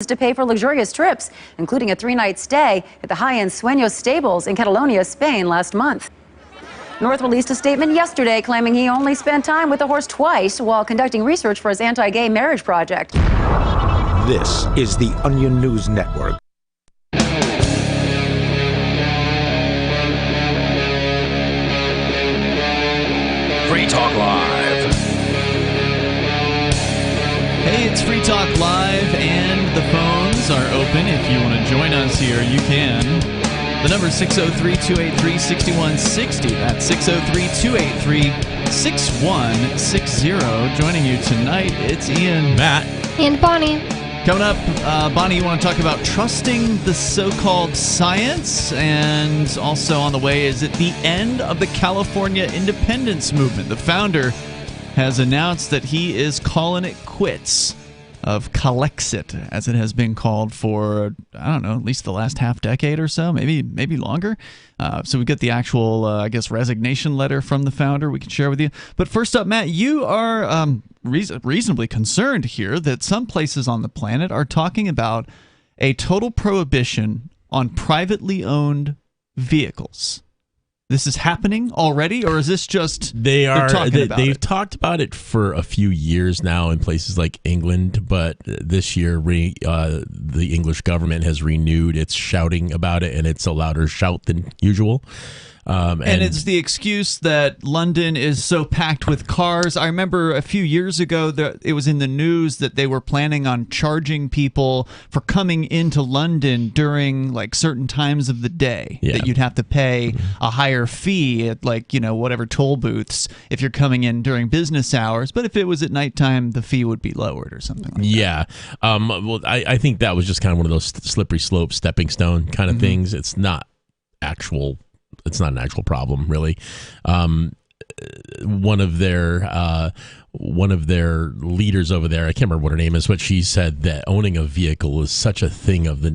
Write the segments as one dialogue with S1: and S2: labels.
S1: to pay for luxurious trips, including a 3-night stay at the high-end Sueños stables in Catalonia, Spain last month. North released a statement yesterday claiming he only spent time with the horse twice while conducting research for his anti-gay marriage project.
S2: This is the Onion News Network.
S3: Free Talk Live.
S4: Hey, it's Free Talk Live, and the phones are open. If you want to join us here, you can. The number is 603-283-6160. That's 603-283-6160. Joining you tonight, it's Ian,
S5: Matt,
S6: and Bonnie.
S4: Coming up, Bonnie, you want to talk about trusting the so-called science, and also on the way, is it the end of the California independence movement? The founder has announced that he is calling it quits, of Calexit, as it has been called for, I don't know, at least the last half decade or so, maybe longer. So we get the actual, resignation letter from the founder we can share with you. But first up, Matt, you are reasonably concerned here that some places on the planet are talking about a total prohibition on privately owned vehicles. This is happening already, or is this just
S5: they've talked about it for a few years now in places like England, but this year the English government has renewed its shouting about it, and it's a louder shout than usual.
S4: And it's the excuse that London is so packed with cars. I remember a few years ago that it was in the news that they were planning on charging people for coming into London during like certain times of the day. Yeah. That you'd have to pay a higher fee at whatever toll booths if you're coming in during business hours. But if it was at nighttime, the fee would be lowered or something like that.
S5: Well, I think that was just kind of one of those slippery slope, stepping stone kind of things. It's not an actual problem, really. One of their leaders over there, I can't remember what her name is, but she said that owning a vehicle is such a thing of the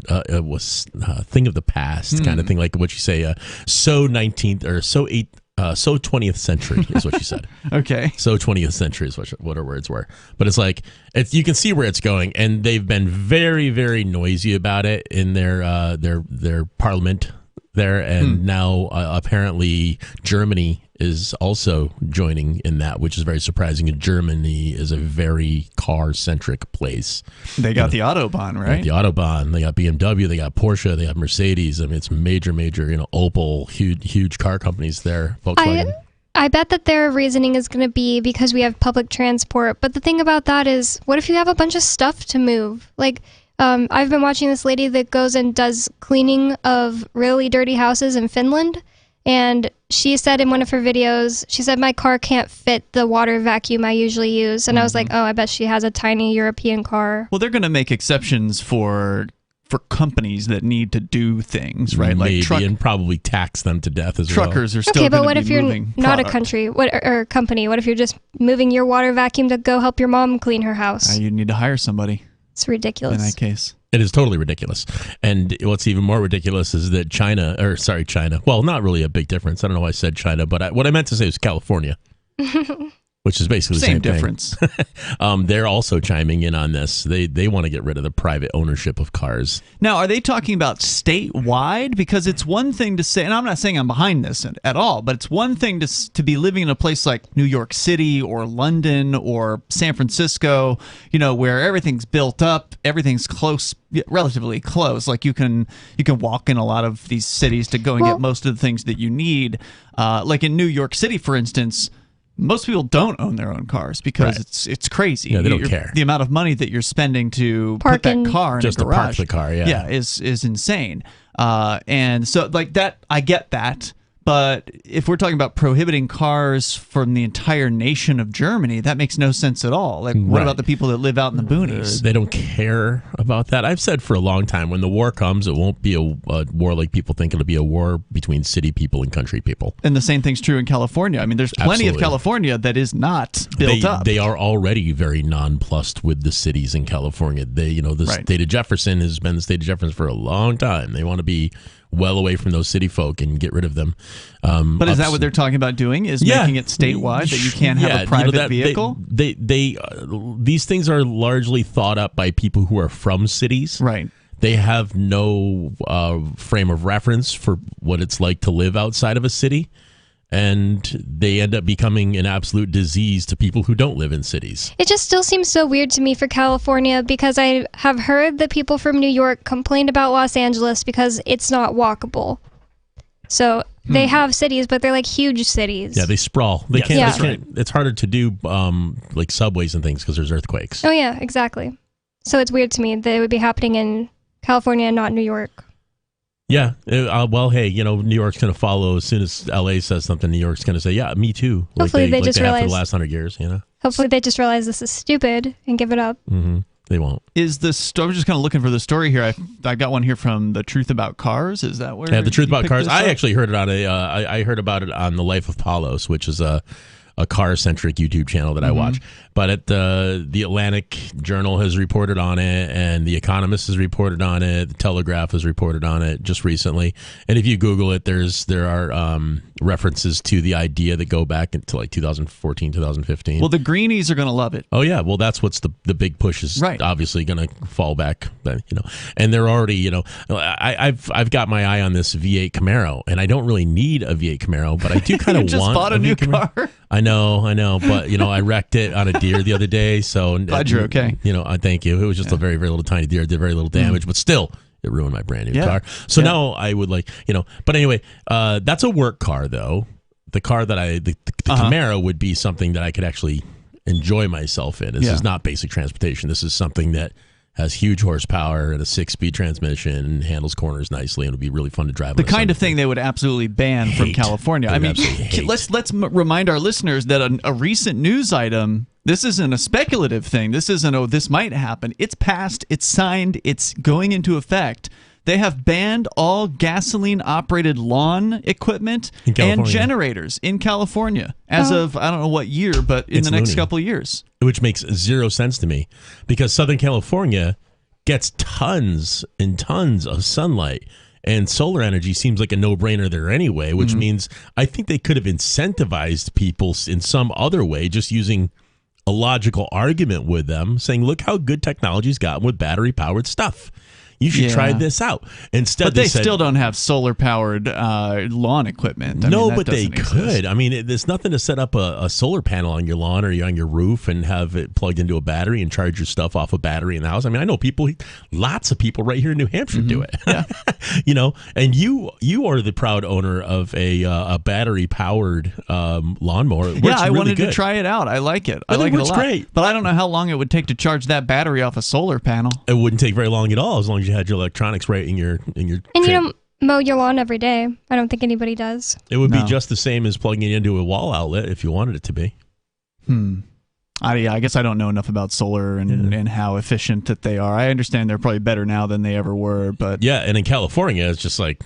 S5: thing of the past, kind of thing. Like what you say, so 20th century is what she said.
S4: Okay.
S5: So 20th century is what her words were. But it's like, you can see where it's going, and they've been very, very noisy about it in their parliament there, and now apparently Germany is also joining in that, which is very surprising. And Germany is a very car-centric place.
S4: They got the Autobahn, right?
S5: The Autobahn. They got BMW. They got Porsche. They have Mercedes. I mean, it's major, Opel, huge car companies there. Volkswagen.
S6: I bet that their reasoning is going to be because we have public transport. But the thing about that is, what if you have a bunch of stuff to move? I've been watching this lady that goes and does cleaning of really dirty houses in Finland, and she said in one of her videos, she said, my car can't fit the water vacuum I usually use. And I was like, oh, I bet she has a tiny European car.
S4: Well, they're going to make exceptions for companies that need to do things, right?
S5: Maybe, and probably tax them to death as
S4: Truckers
S5: well.
S4: are still
S6: okay, but what
S4: if
S6: you're not a country or company? What if you're just moving your water vacuum to go help your mom clean her house?
S4: You need to hire somebody.
S6: It's ridiculous.
S4: In that case.
S5: It is totally ridiculous. And what's even more ridiculous is that China, well, not really a big difference. I don't know why I said China, but what I meant to say was California, which is basically the same
S4: difference.
S5: They're also chiming in on this. They want to get rid of the private ownership of cars.
S4: Now, are they talking about statewide? Because it's one thing to say, and I'm not saying I'm behind this at all, but it's one thing to be living in a place like New York City or London or San Francisco, where everything's built up, everything's close, relatively close. Like you can walk in a lot of these cities to go and get most of the things that you need. Like in New York City, for instance, most people don't own their own cars because it's crazy.
S5: Yeah, they don't care.
S4: The amount of money that you're spending to put that car in
S5: just
S4: a garage,
S5: to park the car,
S4: is insane. And so, like that, I get that. But if we're talking about prohibiting cars from the entire nation of Germany, that makes no sense at all. Like, what about the people that live out in the boonies?
S5: They don't care about that. I've said for a long time, when the war comes, it won't be a war like people think. It'll be a war between city people and country people.
S4: And the same thing's true in California. I mean, there's plenty of California that is not built up.
S5: They are already very nonplussed with the cities in California. The state of Jefferson has been the state of Jefferson for a long time. They want to be well away from those city folk and get rid of them.
S4: But is that what they're talking about doing? Is making it statewide that you can't have a private vehicle?
S5: These things are largely thought up by people who are from cities.
S4: Right.
S5: They have no frame of reference for what it's like to live outside of a city. And they end up becoming an absolute disease to people who don't live in cities.
S6: It just still seems so weird to me for California because I have heard that people from New York complained about Los Angeles because it's not walkable. So they have cities, but they're like huge cities.
S5: Yeah, they sprawl. They can't.
S6: Yeah.
S5: They can't. It's harder to do like subways and things because there's earthquakes.
S6: Oh yeah, exactly. So it's weird to me that it would be happening in California and not New York.
S5: Yeah. Well, hey, New York's going to follow as soon as LA says something. New York's going to say, "Yeah, me too."
S6: Hopefully, they just
S5: have
S6: realize
S5: for the last 100 years.
S6: Hopefully, they just realize this is stupid and give it up.
S5: Mm-hmm. They won't.
S4: Is this? I was just kind of looking for the story here. I got one here from The Truth About Cars. Is that where?
S5: Yeah, The Truth About Cars. I
S4: up?
S5: actually heard it on I heard about it on The Life of Paulos, which is a car-centric YouTube channel that I watch. But the Atlantic Journal has reported on it, and The Economist has reported on it. The Telegraph has reported on it just recently. And if you Google it, there are references to the idea that go back into like 2014, 2015.
S4: Well, the greenies are going to love it.
S5: Oh yeah, well that's what's the big push is obviously going to fall back, and they're already I've got my eye on this V8 Camaro, and I don't really need a V8 Camaro, but I do kind of want
S4: bought a new car.
S5: I know, but I wrecked it on a deer the other day, so
S4: glad you're okay.
S5: I thank you. It was just a very, very little tiny deer. It did very little damage, but still, it ruined my brand new car. So now I would but anyway, that's a work car though. The car that the Camaro would be something that I could actually enjoy myself in. This is not basic transportation. This is something that has huge horsepower and a 6-speed transmission and handles corners nicely, and it'll be really fun to drive.
S4: The kind of thing they would absolutely ban from California. I mean, let's remind our listeners that a recent news item. This isn't a speculative thing. This isn't this might happen. It's passed. It's signed. It's going into effect. They have banned all gasoline-operated lawn equipment and generators in California as of, I don't know what year, but in the next couple of years.
S5: Which makes zero sense to me because Southern California gets tons and tons of sunlight, and solar energy seems like a no-brainer there anyway, which means I think they could have incentivized people in some other way, just using a logical argument with them, saying, look how good technology's gotten with battery-powered stuff. You should try this out. Instead,
S4: but they still don't have solar-powered lawn equipment.
S5: But they could. I mean, there's nothing to set up a solar panel on your lawn or on your roof and have it plugged into a battery and charge your stuff off a battery in the house. I mean, I know lots of people right here in New Hampshire do it. Yeah. And you are the proud owner of a battery-powered lawnmower. It works
S4: I
S5: really
S4: wanted
S5: good.
S4: to try it out. I like it. I like it a lot.
S5: Great.
S4: But I don't know how long it would take to charge that battery off a solar panel.
S5: It wouldn't take very long at all, as long as you had your electronics right in your
S6: and you don't mow your lawn every day. I don't think anybody does.
S5: It would be just the same as plugging it into a wall outlet if you wanted it to be.
S4: I guess I don't know enough about solar and how efficient that they are. I understand they're probably better now than they ever were, but
S5: and in California, it's just like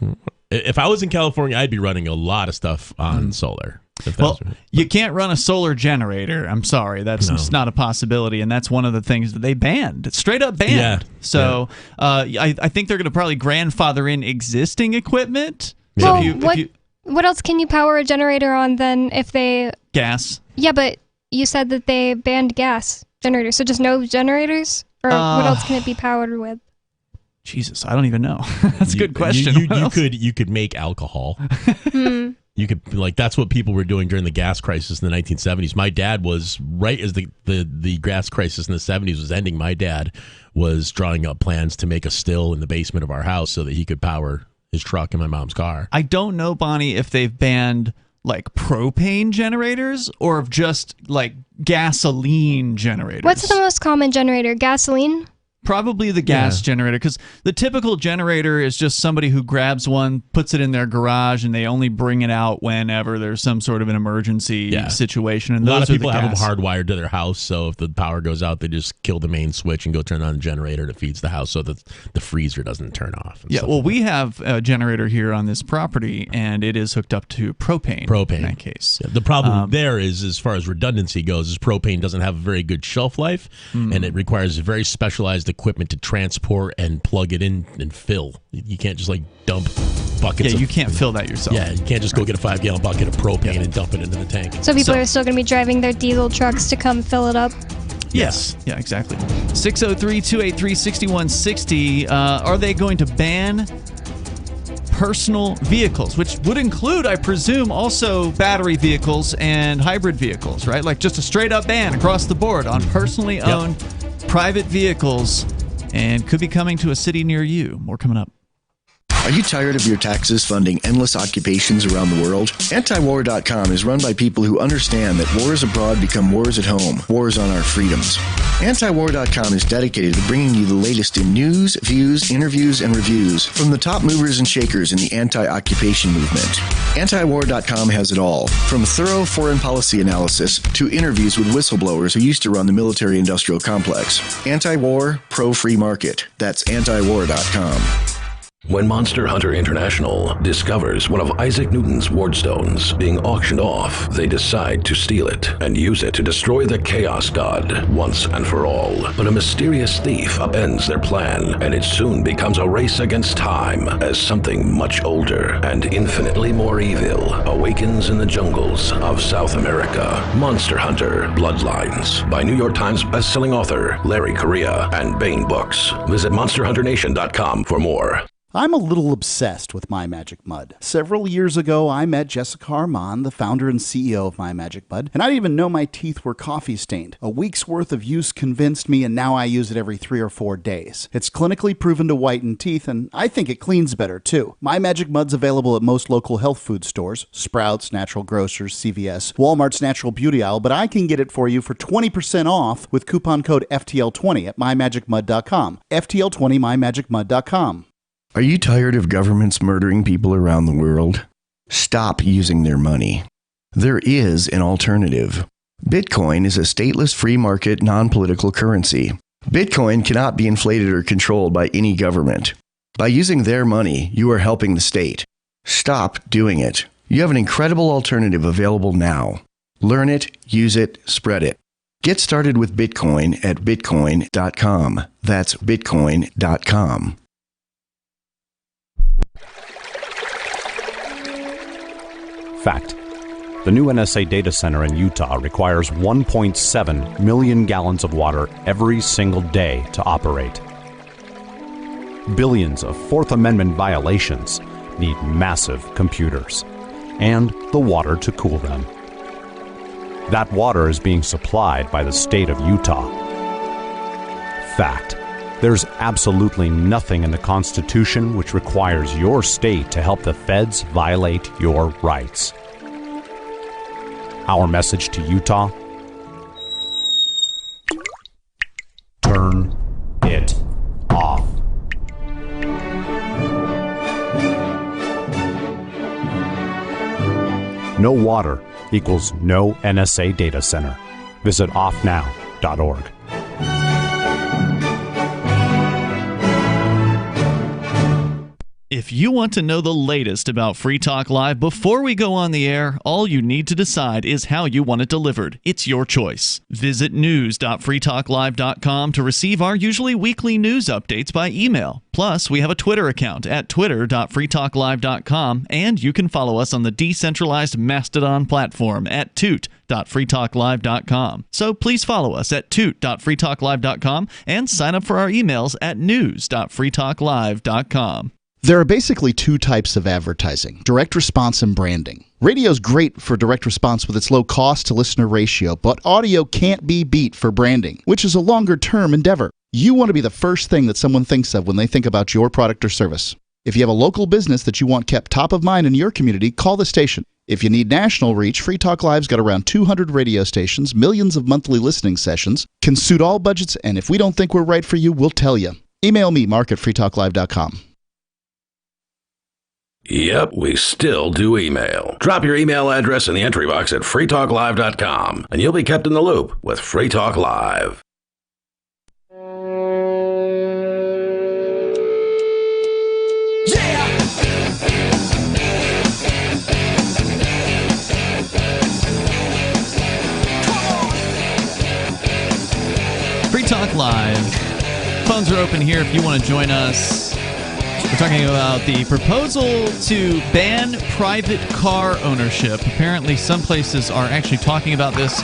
S5: if I was in California, I'd be running a lot of stuff on solar.
S4: Well, you can't run a solar generator. I'm sorry. That's just not a possibility, and that's one of the things that they banned. Straight up banned.
S5: Yeah.
S4: So I think they're going to probably grandfather in existing equipment.
S6: Well, what else can you power a generator on then if they...
S4: Gas.
S6: Yeah, but you said that they banned gas generators, so just no generators? Or what else can it be powered with?
S4: Jesus, I don't even know. That's a good question.
S5: You could make alcohol. You could that's what people were doing during the gas crisis in the 1970s. My dad was right as the gas crisis in the 70s was ending. My dad was drawing up plans to make a still in the basement of our house so that he could power his truck and my mom's car.
S4: I don't know, Bonnie, if they've banned propane generators or if just gasoline generators.
S6: What's the most common generator? Gasoline?
S4: Probably the gas generator, because the typical generator is just somebody who grabs one, puts it in their garage, and they only bring it out whenever there's some sort of an emergency situation. And
S5: a lot of people have them hardwired to their house, so if the power goes out, they just kill the main switch and go turn on the generator that feeds the house so that the freezer doesn't turn off.
S4: We have a generator here on this property, and it is hooked up to propane. In that case.
S5: Yeah, the problem there is, as far as redundancy goes, is propane doesn't have a very good shelf life, and it requires a very specialized equipment to transport and plug it in and fill. You can't just dump buckets.
S4: Yeah, you can't fill that yourself.
S5: Yeah, you can't just go get a 5-gallon bucket of propane and dump it into the tank.
S6: So people are still going to be driving their diesel trucks to come fill it up?
S4: Yes. Yeah, exactly. 603-283-6160. Are they going to ban personal vehicles, which would include, I presume, also battery vehicles and hybrid vehicles, right? Like just a straight-up ban across the board on personally owned private vehicles, and could be coming to a city near you. More coming up.
S7: Are you tired of your taxes funding endless occupations around the world? Antiwar.com is run by people who understand that wars abroad become wars at home, wars on our freedoms. Antiwar.com is dedicated to bringing you the latest in news, views, interviews, and reviews from the top movers and shakers in the anti-occupation movement. Antiwar.com has it all, from thorough foreign policy analysis to interviews with whistleblowers who used to run the military-industrial complex. Anti-war, pro-free market. That's antiwar.com.
S3: When Monster Hunter International discovers one of Isaac Newton's wardstones being auctioned off, they decide to steal it and use it to destroy the Chaos God once and for all. But a mysterious thief upends their plan, and it soon becomes a race against time as something much older and infinitely more evil awakens in the jungles of South America. Monster Hunter Bloodlines by New York Times bestselling author Larry Correia and Baen Books. Visit monsterhunternation.com for more.
S8: I'm a little obsessed with My Magic Mud. Several years ago, I met Jessica Armand, the founder and CEO of My Magic Mud, and I didn't even know my teeth were coffee stained. A week's worth of use convinced me, and now I use it every 3 or 4 days. It's clinically proven to whiten teeth, and I think it cleans better, too. My Magic Mud's available at most local health food stores, Sprouts, Natural Grocers, CVS, Walmart's Natural Beauty Aisle, but I can get it for you for 20% off with coupon code FTL20 at mymagicmud.com. FTL20 mymagicmud.com.
S7: Are you tired of governments murdering people around the world? Stop using their money. There is an alternative. Bitcoin is a stateless free market non-political currency. Bitcoin cannot be inflated or controlled by any government. By using their money, you are helping the state. Stop doing it. You have an incredible alternative available now. Learn it, use it, spread it. Get started with Bitcoin at bitcoin.com. That's bitcoin.com.
S9: Fact. The new NSA data center in Utah requires 1.7 million gallons of water every single day to operate. Billions of Fourth Amendment violations need massive computers and the water to cool them. That water is being supplied by the state of Utah. Fact. There's absolutely nothing in the Constitution which requires your state to help the feds violate your rights. Our message to Utah: turn it off. No water equals no NSA data center. Visit offnow.org.
S4: If you want to know the latest about Free Talk Live before we go on the air, all you need to decide is how you want it delivered. It's your choice. Visit news.freetalklive.com to receive our usually weekly news updates by email. Plus, we have a Twitter account at twitter.freetalklive.com, and you can follow us on the decentralized Mastodon platform at toot.freetalklive.com. So please follow us at toot.freetalklive.com and sign up for our emails at news.freetalklive.com.
S8: There are basically 2 types of advertising: direct response and branding. Radio's great for direct response with its low cost to listener ratio, but audio can't be beat for branding, which is a longer-term endeavor. You want to be the first thing that someone thinks of when they think about your product or service. If you have a local business that you want kept top of mind in your community, call the station. If you need national reach, Free Talk Live's got around 200 radio stations, millions of monthly listening sessions, can suit all budgets, and if we don't think we're right for you, we'll tell you. Email me, mark@freetalklive.com.
S3: Yep, we still do email. Drop your email address in the entry box at freetalklive.com, and you'll be kept in the loop with Free Talk Live.
S10: Yeah!
S4: Free Talk Live. Phones are open here if you want to join us. We're talking about the proposal to ban private car ownership. Apparently, some places are actually talking about this.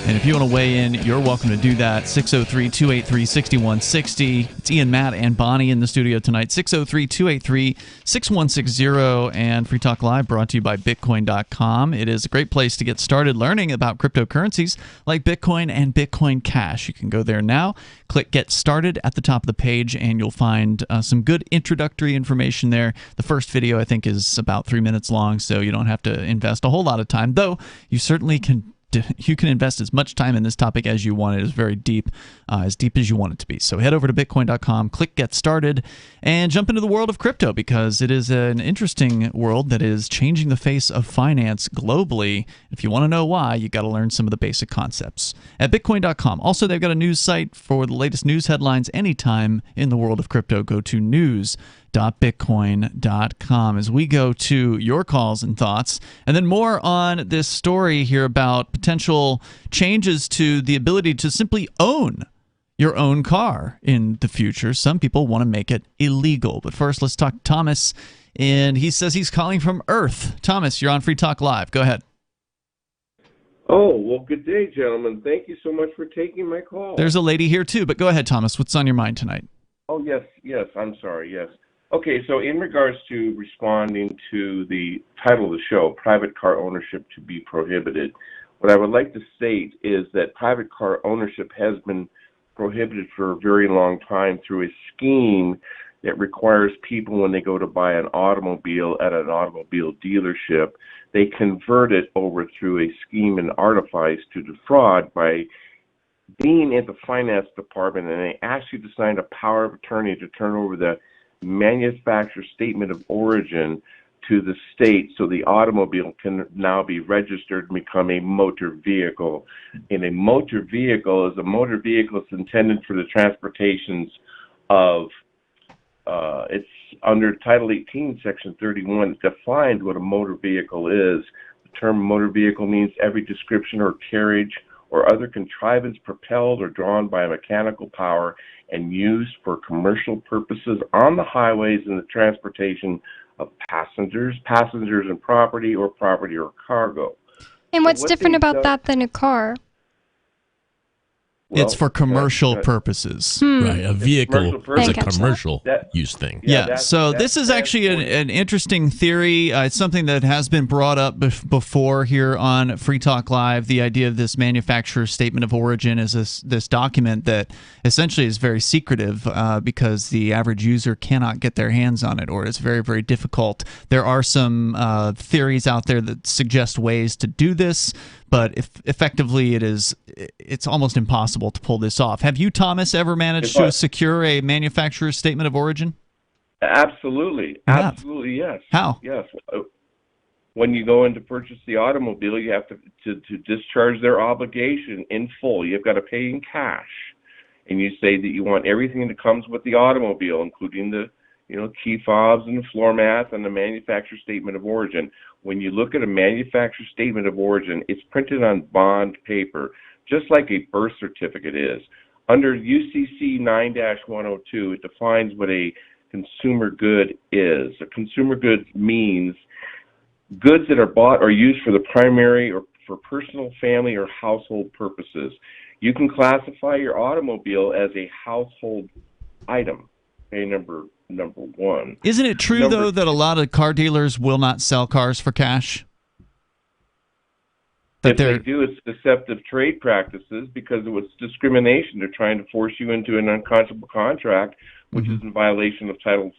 S4: And if you want to weigh in, you're welcome to do that. 603-283-6160. It's Ian, Matt, and Bonnie in the studio tonight. 603-283-6160. And Free Talk Live brought to you by Bitcoin.com. It is a great place to get started learning about cryptocurrencies like Bitcoin and Bitcoin Cash. You can go there now, click Get Started at the top of the page, and you'll find some good introductory information there. The first video, I think, is about 3 minutes long, so you don't have to invest a whole lot of time, though you certainly can. You can invest as much time in this topic as you want. It is very deep, as deep as you want it to be. So head over to Bitcoin.com, click Get Started, and jump into the world of crypto, because it is an interesting world that is changing the face of finance globally. If you want to know why, you got to learn some of the basic concepts at Bitcoin.com. Also, they've got a news site for the latest news headlines anytime in the world of crypto. Go to news.bitcoin.com as we go to your calls and thoughts, and then more on this story here about potential changes to the ability to simply own your own car in the future. Some people want to make it illegal. But first, let's talk to Thomas, and he says he's calling from Earth. Thomas, you're on Free Talk Live. Go ahead.
S10: Oh, well, good day, gentlemen. Thank you so much for taking my call.
S4: There's a lady here, too, but go ahead, Thomas. What's on your mind tonight?
S10: Oh, yes, I'm sorry, yes. Okay, so in regards to responding to the title of the show, Private Car Ownership to be Prohibited, what I would like to state is that private car ownership has been prohibited for a very long time through a scheme that requires people, when they go to buy an automobile at an automobile dealership, they convert it over through a scheme and artifice to defraud by being at the finance department, and they ask you to sign a power of attorney to turn over the manufacturer statement of origin to the state, so the automobile can now be registered and become a motor vehicle. And a motor vehicle is intended for the transportations of, it's under Title 18, Section 31, it defines what a motor vehicle is. The term motor vehicle means every description or carriage or other contrivance propelled or drawn by a mechanical power and used for commercial purposes on the highways in the transportation of passengers and property or cargo.
S6: And what's different about that than a car?
S4: It's for commercial purposes.
S5: Right, a vehicle is a commercial use thing.
S4: Yeah, so this is actually an interesting theory. It's something that has been brought up before here on Free Talk Live. The idea of this manufacturer statement of origin is this document that essentially is very secretive because the average user cannot get their hands on it, or it's very, very difficult. There are some theories out there that suggest ways to do this, but effectively it's almost impossible to pull this off. Have you, Thomas, ever managed to secure a manufacturer's statement of origin?
S10: Absolutely. Absolutely, yes.
S4: How?
S10: Yes. When you go in to purchase the automobile, you have to discharge their obligation in full. You've got to pay in cash. And you say that you want everything that comes with the automobile, including the key fobs and the floor mats and the manufacturer statement of origin. When you look at a manufacturer statement of origin, it's printed on bond paper, just like a birth certificate is. Under UCC 9-102, it defines what a consumer good is. A consumer good means goods that are bought or used for the primary or for personal, family, or household purposes. You can classify your automobile as a household item. Okay, number one.
S4: Isn't it true, though, that a lot of car dealers will not sell cars for cash?
S10: If they do, it's deceptive trade practices because it was discrimination. They're trying to force you into an unconscionable contract, which is in violation of Title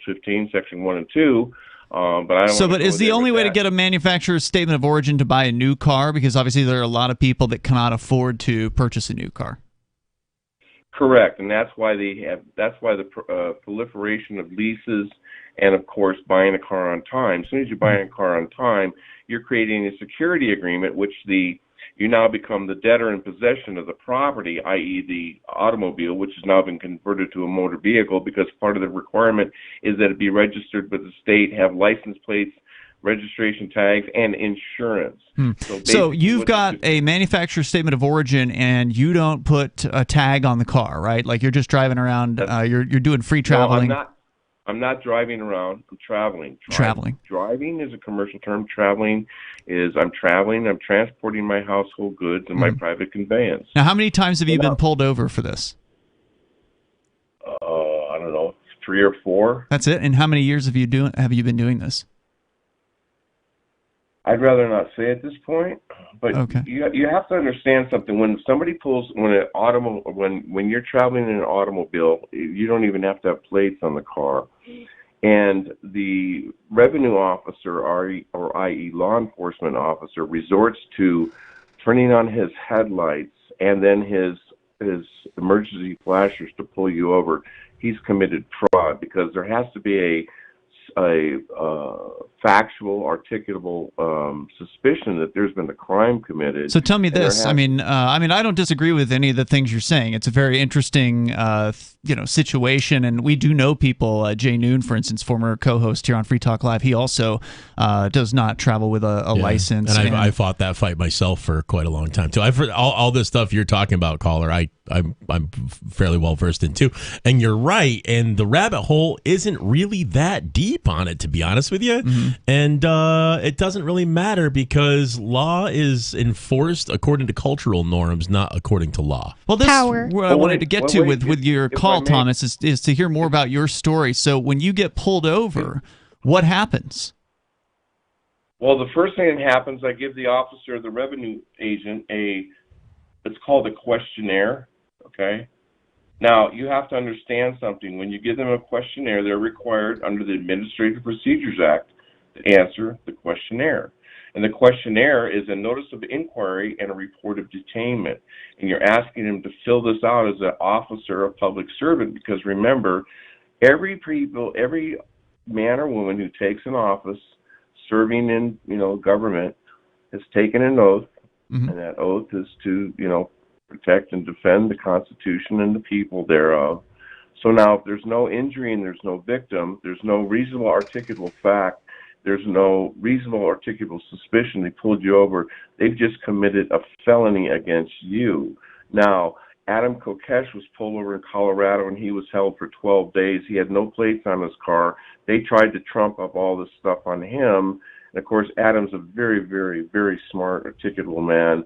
S10: 15, Section 1 and 2. But
S4: is the only way to get a manufacturer's statement of origin to buy a new car? Because obviously there are a lot of people that cannot afford to purchase a new car.
S10: Correct, and that's why the proliferation of leases and, of course, buying a car on time. As soon as you buy a car on time, you're creating a security agreement, which you now become the debtor in possession of the property, i.e. the automobile, which has now been converted to a motor vehicle, because part of the requirement is that it be registered with the state, have license plates, registration tags, and insurance.
S4: So you've got a manufacturer statement of origin, and you don't put a tag on the car, right? Like you're just driving around, you're doing free traveling.
S10: No, I'm not driving around. I'm traveling.
S4: Traveling.
S10: Driving is a commercial term. Traveling is I'm traveling. I'm transporting my household goods in my private conveyance.
S4: Now, how many times have you been pulled over for this?
S10: I don't know, 3 or 4.
S4: That's it. And how many years have you been doing this?
S10: I'd rather not say at this point, but
S4: okay.
S10: you have to understand something. When somebody when you're traveling in an automobile, you don't even have to have plates on the car, and the revenue officer, i.e. law enforcement officer, resorts to turning on his headlights and then his emergency flashers to pull you over. He's committed fraud, because there has to be a factual, articulable suspicion that there's been a crime committed.
S4: So tell me this. I mean, I don't disagree with any of the things you're saying. It's a very interesting, situation, and we do know people. Jay Noon, for instance, former co-host here on Free Talk Live, he also does not travel with a license.
S5: And I fought that fight myself for quite a long time too. I've heard all this stuff you're talking about, caller. I'm fairly well versed in too. And you're right. And the rabbit hole isn't really that deep on it, to be honest with you. And it doesn't really matter, because law is enforced according to cultural norms, not according to law.
S4: Well, this what I wanted to get to with your call, Thomas, is to hear more about your story. So when you get pulled over, what happens?
S10: Well, the first thing that happens, I give the officer, the revenue agent, it's called a questionnaire. Okay. Now, you have to understand something. When you give them a questionnaire, they're required under the Administrative Procedures Act to answer the questionnaire. And the questionnaire is a notice of inquiry and a report of detainment. And you're asking them to fill this out as an officer, a public servant, because remember, every man or woman who takes an office serving in, government has taken an oath, and that oath is to, protect and defend the Constitution and the people thereof. So now, if there's no injury and there's no victim, there's no reasonable articulable fact, there's no reasonable articulable suspicion they pulled you over, they've just committed a felony against you. Now, Adam Kokesh was pulled over in Colorado, and he was held for 12 days. He had no plates on his car. They tried to trump up all this stuff on him. And, of course, Adam's a very, very, very smart, articulable man.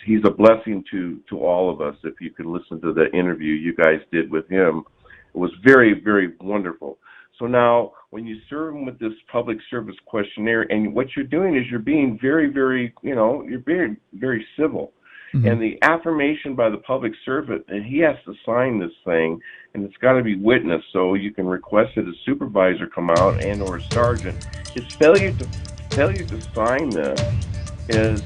S10: He's a blessing to all of us. If you could listen to the interview you guys did with him, it was very, very wonderful. So now, when you serve him with this public service questionnaire, and what you're doing is you're being very, very, you're being very civil. And the affirmation by the public servant, and he has to sign this thing, and it's got to be witnessed, so you can request that a supervisor come out and or a sergeant. His failure to sign this is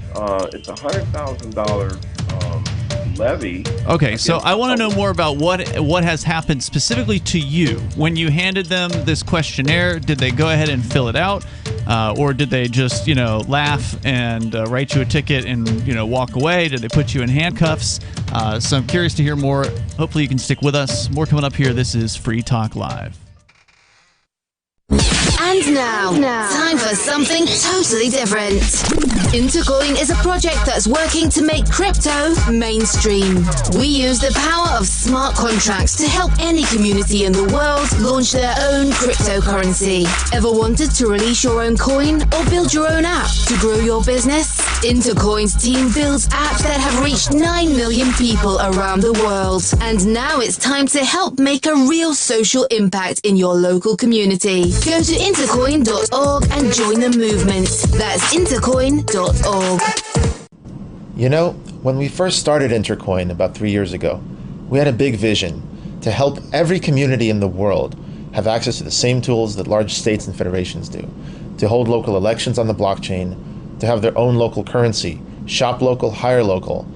S10: it's $100,000 levy.
S4: Okay, so I want to know more about what has happened specifically to you. When you handed them this questionnaire, did they go ahead and fill it out? Or did they just, laugh and write you a ticket and, walk away? Did they put you in handcuffs? So I'm curious to hear more. Hopefully you can stick with us. More coming up here. This is Free Talk Live.
S11: And now, time for something totally different. Intercoin is a project that's working to make crypto mainstream. We use the power of smart contracts to help any community in the world launch their own cryptocurrency. Ever wanted to release your own coin or build your own app to grow your business? Intercoin's team builds apps that have reached 9 million people around the world. And now it's time to help make a real social impact in your local community. Go to intercoin.org and join the movement. That's intercoin.org.
S12: When we first started Intercoin about 3 years ago, we had a big vision to help every community in the world have access to the same tools that large states and federations do, to hold local elections on the blockchain, to have their own local currency, shop local, hire local,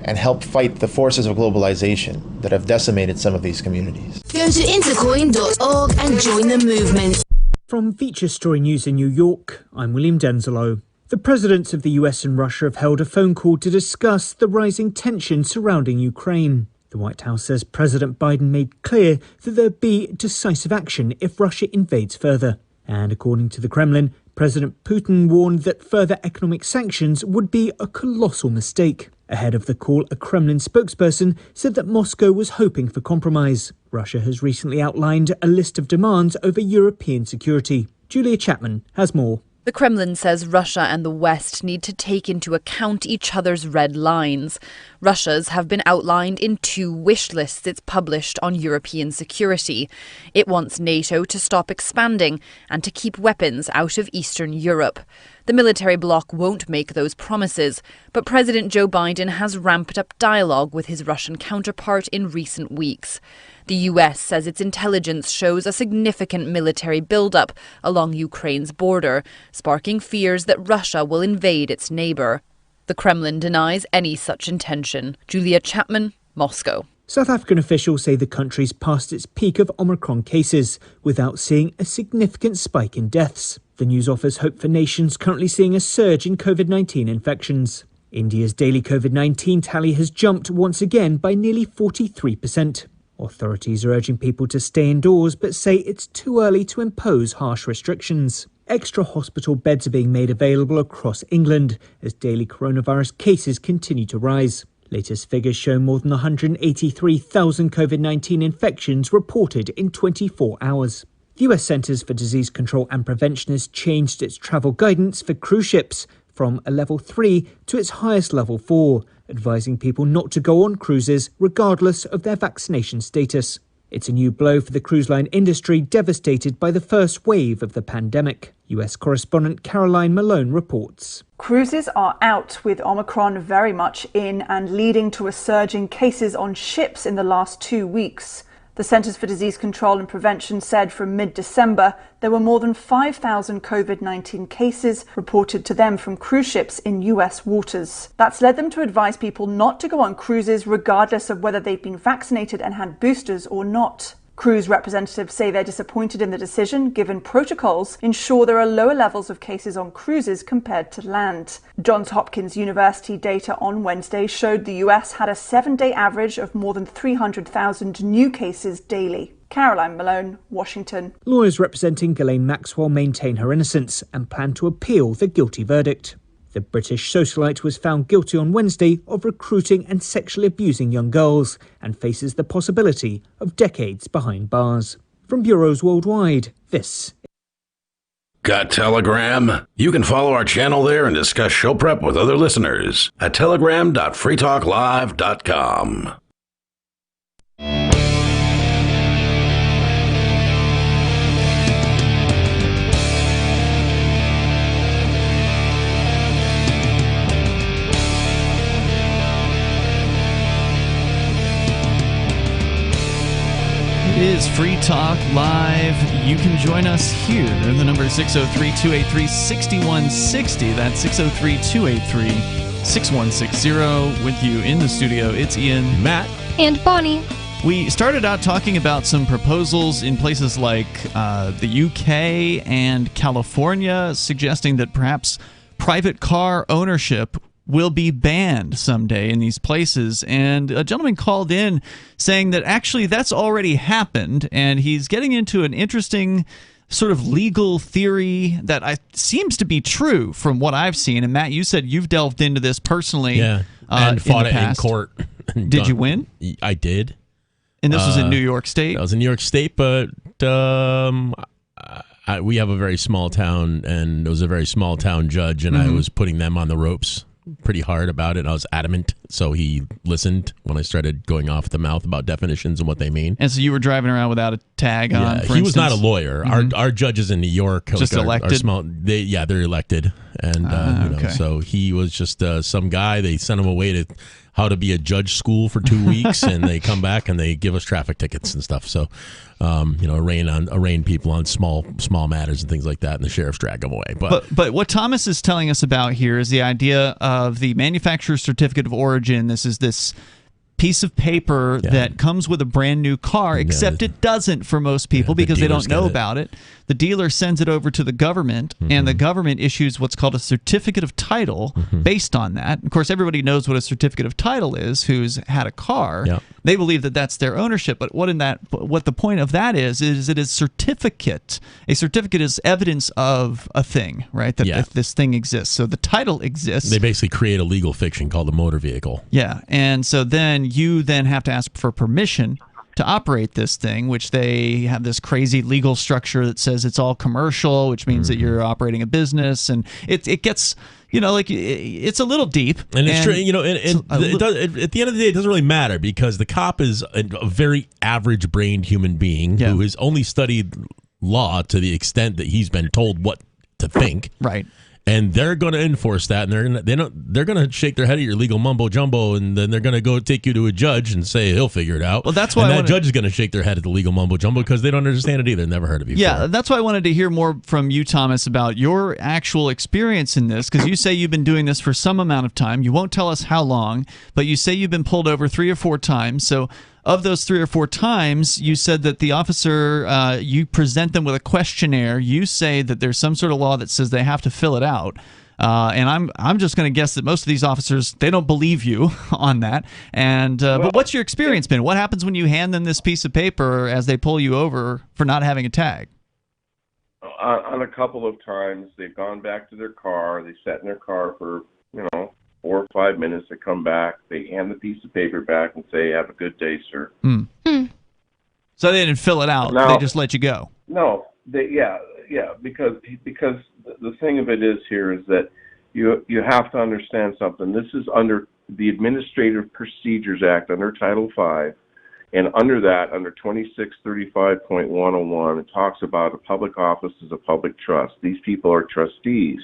S12: and help fight the forces of globalization that have decimated some of these communities.
S11: Go to intercoin.org and join the movement.
S13: From Feature Story News in New York, I'm William Denzelo. The presidents of the US and Russia have held a phone call to discuss the rising tension surrounding Ukraine. The White House says President Biden made clear that there'd be decisive action if Russia invades further. And according to the Kremlin, President Putin warned that further economic sanctions would be a colossal mistake. Ahead of the call, a Kremlin spokesperson said that Moscow was hoping for compromise. Russia has recently outlined a list of demands over European security. Julia Chapman has more.
S14: The Kremlin says Russia and the West need to take into account each other's red lines. Russia's have been outlined in 2 wish lists it's published on European security. It wants NATO to stop expanding and to keep weapons out of Eastern Europe. The military bloc won't make those promises, but President Joe Biden has ramped up dialogue with his Russian counterpart in recent weeks. The US says its intelligence shows a significant military buildup along Ukraine's border, sparking fears that Russia will invade its neighbour. The Kremlin denies any such intention. Julia Chapman, Moscow.
S13: South African officials say the country's passed its peak of Omicron cases without seeing a significant spike in deaths. The news offers hope for nations currently seeing a surge in COVID-19 infections. India's daily COVID-19 tally has jumped once again by nearly 43%. Authorities are urging people to stay indoors but say it's too early to impose harsh restrictions. Extra hospital beds are being made available across England as daily coronavirus cases continue to rise. Latest figures show more than 183,000 COVID-19 infections reported in 24 hours. The US Centers for Disease Control and Prevention has changed its travel guidance for cruise ships from a level 3 to its highest level 4, advising people not to go on cruises regardless of their vaccination status. It's a new blow for the cruise line industry devastated by the first wave of the pandemic. US correspondent Caroline Malone reports.
S15: Cruises are out, with Omicron very much in and leading to a surge in cases on ships in the last 2 weeks. The Centers for Disease Control and Prevention said from mid-December there were more than 5,000 COVID-19 cases reported to them from cruise ships in US waters. That's led them to advise people not to go on cruises regardless of whether they've been vaccinated and had boosters or not. Cruise representatives say they're disappointed in the decision, given protocols ensure there are lower levels of cases on cruises compared to land. Johns Hopkins University data on Wednesday showed the US had a 7-day average of more than 300,000 new cases daily. Caroline Malone, Washington.
S13: Lawyers representing Ghislaine Maxwell maintain her innocence and plan to appeal the guilty verdict. The British socialite was found guilty on Wednesday of recruiting and sexually abusing young girls and faces the possibility of decades behind bars. From bureaus worldwide, this.
S3: Got Telegram? You can follow our channel there and discuss show prep with other listeners at telegram.freetalklive.com.
S4: It is Free Talk Live. You can join us here. The number is 603-283-6160. That's 603-283-6160. With you in the studio, it's Ian,
S5: Matt,
S6: and Bonnie.
S4: We started out talking about some proposals in places like the UK and California, suggesting that perhaps private car ownership will be banned someday in these places. And a gentleman called in saying that actually that's already happened, and he's getting into an interesting sort of legal theory that seems to be true from what I've seen. And Matt, you said you've delved into this personally.
S5: Yeah, and fought it in court.
S4: Did you win?
S5: I did.
S4: And this was in New York State?
S5: That was in New York State, but we have a very small town, and it was a very small town judge, and I was putting them on the ropes pretty hard about it. I was adamant, so he listened when I started going off the mouth about definitions and what they mean.
S4: And so you were driving around without a tag on, for
S5: he was
S4: instance?
S5: not a lawyer. Our judges in New York,
S4: just
S5: like
S4: elected?
S5: Our small, they're elected. And
S4: okay.
S5: So he was just some guy. They sent him away to how to be a judge school for 2 weeks, and they come back and they give us traffic tickets and stuff. So, arraign people on small matters and things like that, and the sheriffs drag them away.
S4: But what Thomas is telling us about here is the idea of the manufacturer's certificate of origin. This is this piece of paper that comes with a brand new car, except it doesn't for most people because they don't know about it. The dealer sends it over to the government, and the government issues what's called a certificate of title based on that. Of course, everybody knows what a certificate of title is who's had a car. they believe that that's their ownership. But what the point of that is it is certificate. A certificate is evidence of a thing, right? That if this thing exists. So the title exists.
S5: They basically create a legal fiction called a motor vehicle.
S4: Yeah, and so then you have to ask for permission to operate this thing, which they have this crazy legal structure that says it's all commercial, which means that you're operating a business, and it gets, it's a little deep.
S5: And it's true, at the end of the day, it doesn't really matter because the cop is a very average-brained human being who has only studied law to the extent that he's been told what to think.
S4: Right.
S5: And they're going to enforce that, and they're going to shake their head at your legal mumbo jumbo, and then they're going to go take you to a judge and say he'll figure it out.
S4: Well, that's why
S5: that judge is going to shake their head at the legal mumbo jumbo because they don't understand it either. Never heard of it before.
S4: Yeah, that's why I wanted to hear more from you, Thomas, about your actual experience in this, because you say you've been doing this for some amount of time. You won't tell us how long, but you say you've been pulled over 3 or 4 times. So of those 3 or 4 times, you said that the officer, you present them with a questionnaire. You say that there's some sort of law that says they have to fill it out. And I'm just going to guess that most of these officers, they don't believe you on that. And but what's your experience been? What happens when you hand them this piece of paper as they pull you over for not having a tag?
S10: On a couple of times, they've gone back to their car. They sat in their car for 4 or 5 minutes. They come back. They hand the piece of paper back and say, "Have a good day, sir."
S4: So they didn't fill it out. They just let you go.
S10: No, because the thing of it is here is that you have to understand something. This is under the Administrative Procedures Act, under Title V, and under that, under 2635.101, it talks about a public office as a public trust. These people are trustees.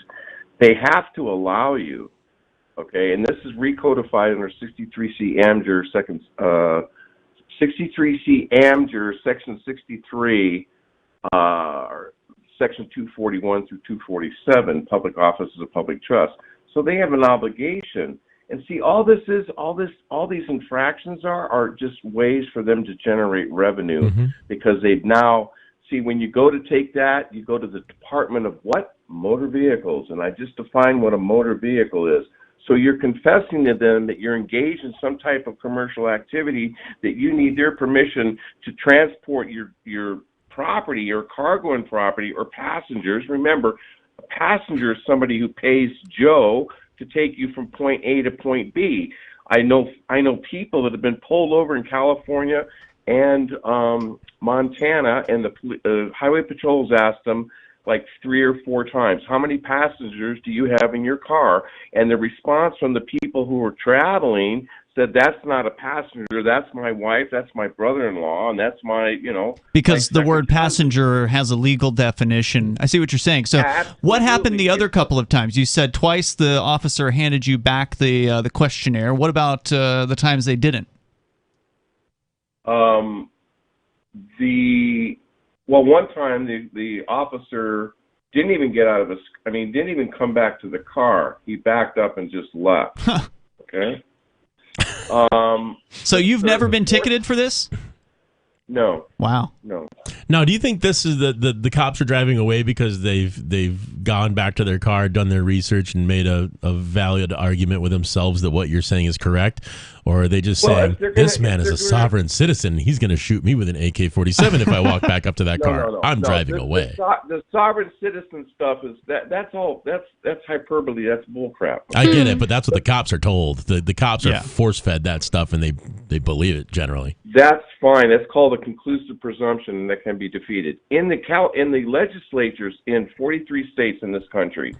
S10: They have to allow you, okay, and this is recodified under 63C Amjur, 63C Amjur, Section 63, Section 241 through 247, public office is a public trust. So they have an obligation. And see, all these infractions are just ways for them to generate revenue because they've now, see, when you go to take that, you go to the Department of what? Motor Vehicles. And I just defined what a motor vehicle is. So you're confessing to them that you're engaged in some type of commercial activity, that you need their permission to transport your property or cargo and property or passengers. Remember, a passenger is somebody who pays Joe to take you from point A to point B. I know people that have been pulled over in California and Montana, and the highway patrols asked them like 3 or 4 times, "How many passengers do you have in your car?" And the response from the people who were traveling said, "That's not a passenger. That's my wife. That's my brother-in-law, and that's my,
S4: Because the word passenger has a legal definition. I see what you're saying. So what happened the other couple of times? You said twice the officer handed you back the questionnaire. What about the times they didn't?
S10: One time the officer didn't even get out of didn't even come back to the car. He backed up and just left. Okay.
S4: So you've never been ticketed for this?
S10: No.
S4: Wow.
S10: No.
S5: Now, do you think this is the cops are driving away because they've gone back to their car, done their research, and made a valid argument with themselves that what you're saying is correct? Or are they just saying, this man is a sovereign citizen, he's going to shoot me with an AK-47 if I walk back up to that car?
S10: No.
S5: I'm driving away.
S10: The sovereign citizen stuff is that's hyperbole. That's bullcrap.
S5: I get it, but that's what the cops are told. The cops are force-fed that stuff, and they believe it generally.
S10: That's fine. That's called a conclusive presumption, and that can be defeated. In the legislatures in 43 states in this country,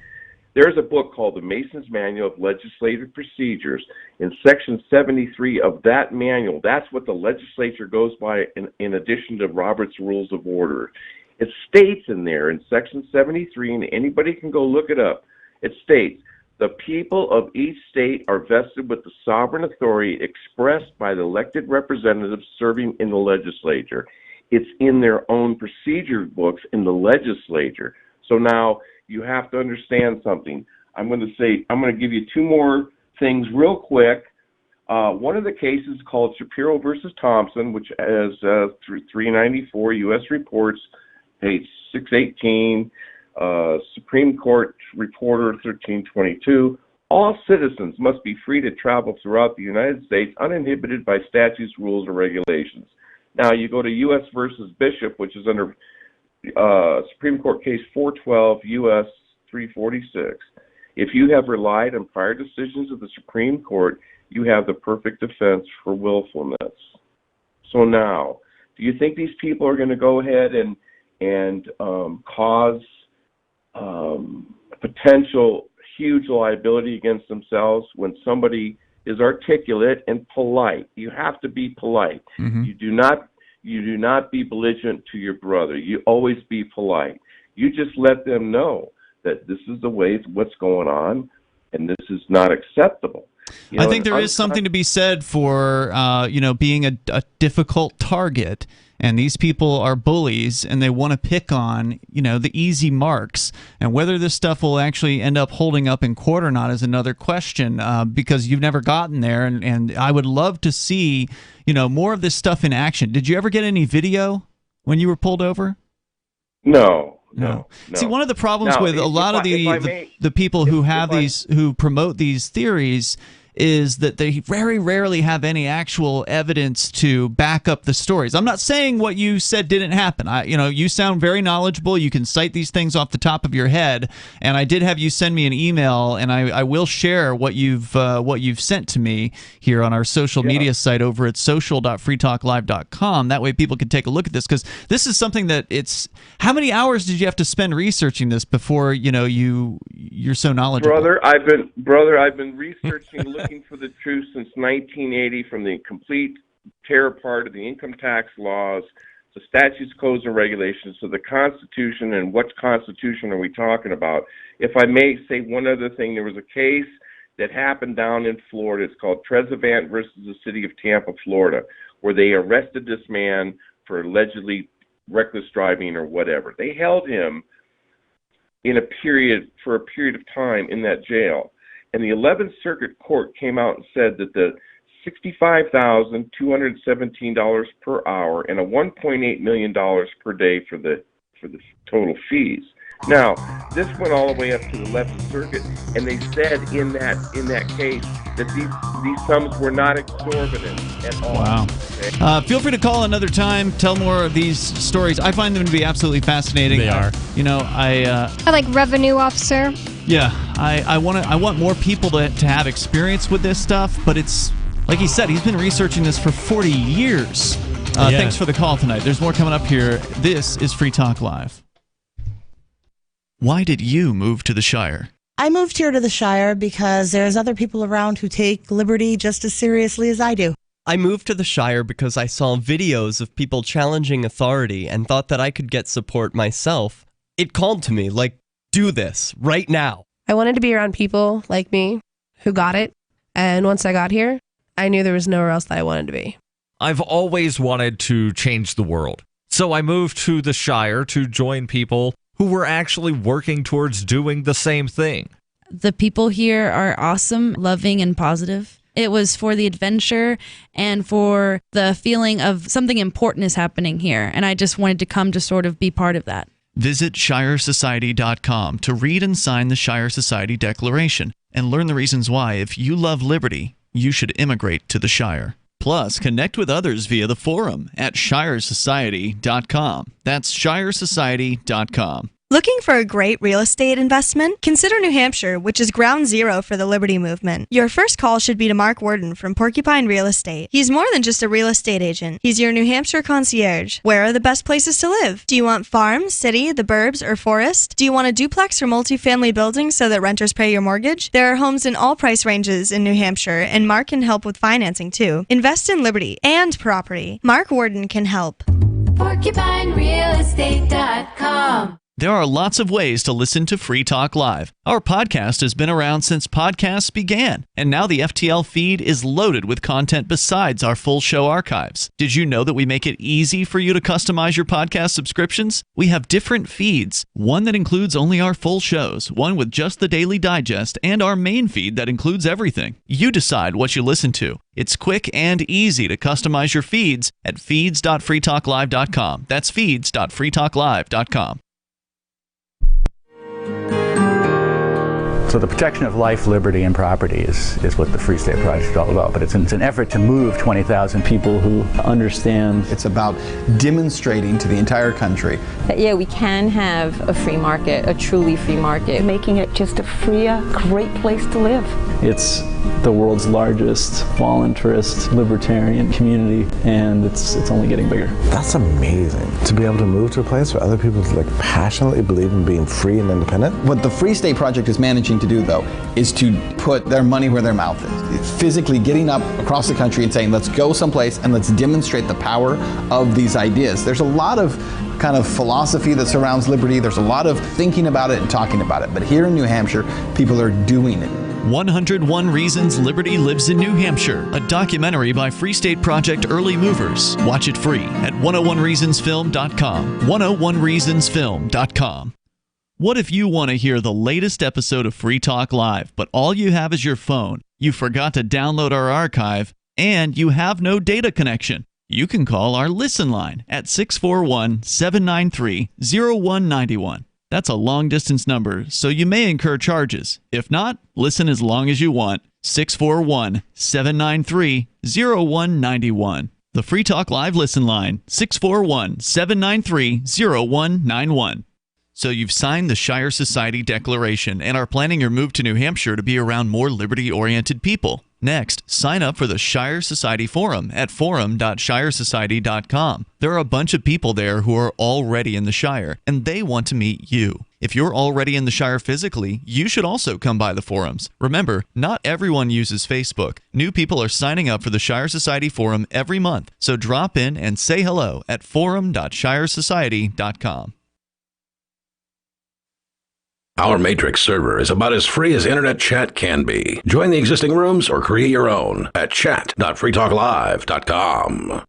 S10: there's a book called the Mason's Manual of Legislative Procedures. In Section 73 of that manual, that's what the legislature goes by in addition to Robert's Rules of Order. It states in there in Section 73, and anybody can go look it up, it states, the people of each state are vested with the sovereign authority expressed by the elected representatives serving in the legislature. It's in their own procedure books in the legislature. So now you have to understand something. I'm going to give you 2 more things real quick. One of the cases called Shapiro versus Thompson, which is 394 U.S. Reports, page 618, Supreme Court Reporter 1322. All citizens must be free to travel throughout the United States uninhibited by statutes, rules, or regulations. Now, you go to U.S. versus Bishop, which is under Supreme Court case 412 U.S. 346. If you have relied on prior decisions of the Supreme Court, you have the perfect defense for willfulness. So now, do you think these people are going to go ahead and cause potential huge liability against themselves when somebody is articulate and polite? You have to be polite.
S4: Mm-hmm.
S10: You do not be belligerent to your brother. You always be polite. You just let them know that this is the way what's going on, and this is not acceptable. You know,
S4: I think there is something to be said for being a difficult target, and these people are bullies, and they want to pick on the easy marks, and whether this stuff will actually end up holding up in court or not is another question, because you've never gotten there, and I would love to see more of this stuff in action. Did you ever get any video when you were pulled over?
S10: No.
S4: See, one of the problems with a lot of the people who have who promote these theories is that they very rarely have any actual evidence to back up the stories. I'm not saying what you said didn't happen. You sound very knowledgeable. You can cite these things off the top of your head, and I did have you send me an email, and I will share what you've sent to me here on our social media site over at social.freetalklive.com. That way people can take a look at this, because this is something that how many hours did you have to spend researching this before you're so knowledgeable?
S10: Brother, I've been researching, looking for the truth since 1980, from the complete tear apart of the income tax laws, the statutes, codes, and regulations, to the Constitution, and what Constitution are we talking about? If I may say one other thing, there was a case that happened down in Florida. It's called Trezevant versus the city of Tampa, Florida, where they arrested this man for allegedly reckless driving or whatever. They held him for a period of time in that jail. And the 11th Circuit Court came out and said that the $65,217 per hour and a $1.8 million per day for the total fees. Now, this went all the way up to the 11th Circuit, and they said in that case that these sums were not exorbitant at all.
S4: Wow. Okay? Feel free to call another time. Tell more of these stories. I find them to be absolutely fascinating.
S5: They are.
S6: I like revenue officer.
S4: Yeah, I want more people to have experience with this stuff, but it's like he said, he's been researching this for 40 years. Thanks for the call tonight. There's more coming up here. This is Free Talk Live. Why did you move to the Shire?
S16: I moved here to the Shire because there's other people around who take liberty just as seriously as I do.
S17: I moved to the Shire because I saw videos of people challenging authority and thought that I could get support myself. It called to me, like, do this right now.
S18: I wanted to be around people like me who got it, and once I got here, I knew there was nowhere else that I wanted to be.
S19: I've always wanted to change the world, so I moved to the Shire to join people who were actually working towards doing the same thing.
S20: The people here are awesome, loving, and positive. It was for the adventure and for the feeling of something important is happening here, and I just wanted to come to sort of be part of that.
S4: Visit ShireSociety.com to read and sign the Shire Society Declaration and learn the reasons why, if you love liberty, you should immigrate to the Shire. Plus, connect with others via the forum at ShireSociety.com. That's ShireSociety.com.
S21: Looking for a great real estate investment? Consider New Hampshire, which is ground zero for the Liberty Movement. Your first call should be to Mark Worden from Porcupine Real Estate. He's more than just a real estate agent. He's your New Hampshire concierge. Where are the best places to live? Do you want farm, city, the burbs, or forest? Do you want a duplex or multifamily building so that renters pay your mortgage? There are homes in all price ranges in New Hampshire, and Mark can help with financing too. Invest in liberty and property. Mark Worden can help.
S11: PorcupineRealEstate.com.
S4: There are lots of ways to listen to Free Talk Live. Our podcast has been around since podcasts began, and now the FTL feed is loaded with content besides our full show archives. Did you know that we make it easy for you to customize your podcast subscriptions? We have different feeds, one that includes only our full shows, one with just the Daily Digest, and our main feed that includes everything. You decide what you listen to. It's quick and easy to customize your feeds at feeds.freetalklive.com. That's feeds.freetalklive.com.
S1: So the protection of life, liberty, and property is what the Free State Project is all about. But it's an effort to move 20,000 people who understand.
S22: It's about demonstrating to the entire country
S23: that, yeah, we can have a free market, a truly free market.
S24: Making it just a freer, great place to live.
S25: It's the world's largest voluntarist libertarian community, and it's only getting bigger.
S26: That's amazing, to be able to move to a place where other people passionately believe in being free and independent.
S22: What the Free State Project is managing to do, though, is to put their money where their mouth is. It's physically getting up across the country and saying, let's go someplace and let's demonstrate the power of these ideas. There's a lot of kind of philosophy that surrounds liberty. There's a lot of thinking about it and talking about it. But here in New Hampshire, people are doing it.
S4: 101 Reasons Liberty Lives in New Hampshire, a documentary by Free State Project Early Movers. Watch it free at 101reasonsfilm.com. 101reasonsfilm.com. What if you want to hear the latest episode of Free Talk Live, but all you have is your phone, you forgot to download our archive, and you have no data connection? You can call our Listen line at 641-793-0191. That's a long-distance number, so you may incur charges. If not, listen as long as you want. 641-793-0191. The Free Talk Live Listen line, 641-793-0191. So you've signed the Shire Society Declaration and are planning your move to New Hampshire to be around more liberty-oriented people. Next, sign up for the Shire Society Forum at forum.shiresociety.com. There are a bunch of people there who are already in the Shire, and they want to meet you. If you're already in the Shire physically, you should also come by the forums. Remember, not everyone uses Facebook. New people are signing up for the Shire Society Forum every month, so drop in and say hello at forum.shiresociety.com.
S3: Our Matrix server is about as free as internet chat can be. Join the existing rooms or create your own at chat.freetalklive.com.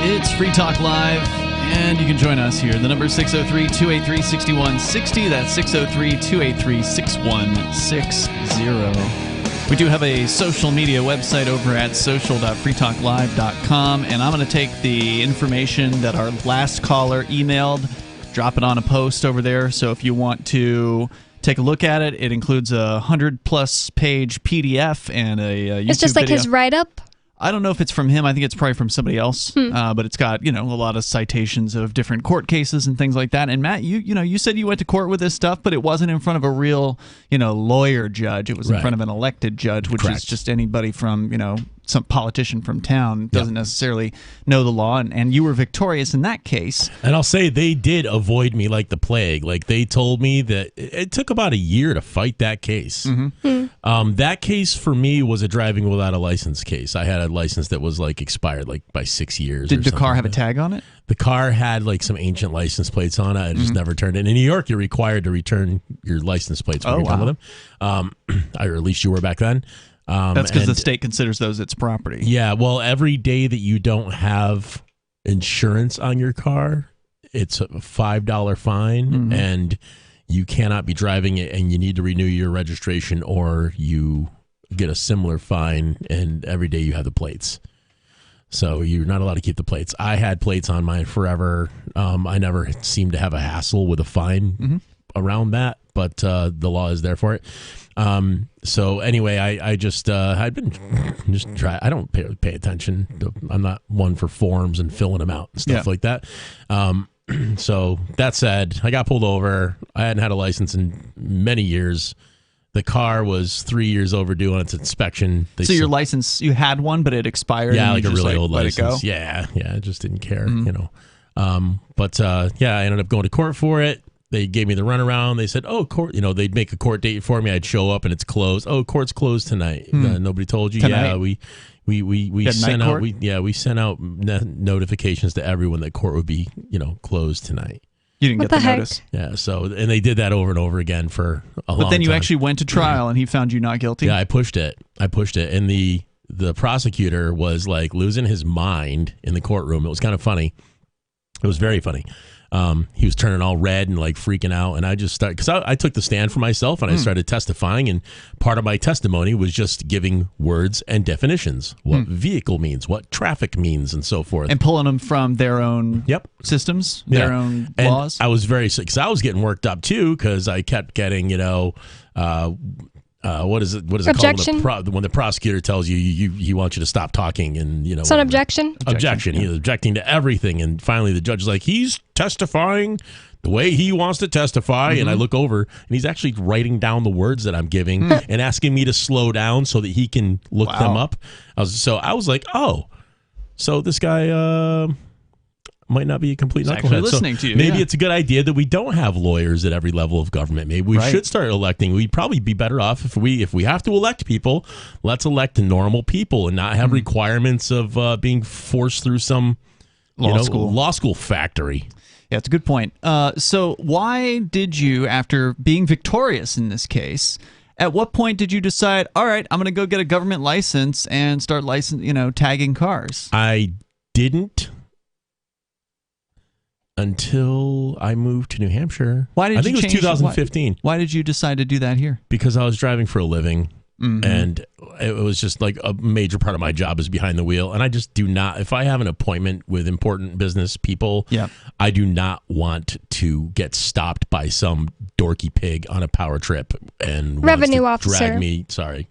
S4: It's Free Talk Live, and you can join us here. The number is 603-283-6160. That's 603-283-6160. We do have a social media website over at social.freetalklive.com, and I'm going to take the information that our last caller emailed, drop it on a post over there. So if you want to take a look at it, it includes a 100-plus page PDF and a YouTube
S6: It's just like
S4: video.
S6: his write-up?
S4: I don't know if it's from him. I think it's probably from somebody else. But it's got, a lot of citations of different court cases and things like that. And Matt, you said you went to court with this stuff, but it wasn't in front of a real, lawyer judge. It was in front of an elected judge, which is just anybody from, some politician from town doesn't necessarily know the law. And you were victorious in that case.
S5: And I'll say they did avoid me like the plague. Like they told me that it took about a year to fight that case. That case for me was a driving without a license case. I had a license that was expired by 6 years.
S4: Did the car have a tag on it?
S5: The car had some ancient license plates on it. I just never turned it. In New York, you're required to return your license plates when you're done with them. Or at least you were back then.
S4: That's because the state considers those its property.
S5: Yeah, well, every day that you don't have insurance on your car, it's a $5 fine, and you cannot be driving it, and you need to renew your registration, or you get a similar fine, and every day you have the plates. So you're not allowed to keep the plates. I had plates on mine forever. I never seemed to have a hassle with a fine around that, but the law is there for it. So anyway, I just I'd been just try. I don't pay attention. I'm not one for forms and filling them out and stuff like that. So that said, I got pulled over. I hadn't had a license in many years. The car was 3 years overdue on its inspection.
S4: So your license, you had one, but it expired?
S5: Yeah,
S4: and
S5: like a really old
S4: let
S5: license.
S4: It go?
S5: Yeah, I just didn't care, But I ended up going to court for it. They gave me the runaround. They said, "Oh, court." They'd make a court date for me. I'd show up and it's closed. Oh, court's closed tonight. Nobody told you.
S4: Tonight?
S5: Yeah, we sent out. We sent out notifications to everyone that court would be closed tonight.
S4: You didn't
S6: What
S4: get the
S6: the heck?
S4: notice.
S5: Yeah. So and they did that over and over again for a long time.
S4: But then you actually went to trial and he found you not guilty.
S5: Yeah, I pushed it, and the prosecutor was losing his mind in the courtroom. It was kind of funny. It was very funny. he was turning all red and like freaking out, and I just started, because I took the stand for myself and I started testifying, and part of my testimony was just giving words and definitions, what vehicle means, what traffic means, and so forth,
S4: and pulling them from their own systems, their own
S5: and
S4: laws.
S5: I was very sick because I was getting worked up too, because I kept getting, what is it
S6: Objection.
S5: called when the prosecutor tells you he wants you to stop talking, and
S6: It's an objection.
S5: Objection. He was objecting to everything, and finally the judge is like, he's testifying the way he wants to testify, and I look over and he's actually writing down the words that I'm giving and asking me to slow down so that he can look them up. I was like, oh, so this guy might not be a complete knucklehead.
S4: Listening to you,
S5: maybe it's a good idea that we don't have lawyers at every level of government. Maybe we should start electing. We'd probably be better off if we have to elect people, let's elect normal people and not have requirements of being forced through some law school factory.
S4: Yeah, it's a good point. So why did you, after being victorious in this case, at what point did you decide, all right, I'm going to go get a government license and start tagging cars?
S5: I didn't until I moved to New Hampshire.
S4: Why did
S5: I think
S4: you
S5: it was
S4: change
S5: 2015.
S4: Why did you decide to do that here?
S5: Because I was driving for a living, and it was just like a major part of my job is behind the wheel, and I just do not, if I have an appointment with important business people, I do not want to get stopped by some dorky pig on a power trip and
S6: revenue
S5: wants to
S6: officer
S5: drag me. Sorry.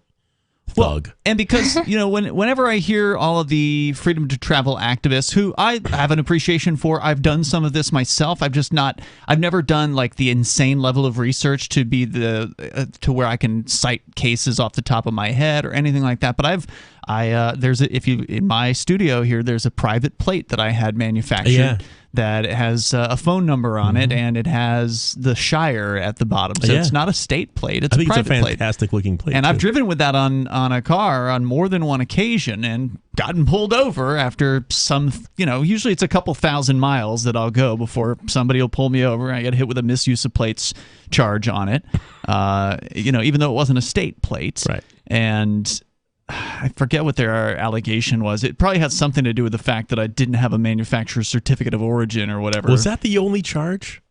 S4: Well, and because, whenever I hear all of the freedom to travel activists, who I have an appreciation for, I've done some of this myself. I've never done like the insane level of research to be to where I can cite cases off the top of my head or anything like that. But in my studio here, there's a private plate that I had manufactured that has a phone number on it, and it has the Shire at the bottom. So it's not a state plate; it's a private plate.
S5: It's a fantastic looking plate.
S4: And I've driven with that on a car on more than one occasion, and gotten pulled over after some. Usually it's a couple thousand miles that I'll go before somebody will pull me over. I get hit with a misuse of plates charge on it. Even though it wasn't a state plate,
S5: right?
S4: And I forget what their allegation was. It probably had something to do with the fact that I didn't have a manufacturer's certificate of origin or whatever.
S5: Was that the only charge?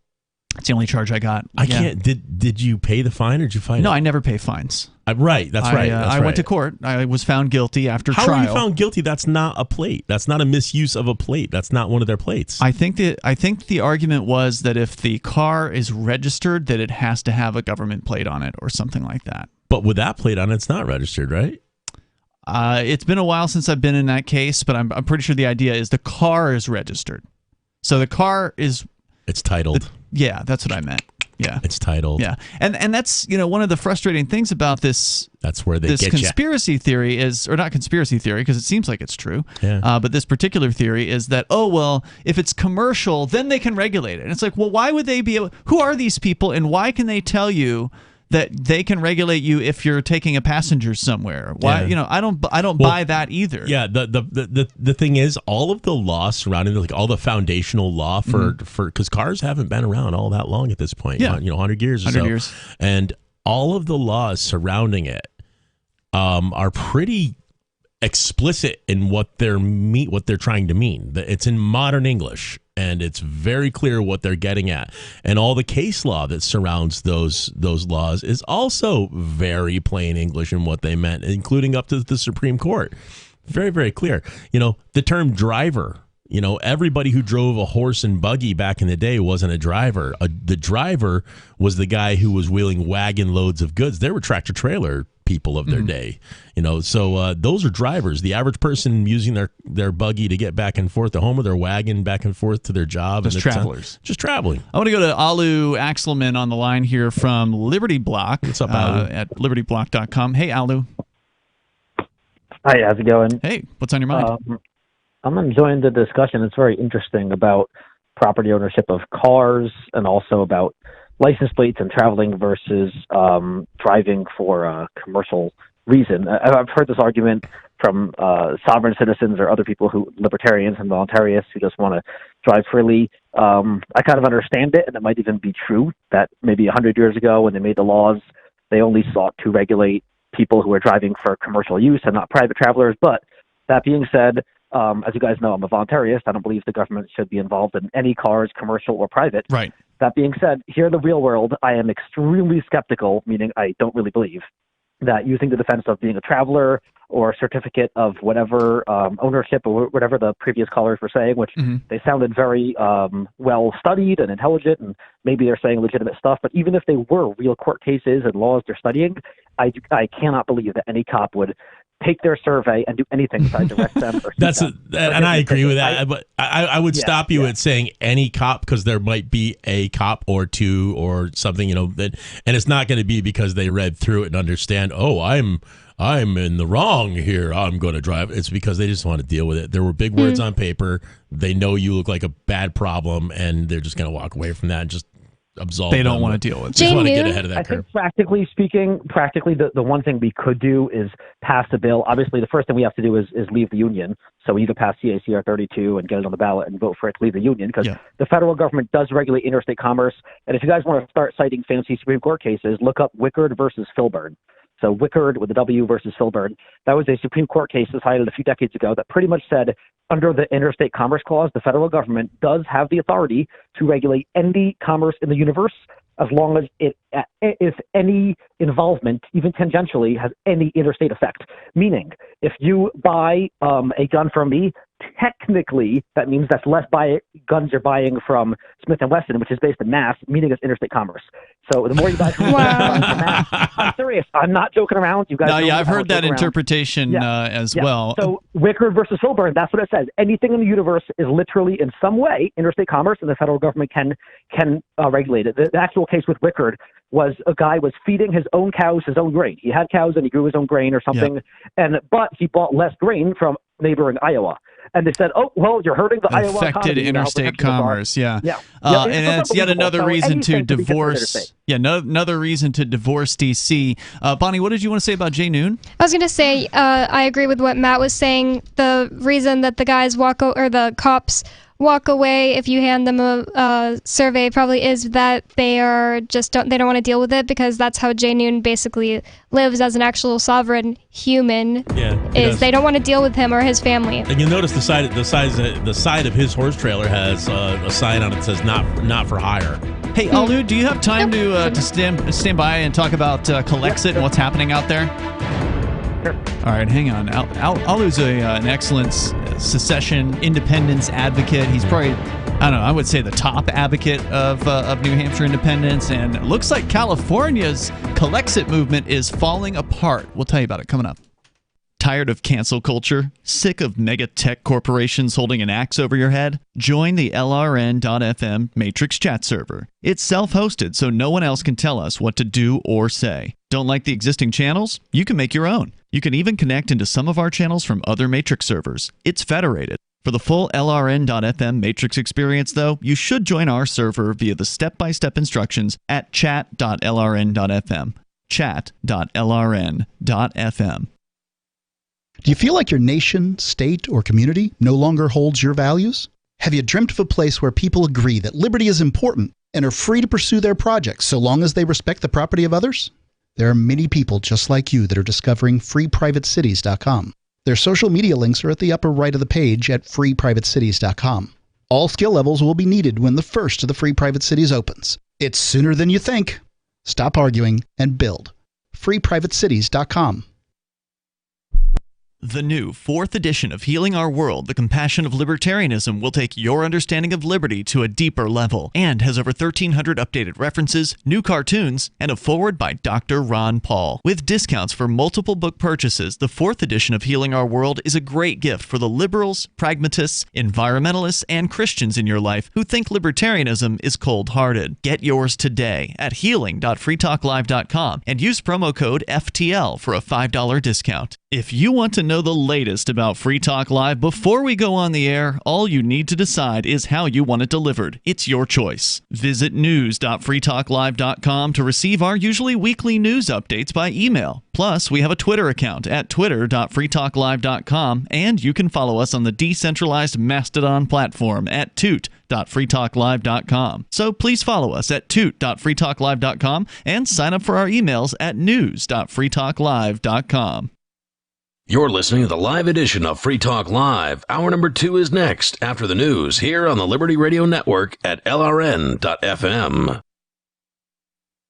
S4: It's the only charge I got.
S5: I can't. Did you pay the fine, or did you find it?
S4: No, I never pay fines.
S5: Right, that's right.
S4: I went to court. I was found guilty after trial.
S5: How are you found guilty? That's not a plate. That's not a misuse of a plate. That's not one of their plates.
S4: I think the argument was that if the car is registered, that it has to have a government plate on it or something like that.
S5: But with that plate on it, it's not registered, right?
S4: It's been a while since I've been in that case, but I'm pretty sure the idea is the car is registered. So the car is...
S5: It's titled.
S4: That's what I meant. Yeah.
S5: It's titled.
S4: Yeah. And that's, one of the frustrating things about this...
S5: That's where
S4: this conspiracy theory is, or not conspiracy theory, because it seems like it's true.
S5: Yeah.
S4: But this particular theory is that, if it's commercial, then they can regulate it. And it's like, well, why would they be able... Who are these people, and why can they tell you that they can regulate you if you're taking a passenger somewhere? Why? I don't buy that either.
S5: Yeah, the thing is, all of the law surrounding, like all the foundational law for because cars haven't been around all that long at this point. 100 years or
S4: 100
S5: so.
S4: years.
S5: And all of the laws surrounding it are pretty explicit in what they're trying to mean. It's in modern English, and it's very clear what they're getting at. And all the case law that surrounds those laws is also very plain English in what they meant, including up to the Supreme Court. Very, very clear. The term driver, everybody who drove a horse and buggy back in the day wasn't a driver. The driver was the guy who was wheeling wagon loads of goods. They were tractor trailer people of their day, so those are drivers. The average person using their buggy to get back and forth to home, or their wagon back and forth to their job.
S4: Just travelers.
S5: Just traveling.
S4: I want to go to Alu Axelman on the line here from Liberty Block.
S5: What's up, Alu?
S4: At libertyblock.com. Hey, Alu.
S2: Hi, how's it going?
S4: Hey, what's on your mind?
S2: I'm enjoying the discussion. It's very interesting about property ownership of cars, and also about license plates and traveling versus driving for a commercial reason. I've heard this argument from sovereign citizens or other people libertarians and voluntarists who just want to drive freely. I kind of understand it, and it might even be true that maybe 100 years ago when they made the laws, they only sought to regulate people who are driving for commercial use and not private travelers. But that being said, As you guys know, I'm a voluntarist. I don't believe the government should be involved in any cars, commercial or private.
S4: Right.
S2: That being said, here in the real world, I am extremely skeptical, meaning I don't really believe that using the defense of being a traveler or a certificate of whatever ownership or whatever the previous callers were saying, which they sounded very well studied and intelligent, and maybe they're saying legitimate stuff. But even if they were real court cases and laws they're studying, I cannot believe that any cop would take their survey and do anything besides arrest them. Or
S5: and I agree with that. But I would stop you at saying any cop, because there might be a cop or two or something, and it's not going to be because they read through it and understand. Oh, I'm in the wrong here. I'm going to drive. It's because they just want to deal with it. There were big words on paper. They know you look like a bad problem, and they're just going to walk away from that and just absolve.
S4: They don't want to deal with it.
S5: They want to get ahead of that curve.
S2: I think practically speaking, the one thing we could do is pass a bill. Obviously, the first thing we have to do is leave the union. So we either pass CACR 32 and get it on the ballot and vote for it to leave the union, because the federal government does regulate interstate commerce. And if you guys want to start citing fancy Supreme Court cases, look up Wickard versus Filburn. So Wickard with a W versus Filburn. That was a Supreme Court case decided a few decades ago that pretty much said under the Interstate Commerce Clause, the federal government does have the authority to regulate any commerce in the universe as long as if any involvement, even tangentially, has any interstate effect. Meaning, if you buy a gun from me, technically that means that's less guns you're buying from Smith & Wesson, which is based in Mass, meaning it's interstate commerce. So the more you buy from Mass, I'm serious. I'm not joking around. You guys
S4: I've heard that interpretation as well.
S2: So Wickard versus Filburn, that's what it says. Anything in the universe is literally in some way interstate commerce, and the federal government can regulate it. The actual case with Wickard was a guy was feeding his own cows his own grain. He had cows and he grew his own grain or something, but he bought less grain from neighboring Iowa. And they said, "Oh, well, you're hurting the Iowa economy."
S4: Affected interstate commerce, and it's yet another reason to divorce. Another reason to divorce DC. Bonnie, what did you want to say about Jay Noon?
S6: I was going to say I agree with what Matt was saying. The reason that the cops walk away if you hand them a survey probably is that they don't want to deal with it, because that's how Jay Noon basically lives as an actual sovereign human. They don't want to deal with him or his family.
S5: And you'll notice the side of his horse trailer has a sign on it that says not for hire.
S4: Hey, Alu, do you have time to stand by and talk about Collexit and what's happening out there? All right, hang on. Alu's an excellent secession independence advocate. He's probably, I would say the top advocate of New Hampshire independence. And it looks like California's Collexit movement is falling apart. We'll tell you about it coming up. Tired of cancel culture? Sick of mega tech corporations holding an axe over your head? Join the LRN.FM Matrix chat server. It's self-hosted, so no one else can tell us what to do or say. Don't like the existing channels? You can make your own. You can even connect into some of our channels from other Matrix servers. It's federated. For the full LRN.FM Matrix experience, though, you should join our server via the step-by-step instructions at chat.lrn.fm. Chat.lrn.fm.
S7: Do you feel like your nation, state, or community no longer holds your values? Have you dreamt of a place where people agree that liberty is important and are free to pursue their projects so long as they respect the property of others? There are many people just like you that are discovering freeprivatecities.com. Their social media links are at the upper right of the page at freeprivatecities.com. All skill levels will be needed when the first of the Free Private Cities opens. It's sooner than you think. Stop arguing and build. freeprivatecities.com.
S4: The new 4th edition of Healing Our World, The Compassion of Libertarianism, will take your understanding of liberty to a deeper level and has over 1,300 updated references, new cartoons, and a foreword by Dr. Ron Paul. With discounts for multiple book purchases, the 4th edition of Healing Our World is a great gift for the liberals, pragmatists, environmentalists, and Christians in your life who think libertarianism is cold-hearted. Get yours today at healing.freetalklive.com and use promo code FTL for a $5 discount. If you want to know the latest about Free Talk Live before we go on the air, all you need to decide is how you want it delivered. It's your choice. Visit news.freetalklive.com to receive our usually weekly news updates by email. Plus, we have a Twitter account at twitter.freetalklive.com, and you can follow us on the decentralized Mastodon platform at toot.freetalklive.com. So please follow us at toot.freetalklive.com and sign up for our emails at news.freetalklive.com.
S3: You're listening to the live edition of Free Talk Live. Hour number 2 is next after the news here on the Liberty Radio Network at LRN.FM.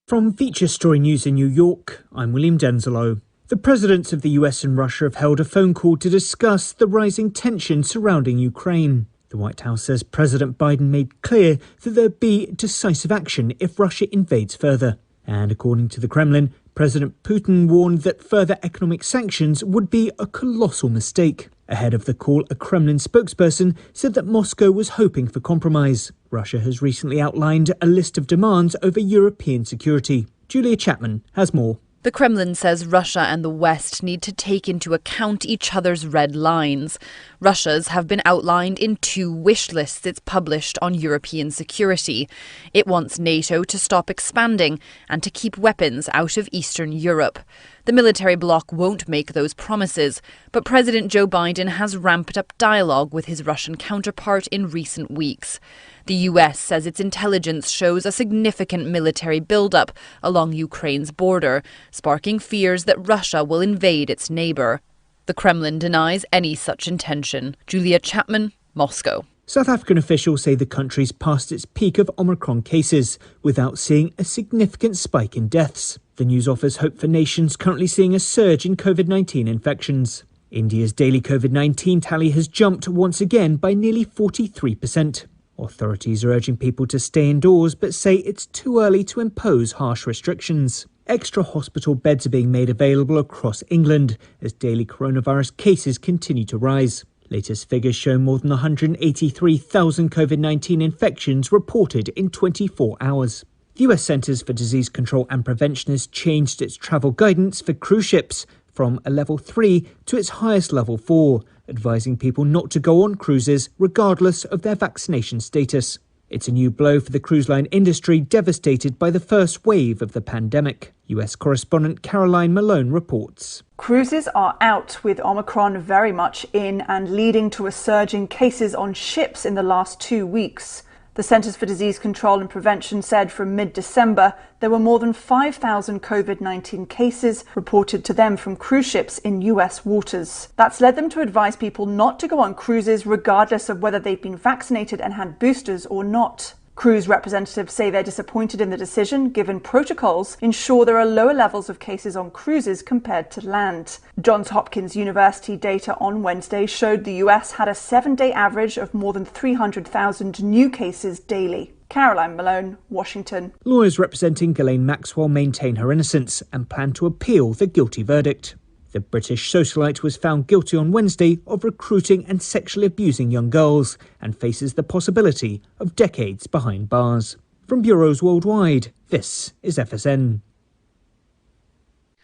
S8: From Feature Story News in New York, I'm William Denzelo. The presidents of the US and Russia have held a phone call to discuss the rising tension surrounding Ukraine. The White House says President Biden made clear that there'd be decisive action if Russia invades further. And according to the Kremlin, President Putin warned that further economic sanctions would be a colossal mistake. Ahead of the call, a Kremlin spokesperson said that Moscow was hoping for compromise. Russia has recently outlined a list of demands over European security. Julia Chapman has more.
S9: The Kremlin says Russia and the West need to take into account each other's red lines. Russia's have been outlined in 2 wish lists it's published on European security. It wants NATO to stop expanding and to keep weapons out of Eastern Europe. The military bloc won't make those promises, but President Joe Biden has ramped up dialogue with his Russian counterpart in recent weeks. The US says its intelligence shows a significant military buildup along Ukraine's border, sparking fears that Russia will invade its neighbour. The Kremlin denies any such intention. Julia Chapman, Moscow.
S8: South African officials say the country's passed its peak of Omicron cases without seeing a significant spike in deaths. The news offers hope for nations currently seeing a surge in COVID-19 infections. India's daily COVID-19 tally has jumped once again by nearly 43%. Authorities are urging people to stay indoors but say it's too early to impose harsh restrictions. Extra hospital beds are being made available across England as daily coronavirus cases continue to rise. Latest figures show more than 183,000 COVID-19 infections reported in 24 hours. The US Centers for Disease Control and Prevention has changed its travel guidance for cruise ships from a level 3 to its highest level 4, advising people not to go on cruises regardless of their vaccination status. It's a new blow for the cruise line industry devastated by the first wave of the pandemic. US correspondent Caroline Malone reports.
S12: Cruises are out, with Omicron very much in and leading to a surge in cases on ships in the last 2 weeks. The Centers for Disease Control and Prevention said from mid-December there were more than 5,000 COVID-19 cases reported to them from cruise ships in US waters. That's led them to advise people not to go on cruises regardless of whether they've been vaccinated and had boosters or not. Cruise representatives say they're disappointed in the decision, given protocols ensure there are lower levels of cases on cruises compared to land. Johns Hopkins University data on Wednesday showed the US had a 7-day average of more than 300,000 new cases daily. Caroline Malone, Washington.
S8: Lawyers representing Ghislaine Maxwell maintain her innocence and plan to appeal the guilty verdict. The British socialite was found guilty on Wednesday of recruiting and sexually abusing young girls and faces the possibility of decades behind bars. From bureaus worldwide, this is FSN.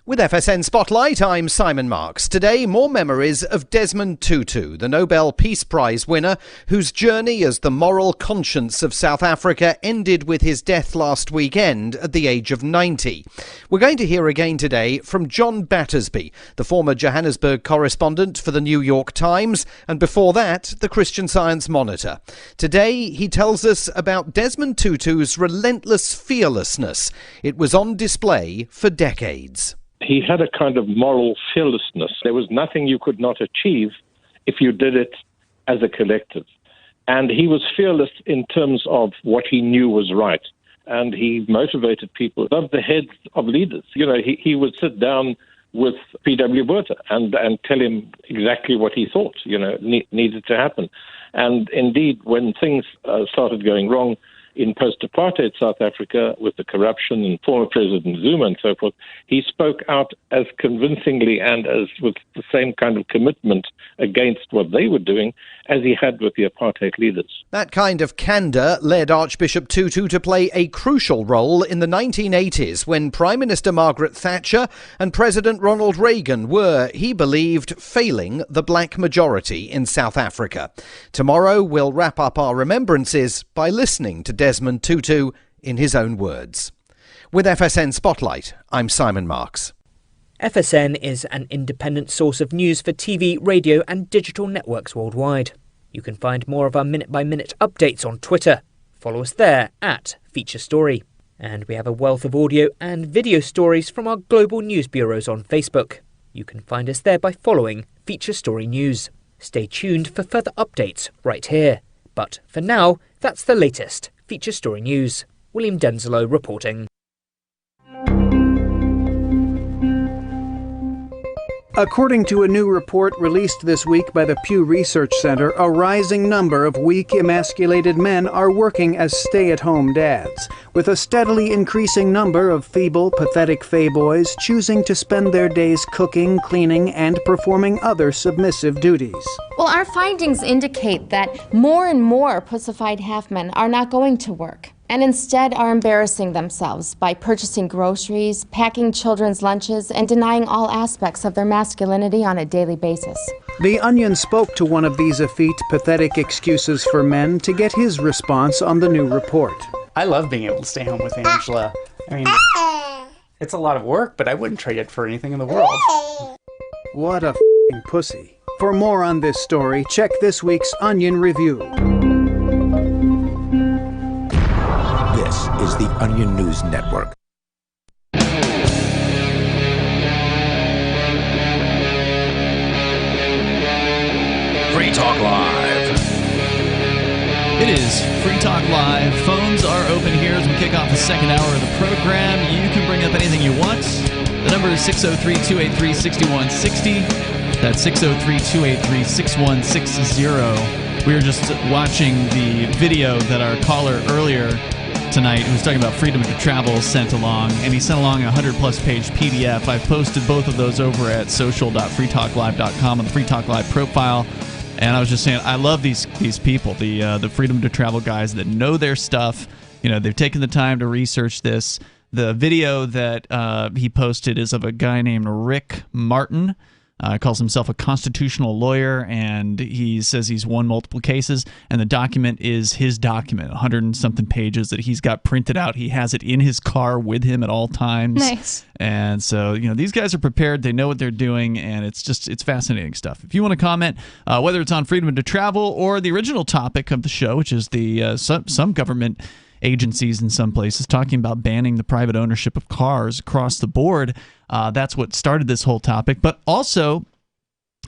S13: With FSN Spotlight, I'm Simon Marks. Today, more memories of Desmond Tutu, the Nobel Peace Prize winner, whose journey as the moral conscience of South Africa ended with his death last weekend at the age of 90. We're going to hear again today from John Battersby, the former Johannesburg correspondent for the New York Times, and before that, the Christian Science Monitor. Today, he tells us about Desmond Tutu's relentless fearlessness. It was on display for decades.
S14: He had a kind of moral fearlessness. There was nothing you could not achieve if you did it as a collective. And he was fearless in terms of what he knew was right. And he motivated people above the heads of leaders. You know, he would sit down with P.W. Botha and tell him exactly what he thought, needed to happen. And indeed, when things started going wrong in post-apartheid South Africa with the corruption and former President Zuma and so forth, he spoke out as convincingly and as with the same kind of commitment against what they were doing as he had with the apartheid leaders.
S13: That kind of candour led Archbishop Tutu to play a crucial role in the 1980s when Prime Minister Margaret Thatcher and President Ronald Reagan were, he believed, failing the black majority in South Africa. Tomorrow we'll wrap up our remembrances by listening to Desmond Tutu in his own words. With FSN Spotlight, I'm Simon Marks.
S8: FSN is an independent source of news for TV, radio and digital networks worldwide. You can find more of our minute-by-minute updates on Twitter. Follow us there at Feature Story. And we have a wealth of audio and video stories from our global news bureaus on Facebook.
S10: You can find us there by following Feature Story News. Stay tuned for further updates right here. But for now, that's the latest Feature Story News. William Denzelo reporting.
S15: According to a new report released this week by the Pew Research Center, a rising number of weak, emasculated men are working as stay-at-home dads, with a steadily increasing number of feeble, pathetic fayboys choosing to spend their days cooking, cleaning, and performing other submissive duties.
S16: Well, our findings indicate that more and more pussified half-men are not going to work, and instead are embarrassing themselves by purchasing groceries, packing children's lunches, and denying all aspects of their masculinity on a daily basis.
S15: The Onion spoke to one of these effete, pathetic excuses for men to get his response on the new report.
S17: I love being able to stay home with Angela. I mean, it's a lot of work, but I wouldn't trade it for anything in the world.
S15: What a f***ing pussy. For more on this story, check this week's Onion Review.
S18: This is the Onion News Network.
S3: Free Talk Live.
S4: It is Free Talk Live. Phones are open here as we kick off the second hour of the program. You can bring up anything you want. The number is 603-283-6160. That's 603-283-6160. We were just watching the video that our caller earlier tonight who was talking about freedom to travel sent along, and he sent along a 100-plus page PDF. I've posted both of those over at social.freetalklive.com on the Free Talk Live profile. And I was just saying, I love these people, the freedom to travel guys that know their stuff. You know, they've taken the time to research this. The video that he posted is of a guy named Rick Martin. Calls himself a constitutional lawyer, and he says he's won multiple cases, and the document is his document, 100 and something pages that he's got printed out. He has it in his car with him at all times.
S6: Nice.
S4: And so, you know, these guys are prepared. They know what they're doing, and it's fascinating stuff. If you want to comment, whether it's on freedom to travel or the original topic of the show, which is the some government agencies in some places talking about banning the private ownership of cars across the board. That's what started this whole topic. But also,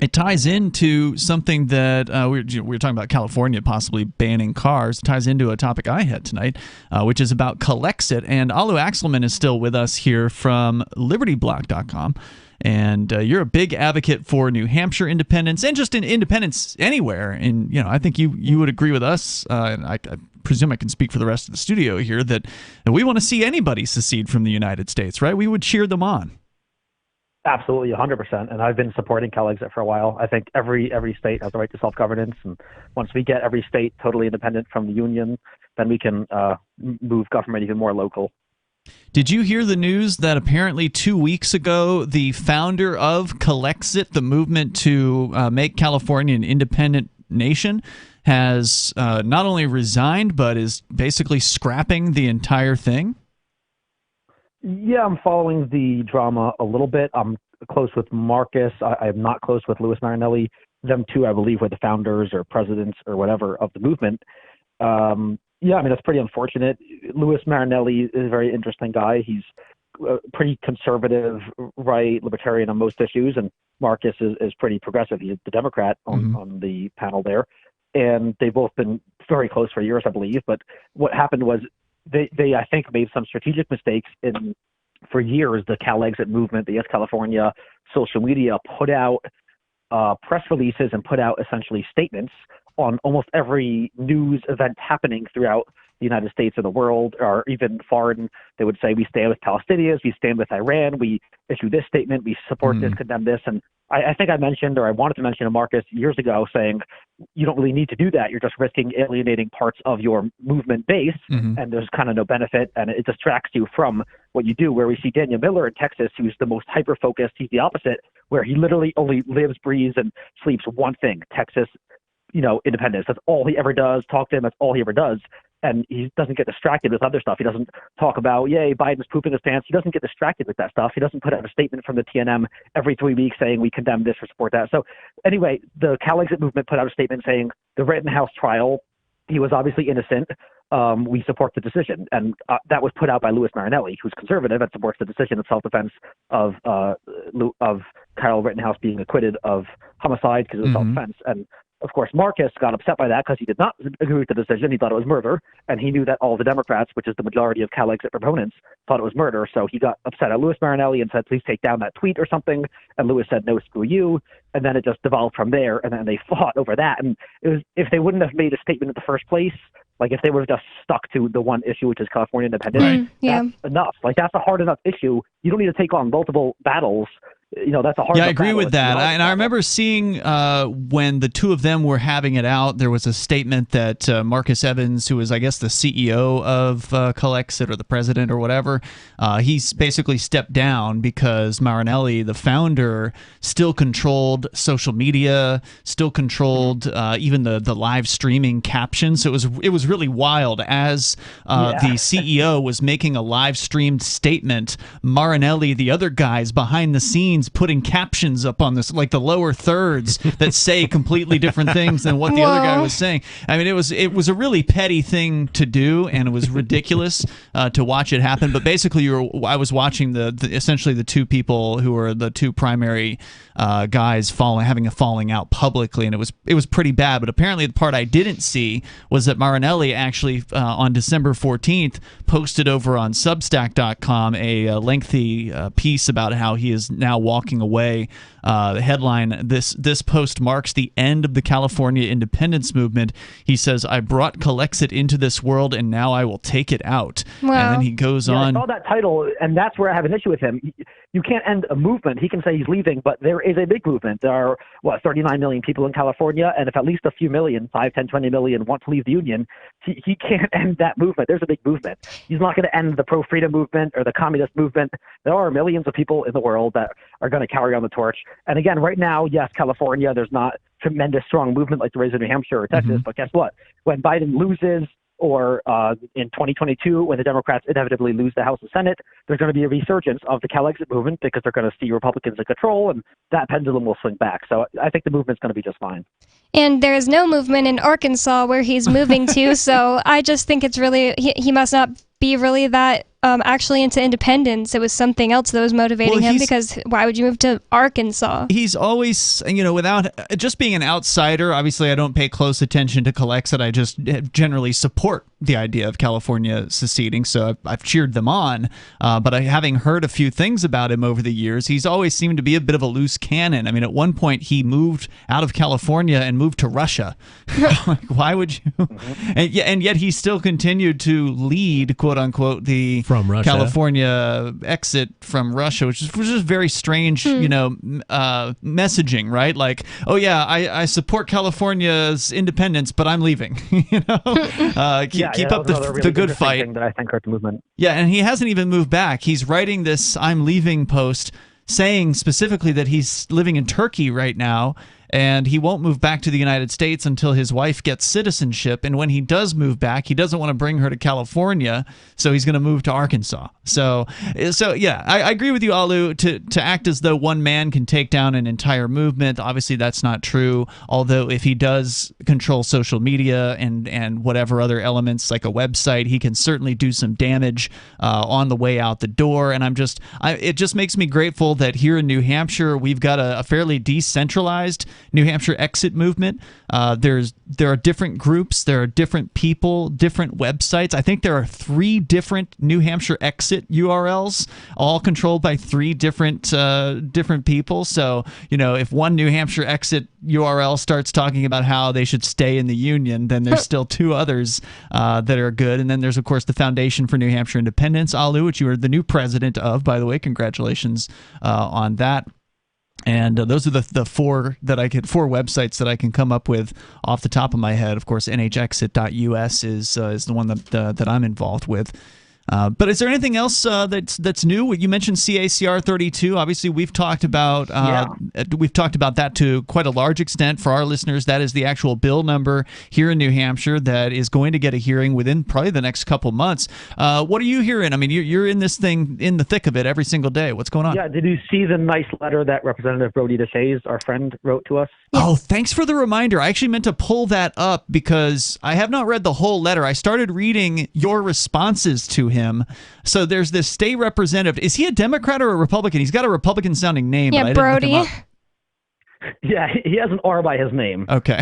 S4: it ties into something that we were talking about California possibly banning cars. It ties into a topic I had tonight, which is about Calexit. And Alu Axelman is still with us here from LibertyBlock.com. And you're a big advocate for New Hampshire independence and just in independence anywhere. And, you know, I think you would agree with us, and I presume I can speak for the rest of the studio here, that we want to see anybody secede from the United States, right? We would cheer them on.
S2: Absolutely, 100%. And I've been supporting Calexit for a while. I think every state has the right to self-governance. And once we get every state totally independent from the union, then we can move government even more local.
S4: Did you hear the news that apparently 2 weeks ago, the founder of Calexit, the movement to make California an independent nation, has not only resigned, but is basically scrapping the entire thing?
S2: Yeah, I'm following the drama a little bit. I'm close with Marcus. I'm not close with Louis Marinelli. Them two, I believe, were the founders or presidents or whatever of the movement. Yeah, I mean, that's pretty unfortunate. Louis Marinelli is a very interesting guy. He's pretty conservative, right, libertarian on most issues, and Marcus is pretty progressive. He's the Democrat on the panel there. And they've both been very close for years, I believe. But what happened was they I think, made some strategic mistakes for years. The Calexit movement, the Yes California social media put out press releases and put out essentially statements on almost every news event happening throughout the United States or the world, or even foreign. They would say, we stand with Palestinians, we stand with Iran, we issue this statement, we support this, condemn this. And I think I mentioned, or I wanted to mention to Marcus years ago, saying, you don't really need to do that. You're just risking alienating parts of your movement base, and there's kind of no benefit, and it distracts you from what you do. Where we see Daniel Miller in Texas, who's the most hyper-focused, he's the opposite, where he literally only lives, breathes, and sleeps one thing, Texas, independence. That's all he ever does. Talk to him, that's all he ever does. And he doesn't get distracted with other stuff. He doesn't talk about, yay, Biden's pooping his pants. He doesn't get distracted with that stuff. He doesn't put out a statement from the TNM every 3 weeks saying we condemn this or support that. So anyway, the Calexit movement put out a statement saying the Rittenhouse trial, he was obviously innocent. we support the decision. And that was put out by Louis Marinelli, who's conservative and supports the decision of self-defense of Kyle Rittenhouse being acquitted of homicide because it was self-defense. And of course, Marcus got upset by that because he did not agree with the decision. He thought it was murder, and he knew that all the Democrats, which is the majority of Cal exit proponents, thought it was murder. So he got upset at Louis Marinelli and said, please take down that tweet or something. And Louis said, no, screw you. And then it just devolved from there, and then they fought over that. And it was, if they wouldn't have made a statement in the first place, like if they would have just stuck to the one issue, which is California independence, that's enough. Like that's a hard enough issue. You don't need to take on multiple battles. You know, that's a hard.
S4: Yeah, I agree with that. And I remember seeing when the two of them were having it out, there was a statement that Marcus Evans, who is, I guess, the CEO of Calexit or the president or whatever, he's basically stepped down because Marinelli, the founder, still controlled social media, still controlled even the live streaming captions. So it was really wild. As the CEO was making a live streamed statement, Marinelli, the other guys behind the scenes, putting captions up on this, like the lower thirds that say completely different things than what the other guy was saying. I mean, it was a really petty thing to do, and it was ridiculous to watch it happen. But basically, I was watching essentially the two people who were the two primary guys having a falling out publicly, and it was pretty bad. But apparently, the part I didn't see was that Marinelli actually on December 14th posted over on Substack.com a lengthy piece about how he is now walking away. The headline, this post marks the end of the California independence movement. He says, I brought Calexit into this world, and now I will take it out. Wow. And then he goes on.
S2: I saw that title, and that's where I have an issue with him. You can't end a movement. He can say he's leaving, but there is a big movement. There are, 39 million people in California, and if at least a few million, 5, 10, 20 million, want to leave the union, he can't end that movement. There's a big movement. He's not going to end the pro-freedom movement or the communist movement. There are millions of people in the world that are going to carry on the torch. And again, right now, yes, California, there's not tremendous strong movement like there is in New Hampshire or Texas, but guess what? When Biden loses, or in 2022, when the Democrats inevitably lose the House and Senate, there's going to be a resurgence of the Cal-exit movement because they're going to see Republicans in control, and that pendulum will swing back. So I think the movement's going to be just fine.
S6: And there is no movement in Arkansas where he's moving to, so I just think it's really, he must not be really that actually into independence. It was something else that was motivating him, because why would you move to Arkansas?
S4: He's always, without just being an outsider, obviously I don't pay close attention to Calexit. I just generally support the idea of California seceding, so I've cheered them on. But having heard a few things about him over the years, he's always seemed to be a bit of a loose cannon. I mean, at one point he moved out of California and moved to Russia. Like, why would you? And yet he still continued to lead, quote unquote, the
S5: from Russia.
S4: California exit from Russia, which is very strange, messaging, right? Like, oh yeah, I support California's independence, but I'm leaving. Keep up the good fight.
S2: That I think hurt the movement.
S4: Yeah, and he hasn't even moved back. He's writing this "I'm leaving" post, saying specifically that he's living in Turkey right now, and he won't move back to the United States until his wife gets citizenship. And when he does move back, he doesn't want to bring her to California, so he's going to move to Arkansas. So yeah, I agree with you, Alu, to act as though one man can take down an entire movement. Obviously, that's not true, although if he does control social media and whatever other elements, like a website, he can certainly do some damage on the way out the door. And it just makes me grateful that here in New Hampshire, we've got a fairly decentralized New Hampshire exit movement. There are different groups, there are different people, different websites. I think there are 3 different New Hampshire exit URLs, all controlled by 3 different people. So, if one New Hampshire exit URL starts talking about how they should stay in the union, then there's still 2 others that are good. And then there's, of course, the Foundation for New Hampshire Independence, Alu, which you are the new president of, by the way. Congratulations on that. And those are the 4 websites that I can come up with off the top of my head. Of course, nhexit.us is the one that I'm involved with. But is there anything else that's new? You mentioned CACR 32. Obviously, we've talked about that to quite a large extent. For our listeners, that is the actual bill number here in New Hampshire that is going to get a hearing within probably the next couple months. What are you hearing? I mean, you're in this thing, in the thick of it every single day. What's going on?
S2: Yeah, did you see the nice letter that Representative Brody DeShays, our friend, wrote to us?
S4: Oh, thanks for the reminder. I actually meant to pull that up because I have not read the whole letter. I started reading your responses to him. So there's this state representative. Is he a Democrat or a Republican? He's got a Republican-sounding name.
S6: Yeah,
S4: but I
S6: Brody.
S4: didn't look him up.
S2: Yeah, he has an R by his name.
S4: Okay.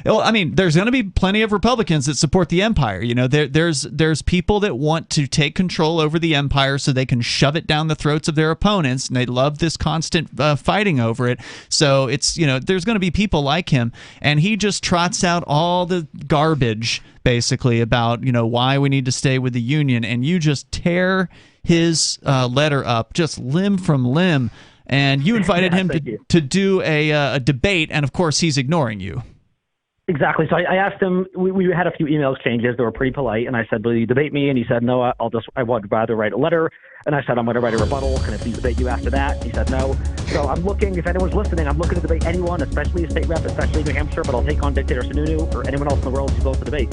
S4: Well, I mean, there's going to be plenty of Republicans that support the empire. You know, there's people that want to take control over the empire so they can shove it down the throats of their opponents, and they love this constant fighting over it. So it's, you know, there's going to be people like him, and he just trots out all the garbage basically about, you know, why we need to stay with the Union, and you just tear his letter up just limb from limb. And you invited him to do a debate, and of course he's ignoring you.
S2: Exactly. So I asked him, we had a few email exchanges that were pretty polite, and I said, will you debate me? And he said, no, I would rather write a letter. And I said, I'm going to write a rebuttal. Can I please debate you after that? He said, no. So I'm looking, if anyone's listening, I'm looking to debate anyone, especially a state rep, especially New Hampshire, but I'll take on Dictator Sununu or anyone else in the world who's willing to debate.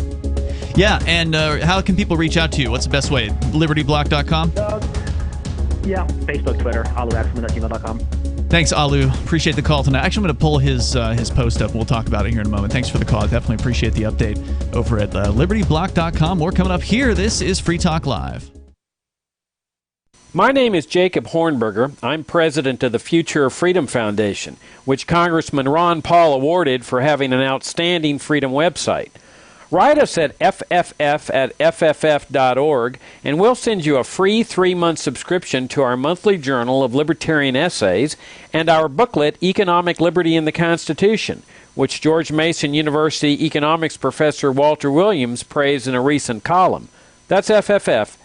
S4: Yeah, and how can people reach out to you? What's the best way? LibertyBlock.com?
S2: Yeah, Facebook, Twitter, aluaxman@gmail.com.
S4: Thanks, Alu. Appreciate the call tonight. Actually, I'm going to pull his post up. We'll talk about it here in a moment. Thanks for the call. Definitely appreciate the update over at LibertyBlock.com. More coming up here. This is Free Talk Live.
S1: My name is Jacob Hornberger. I'm president of the Future of Freedom Foundation, which Congressman Ron Paul awarded for having an outstanding freedom website. Write us at fff@fff.org, and we'll send you a free 3-month subscription to our monthly journal of libertarian essays and our booklet, Economic Liberty in the Constitution, which George Mason University economics professor Walter Williams praised in a recent column. That's fff@fff.org.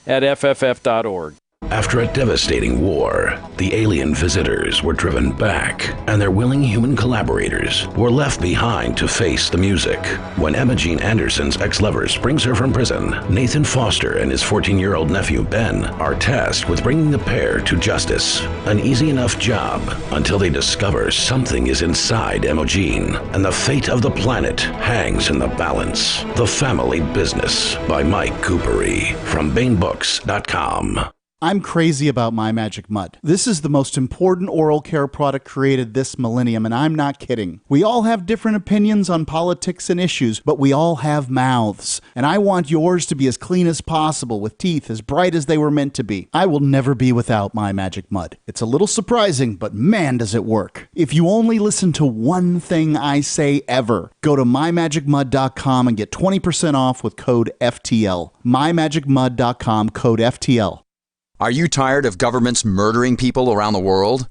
S3: After a devastating war, the alien visitors were driven back, and their willing human collaborators were left behind to face the music. When Emma Jean Anderson's ex-lover brings her from prison, Nathan Foster and his 14-year-old nephew Ben are tasked with bringing the pair to justice. An easy enough job until they discover something is inside Emma Jean, and the fate of the planet hangs in the balance. The Family Business by Mike Coopery from BaneBooks.com.
S7: I'm crazy about My Magic Mud. This is the most important oral care product created this millennium, and I'm not kidding. We all have different opinions on politics and issues, but we all have mouths. And I want yours to be as clean as possible, with teeth as bright as they were meant to be. I will never be without My Magic Mud. It's a little surprising, but man, does it work. If you only listen to one thing I say ever, go to mymagicmud.com and get 20% off with code FTL. mymagicmud.com, code FTL.
S11: Are you tired of governments murdering people around the world?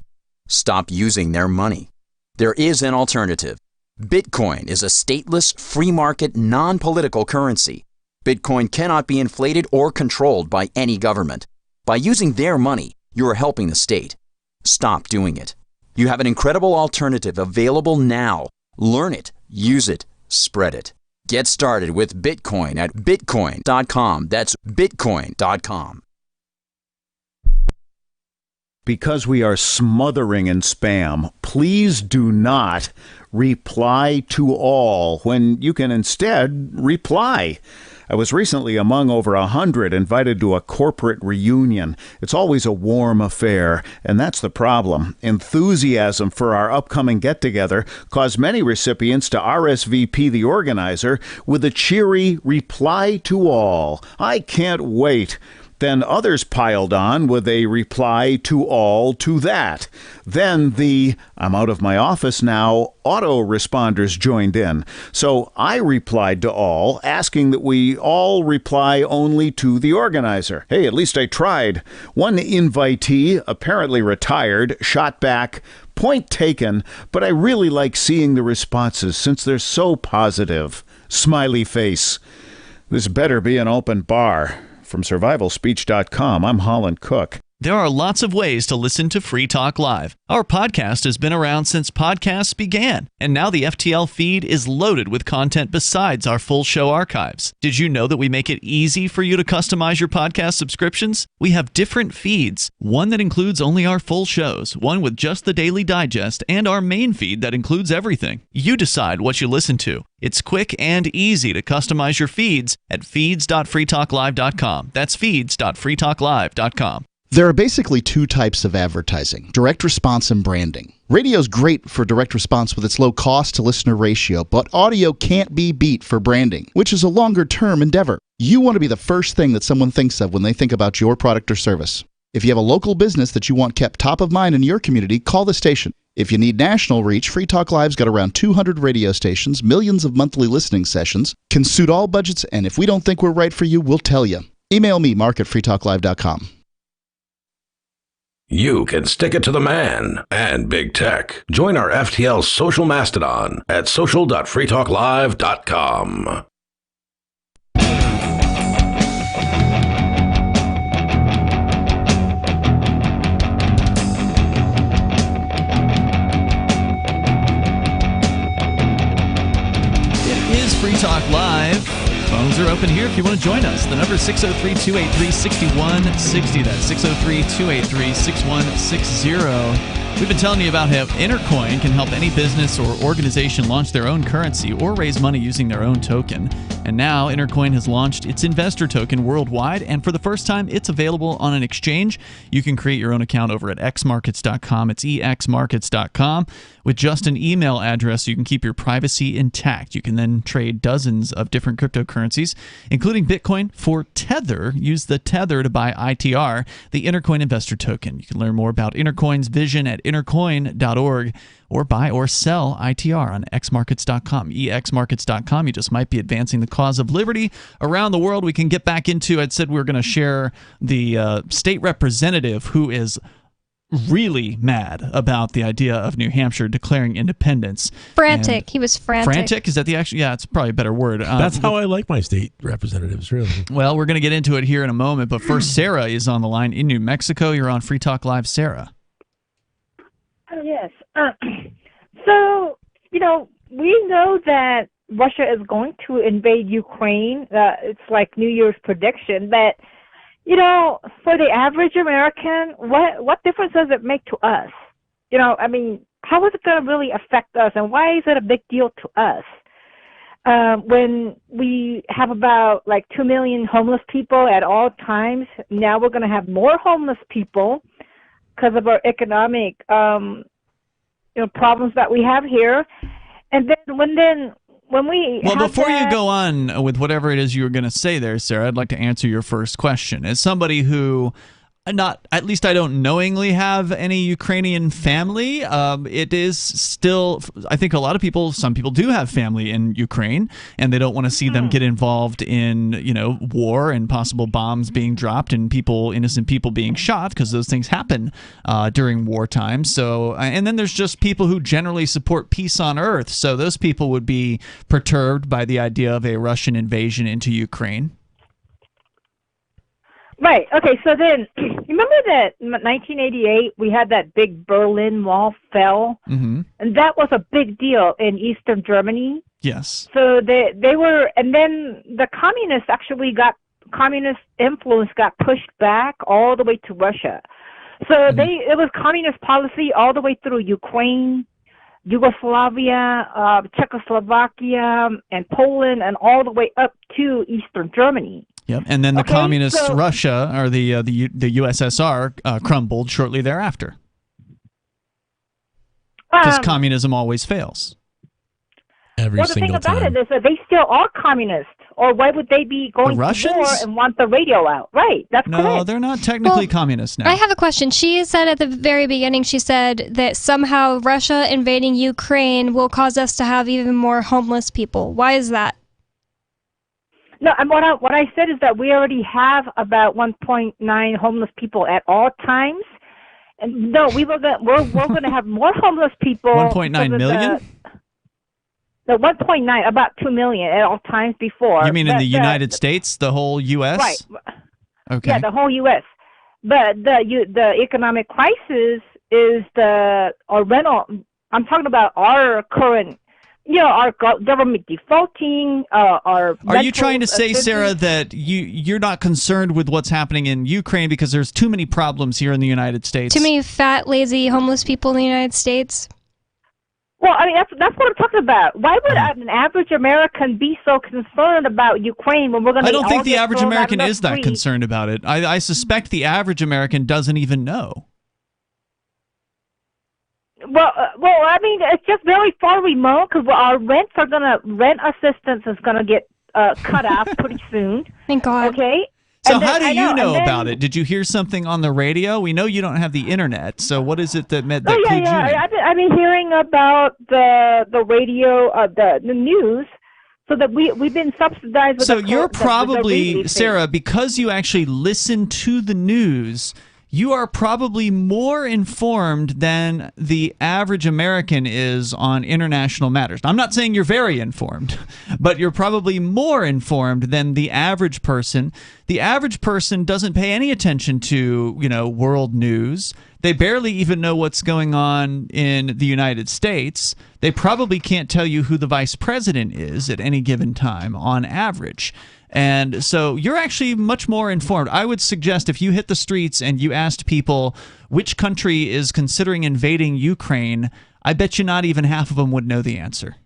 S11: Stop using their money. There is an alternative. Bitcoin is a stateless, free market, non-political currency. Bitcoin cannot be inflated or controlled by any government. By using their money, you are helping the state. Stop doing it. You have an incredible alternative available now. Learn it, use it, spread it. Get started with Bitcoin at bitcoin.com. That's bitcoin.com.
S19: Because we are smothering in spam, please do not reply to all when you can instead reply. I was recently among over 100 invited to a corporate reunion. It's always a warm affair, and that's the problem. Enthusiasm for our upcoming get-together caused many recipients to RSVP the organizer with a cheery reply to all. I can't wait. Then others piled on with a reply to all to that. Then the "I'm out of my office now" autoresponders joined in. So I replied to all, asking that we all reply only to the organizer. Hey, at least I tried. One invitee, apparently retired, shot back, "Point taken, but I really like seeing the responses since they're so positive." Smiley face. This better be an open bar. From survivalspeech.com, I'm Holland Cook.
S4: There are lots of ways to listen to Free Talk Live. Our podcast has been around since podcasts began, and now the FTL feed is loaded with content besides our full show archives. Did you know that we make it easy for you to customize your podcast subscriptions? We have different feeds, one that includes only our full shows, one with just the Daily Digest, and our main feed that includes everything. You decide what you listen to. It's quick and easy to customize your feeds at feeds.freetalklive.com. That's feeds.freetalklive.com.
S7: There are basically two types of advertising, direct response and branding. Radio's great for direct response with its low cost to listener ratio, but audio can't be beat for branding, which is a longer-term endeavor. You want to be the first thing that someone thinks of when they think about your product or service. If you have a local business that you want kept top of mind in your community, call the station. If you need national reach, Free Talk Live's got around 200 radio stations, millions of monthly listening sessions, can suit all budgets, and if we don't think we're right for you, we'll tell you. Email me, mark@freetalklive.com.
S3: You can stick it to the man and big tech. Join our FTL social mastodon at social.freetalklive.com.
S4: It is Free Talk Live. Phones are open here if you want to join us. The number is 603-283-6160. That's 603-283-6160. We've been telling you about how Intercoin can help any business or organization launch their own currency or raise money using their own token. And now Intercoin has launched its investor token worldwide, and for the first time, it's available on an exchange. You can create your own account over at xmarkets.com. It's exmarkets.com. With just an email address, you can keep your privacy intact. You can then trade dozens of different cryptocurrencies, including Bitcoin. For Tether, use the Tether to buy ITR, the Intercoin investor token. You can learn more about Intercoin's vision at intercoin.org, or buy or sell ITR on xmarkets.com. exmarkets.com. You just might be advancing the cause of liberty around the world. We can get back into, I'd said we were going to share the state representative who is really mad about the idea of New Hampshire declaring independence.
S6: Frantic. He was frantic.
S4: Frantic? Is that the actual? Yeah, it's probably a better word.
S5: That's how I like my state representatives, really.
S4: Well, we're going to get into it here in a moment, but first, Sarah is on the line in New Mexico. You're on Free Talk Live, Sarah.
S20: Yes. So, we know that Russia is going to invade Ukraine. It's like New Year's prediction. But, for the average American, what difference does it make to us? How is it going to really affect us, and why is it a big deal to us? When we have about 2 million homeless people at all times, now we're going to have more homeless people because of our economic problems that we have here. And then when we
S4: before you go on with whatever it is you were going to say there, Sarah, I'd like to answer your first question. As somebody who at least I don't knowingly have any Ukrainian family. It is still, I think some people do have family in Ukraine, and they don't want to see them get involved in, war and possible bombs being dropped and innocent people being shot, because those things happen during wartime. So, and then there's just people who generally support peace on earth. So those people would be perturbed by the idea of a Russian invasion into Ukraine.
S20: Right. Okay. So then, remember that in 1988 we had that big Berlin Wall fell, and that was a big deal in Eastern Germany.
S4: Yes.
S20: So they were, and then the communist influence got pushed back all the way to Russia. So it was communist policy all the way through Ukraine, Yugoslavia, Czechoslovakia, and Poland, and all the way up to Eastern Germany.
S4: Yep, and then the communist Russia, or the USSR, crumbled shortly thereafter. Because communism always fails.
S5: Every single time.
S20: The thing about it is that they still are communist, or why would they be going to war and want the radio out? Right, that's correct.
S4: No, they're not technically communist now.
S6: I have a question. She said at the very beginning, she said that somehow Russia invading Ukraine will cause us to have even more homeless people. Why is that?
S20: No, and what I said is that we already have about 1.9 homeless people at all times. And no, we're going to have more homeless people.
S4: 1.9 million?
S20: The 1.9, about 2 million at all times before.
S4: You mean in the United States, the whole U.S.?
S20: Right.
S4: Okay.
S20: Yeah, the whole U.S. the economic crisis is our rental. I'm talking about our current, our government defaulting. Are
S4: you trying to say, Sarah, that you're not concerned with what's happening in Ukraine because there's too many problems here in the United States?
S6: Too many fat, lazy, homeless people in the United States?
S20: Well, I mean, that's what I'm talking about. Why would an average American be so concerned about Ukraine when we're going to?
S4: I don't think the average American is that concerned about it. I suspect the average American doesn't even know.
S20: Well, I mean, it's just very far remote because our rent assistance is going to get cut off pretty soon.
S6: Thank God.
S20: Okay.
S4: So how do you know about it? Did you hear something on the radio? We know you don't have the internet. So what is it that clued you in?
S20: I've been hearing about the radio, the news. So that we've been subsidized. With
S4: so you're probably, Sarah, because you actually listen to the news, you are probably more informed than the average American is on international matters. I'm not saying you're very informed, but you're probably more informed than the average person. The average person doesn't pay any attention to, world news. They barely even know what's going on in the United States. They probably can't tell you who the vice president is at any given time on average. And so you're actually much more informed. I would suggest if you hit the streets and you asked people which country is considering invading Ukraine, I bet you not even half of them would know the answer.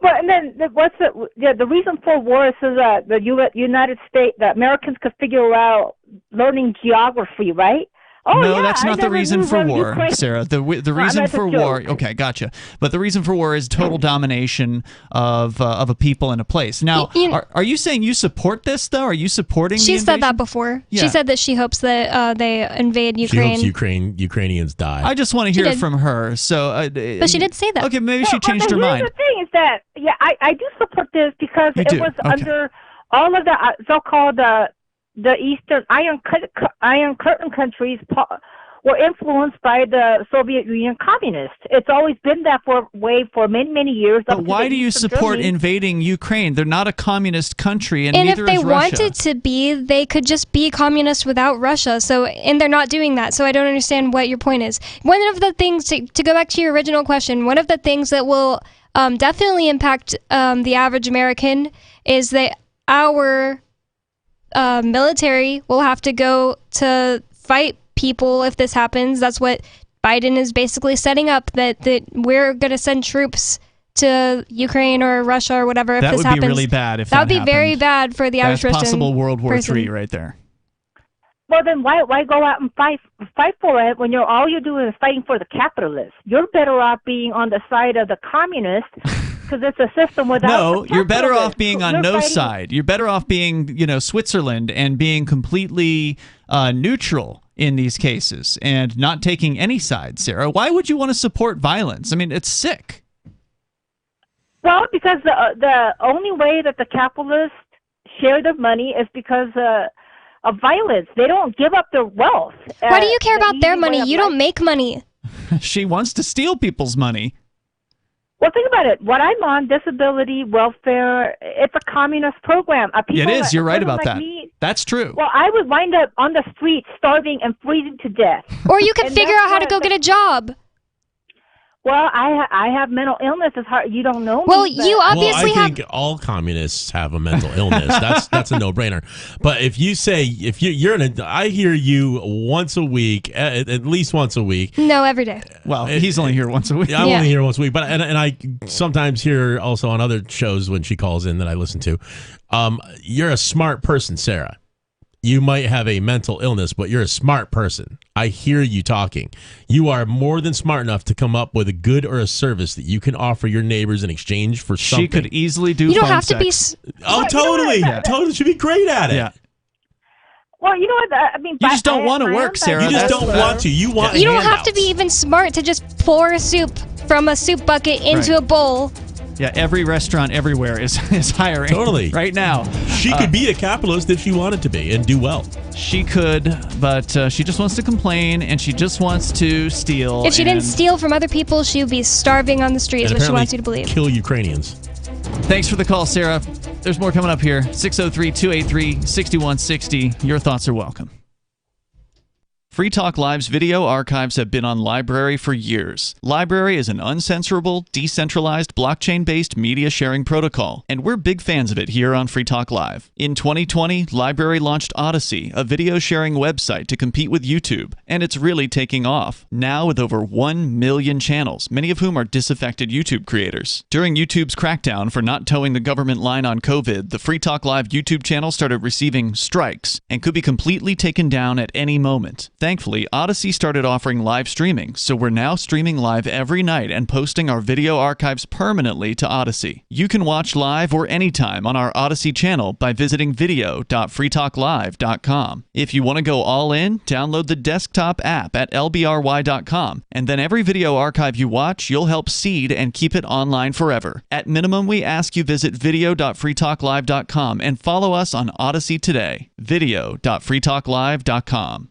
S20: Well, and then the reason for war is so that the United States, the Americans could figure out learning geography, right? Oh,
S4: no,
S20: yeah,
S4: that's not the reason for war,
S20: Ukraine.
S4: Sarah. The reason for war, okay, gotcha. But the reason for war is total domination of a people and a place. Now, are you saying you support this, though? Are you supporting
S6: She
S4: the
S6: said that before.
S4: Yeah.
S6: She said that she hopes that they invade Ukraine.
S5: She hopes Ukrainians die.
S4: I just want to hear from her. So,
S6: but she did say that.
S4: Okay, maybe she changed her mind.
S20: The thing is that, I do support this because it was under all of the so-called the Eastern Iron Curtain countries were influenced by the Soviet Union communists. It's always been that way for many, many years.
S4: But why do you support invading Ukraine? They're not a communist country, and neither
S6: if they
S4: is Russia.
S6: wanted to be, they could just be communist without Russia. And they're not doing that. So I don't understand what your point is. One of the things, to go back to your original question, one of the things that will definitely impact the average American is that our military will have to go to fight people if this happens. That's what Biden is basically setting up, that we're going to send troops to Ukraine or Russia or whatever if this happens.
S4: That would be really bad if that
S6: would be very bad for the average person.
S4: That's possible World War III right there.
S20: Well, then why go out and fight for it when all you're doing is fighting for the capitalists? You're better off being on the side of the communists. Because it's a system without.
S4: No, you're better off being on no side. You're better off being, Switzerland and being completely neutral in these cases and not taking any side, Sarah. Why would you want to support violence? I mean, it's sick.
S20: Well, because the only way that the capitalists share their money is because of violence. They don't give up their wealth.
S6: Why do you care about their money? You don't make money.
S4: She wants to steal people's money.
S20: Well, think about it. What I'm on, disability, welfare, it's a communist program.
S4: It is. You're right about that. That's true.
S20: Well, I would wind up on the street starving and freezing to death.
S6: Or you could figure out how to go get a job.
S20: Well, I have mental illness. It's hard. You don't know me.
S6: Well, you obviously
S5: I think all communists have a mental illness. That's a no-brainer. But if you're I hear you once a week, at least once a week.
S6: No, every day.
S4: Well, he's only here once a week.
S5: I'm only here once a week, but and I sometimes hear also on other shows when she calls in that I listen to. You're a smart person, Sarah. You might have a mental illness, but you're a smart person. I hear you talking. You are more than smart enough to come up with a good or a service that you can offer your neighbors in exchange for something.
S4: She could easily do.
S6: You don't have
S4: sex.
S6: to be.
S5: Oh, totally, totally. She'd be great at it.
S4: Yeah.
S20: Well, you know what? I mean,
S4: you just don't want to work, Sarah.
S5: You just don't want to. You want.
S6: You don't have to be even smart to just pour soup from a soup bucket into a bowl.
S4: Yeah, every restaurant everywhere is hiring.
S5: Totally.
S4: Right now.
S5: She could be a capitalist if she wanted to be and do well.
S4: She could, but she just wants to complain and she just wants to steal.
S6: If she didn't steal from other people, she would be starving on the streets, what she wants you to believe.
S5: Kill Ukrainians.
S4: Thanks for the call, Sarah. There's more coming up here. 603-283-6160. Your thoughts are welcome. Free Talk Live's video archives have been on Library for years. Library is an uncensorable, decentralized, blockchain-based media sharing protocol, and we're big fans of it here on Free Talk Live. In 2020, Library launched Odyssey, a video sharing website to compete with YouTube, and it's really taking off. Now with over 1 million channels, many of whom are disaffected YouTube creators. During YouTube's crackdown for not towing the government line on COVID, the Free Talk Live YouTube channel started receiving strikes and could be completely taken down at any moment. Thankfully, Odyssey started offering live streaming, so we're now streaming live every night and posting our video archives permanently to Odyssey. You can watch live or anytime on our Odyssey channel by visiting video.freetalklive.com. If you want to go all in, download the desktop app at lbry.com, and then every video archive you watch, you'll help seed and keep it online forever. At minimum, we ask you visit video.freetalklive.com and follow us on Odyssey today. video.freetalklive.com.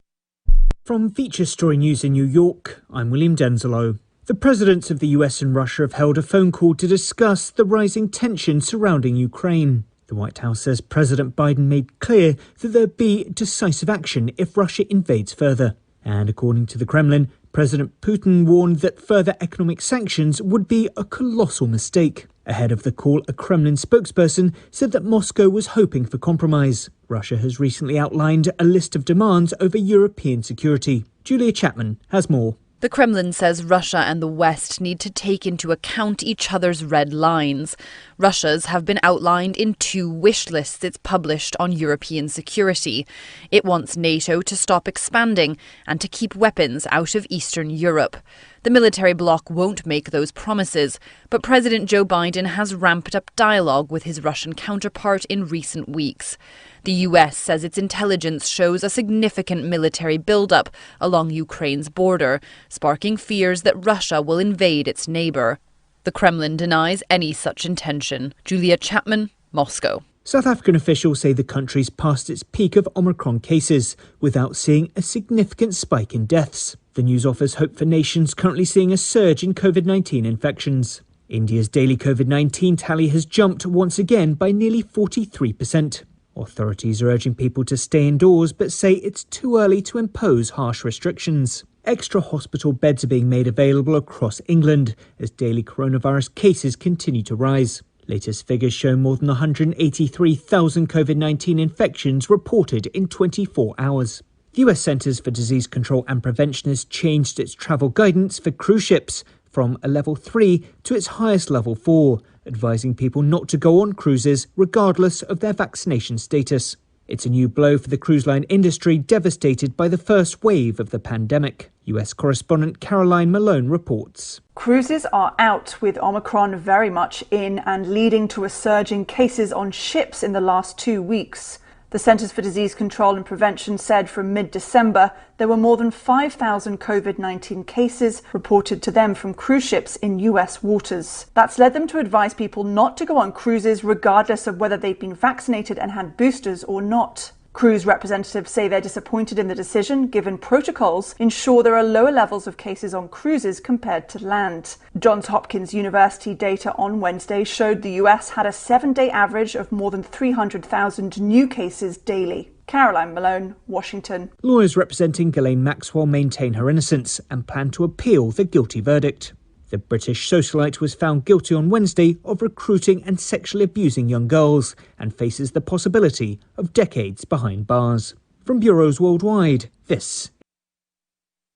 S8: From Feature Story News in New York, I'm William Denzelo. The presidents of the US and Russia have held a phone call to discuss the rising tension surrounding Ukraine. The White House says President Biden made clear that there'd be decisive action if Russia invades further. And according to the Kremlin, President Putin warned that further economic sanctions would be a colossal mistake. Ahead of the call, a Kremlin spokesperson said that Moscow was hoping for compromise. Russia has recently outlined a list of demands over European security. Julia Chapman has more.
S9: The Kremlin says Russia and the West need to take into account each other's red lines. Russia's have been outlined in 2 wish lists it's published on European security. It wants NATO to stop expanding and to keep weapons out of Eastern Europe. The military bloc won't make those promises, but President Joe Biden has ramped up dialogue with his Russian counterpart in recent weeks. The US says its intelligence shows a significant military buildup along Ukraine's border, sparking fears that Russia will invade its neighbor. The Kremlin denies any such intention. Julia Chapman, Moscow.
S8: South African officials say the country's passed its peak of Omicron cases without seeing a significant spike in deaths. The news offers hope for nations currently seeing a surge in COVID-19 infections. India's daily COVID-19 tally has jumped once again by nearly 43%. Authorities are urging people to stay indoors but say it's too early to impose harsh restrictions. Extra hospital beds are being made available across England as daily coronavirus cases continue to rise. Latest figures show more than 183,000 COVID-19 infections reported in 24 hours. The US Centers for Disease Control and Prevention has changed its travel guidance for cruise ships from a level 3 to its highest level 4, advising people not to go on cruises regardless of their vaccination status. It's a new blow for the cruise line industry devastated by the first wave of the pandemic. US correspondent Caroline Malone reports.
S12: Cruises are out, with Omicron very much in and leading to a surge in cases on ships in the last 2 weeks. The Centers for Disease Control and Prevention said from mid-December there were more than 5,000 COVID-19 cases reported to them from cruise ships in US waters. That's led them to advise people not to go on cruises regardless of whether they've been vaccinated and had boosters or not. Cruise representatives say they're disappointed in the decision, given protocols ensure there are lower levels of cases on cruises compared to land. Johns Hopkins University data on Wednesday showed the US had a 7-day average of more than 300,000 new cases daily. Caroline Malone, Washington.
S8: Lawyers representing Ghislaine Maxwell maintain her innocence and plan to appeal the guilty verdict. The British socialite was found guilty on Wednesday of recruiting and sexually abusing young girls and faces the possibility of decades behind bars. From bureaus worldwide, this.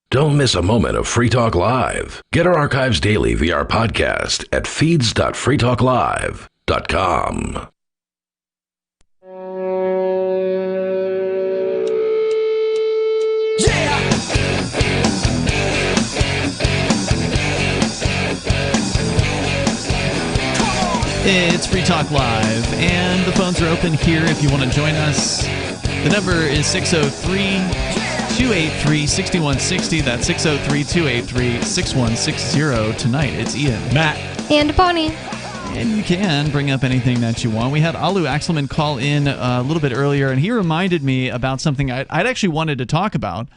S3: Don't miss a moment of Free Talk Live. Get our archives daily via our podcast at feeds.freetalklive.com.
S4: It's Free Talk Live, and the phones are open here if you want to join us. The number is 603-283-6160. That's 603-283-6160. Tonight, it's Ian,
S5: Matt,
S6: and Bonnie.
S4: And you can bring up anything that you want. We had Alu Axelman call in a little bit earlier, and he reminded me about something I'd actually wanted to talk about,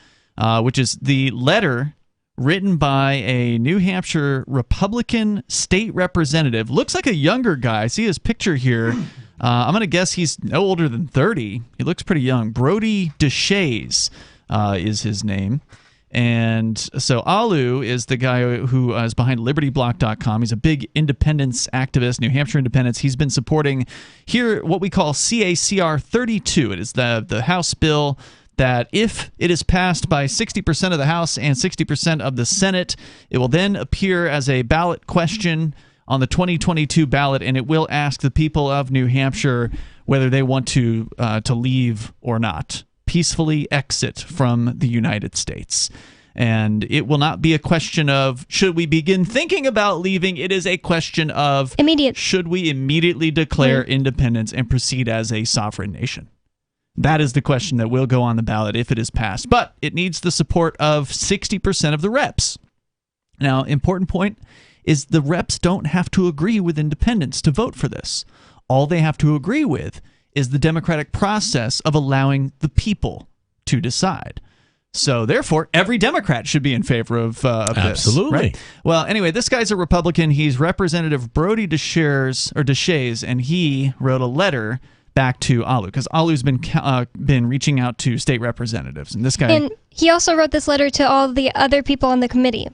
S4: which is the letter written by a New Hampshire Republican state representative. Looks like a younger guy. I see his picture here. I'm going to guess he's no older than 30. He looks pretty young. Brody DeShays. is his name. And so Alu is the guy who is behind LibertyBlock.com. He's a big independence activist, New Hampshire independence. He's been supporting here what we call CACR 32. It is the House bill that if it is passed by 60% of the House and 60% of the Senate, it will then appear as a ballot question on the 2022 ballot, and it will ask the people of New Hampshire whether they want to leave or not, peacefully exit from the United States. And it will not be a question of should we begin thinking about leaving. It is a question of should we immediately declare independence and proceed as a sovereign nation. That is the question that will go on the ballot if it is passed. But it needs the support of 60% of the reps. Now, important point is the reps don't have to agree with independence to vote for this. All they have to agree with is the democratic process of allowing the people to decide. So, therefore, every Democrat should be in favor of this.
S5: Absolutely.
S4: Right? Well, anyway, this guy's a Republican. He's Representative Brody Deshays, and he wrote a letter back to Alu, because Alu's been reaching out to state representatives, and this guy.
S6: And he also wrote this letter to all the other people on the committee.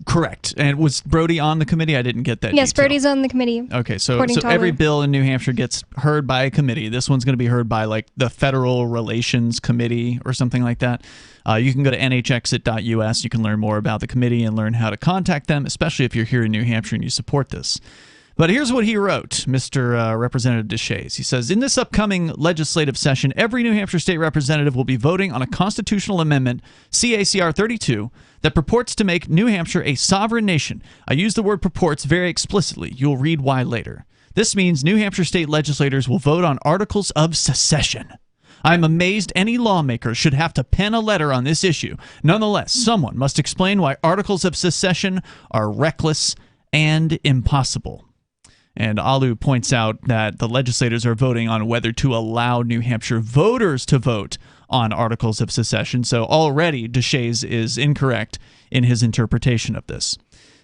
S4: Correct. And was Brody on the committee? I didn't get that.
S6: Yes,
S4: detail.
S6: Brody's on the committee.
S4: Okay, so every bill in New Hampshire gets heard by a committee. This one's going to be heard by like the Federal Relations Committee or something like that. You can go to nhexit.us. You can learn more about the committee and learn how to contact them, especially if you're here in New Hampshire and you support this. But here's what he wrote, Mr. Representative Deshays. He says, in this upcoming legislative session, every New Hampshire state representative will be voting on a constitutional amendment, CACR 32, that purports to make New Hampshire a sovereign nation. I use the word purports very explicitly. You'll read why later. This means New Hampshire state legislators will vote on articles of secession. I'm amazed any lawmaker should have to pen a letter on this issue. Nonetheless, someone must explain why articles of secession are reckless and impossible. And Alu points out that the legislators are voting on whether to allow New Hampshire voters to vote on articles of secession. So already Deshays is incorrect in his interpretation of this.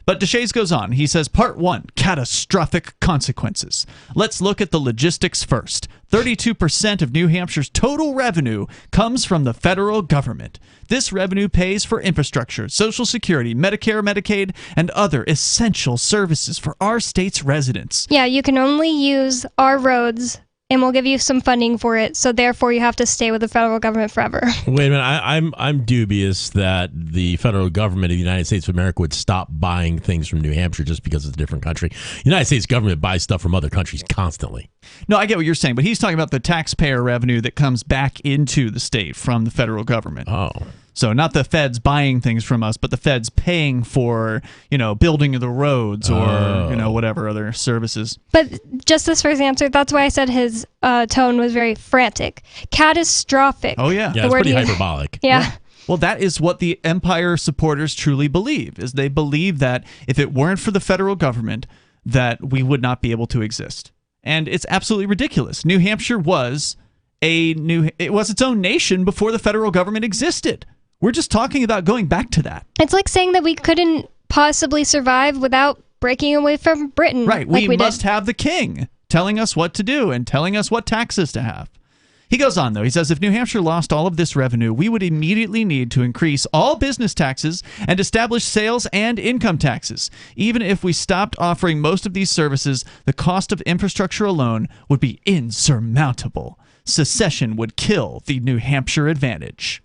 S4: But Deshays goes on. He says, Part 1, catastrophic consequences. Let's look at the logistics first. 32% of New Hampshire's total revenue comes from the federal government. This revenue pays for infrastructure, Social Security, Medicare, Medicaid, and other essential services for our state's residents.
S6: Yeah, you can only use our roads, and we'll give you some funding for it, so therefore you have to stay with the federal government forever.
S5: Wait a minute, I'm dubious that the federal government of the United States of America would stop buying things from New Hampshire just because it's a different country. The United States government buys stuff from other countries constantly.
S4: No, I get what you're saying, but he's talking about the taxpayer revenue that comes back into the state from the federal government.
S5: Oh.
S4: So not the feds buying things from us, but the feds paying for, building of the roads or, whatever other services.
S6: But just this first answer, that's why I said his tone was very frantic. Catastrophic.
S4: Oh, yeah.
S5: Yeah, it's pretty hyperbolic.
S6: Yeah.
S4: Well, that is what the Empire supporters truly believe, is they believe that if it weren't for the federal government, that we would not be able to exist. And it's absolutely ridiculous. New Hampshire was its own nation before the federal government existed. We're just talking about going back to that.
S6: It's like saying that we couldn't possibly survive without breaking away from Britain.
S4: Right.
S6: Like
S4: we must have the king telling us what to do and telling us what taxes to have. He goes on, though. He says, if New Hampshire lost all of this revenue, we would immediately need to increase all business taxes and establish sales and income taxes. Even if we stopped offering most of these services, the cost of infrastructure alone would be insurmountable. Secession would kill the New Hampshire advantage.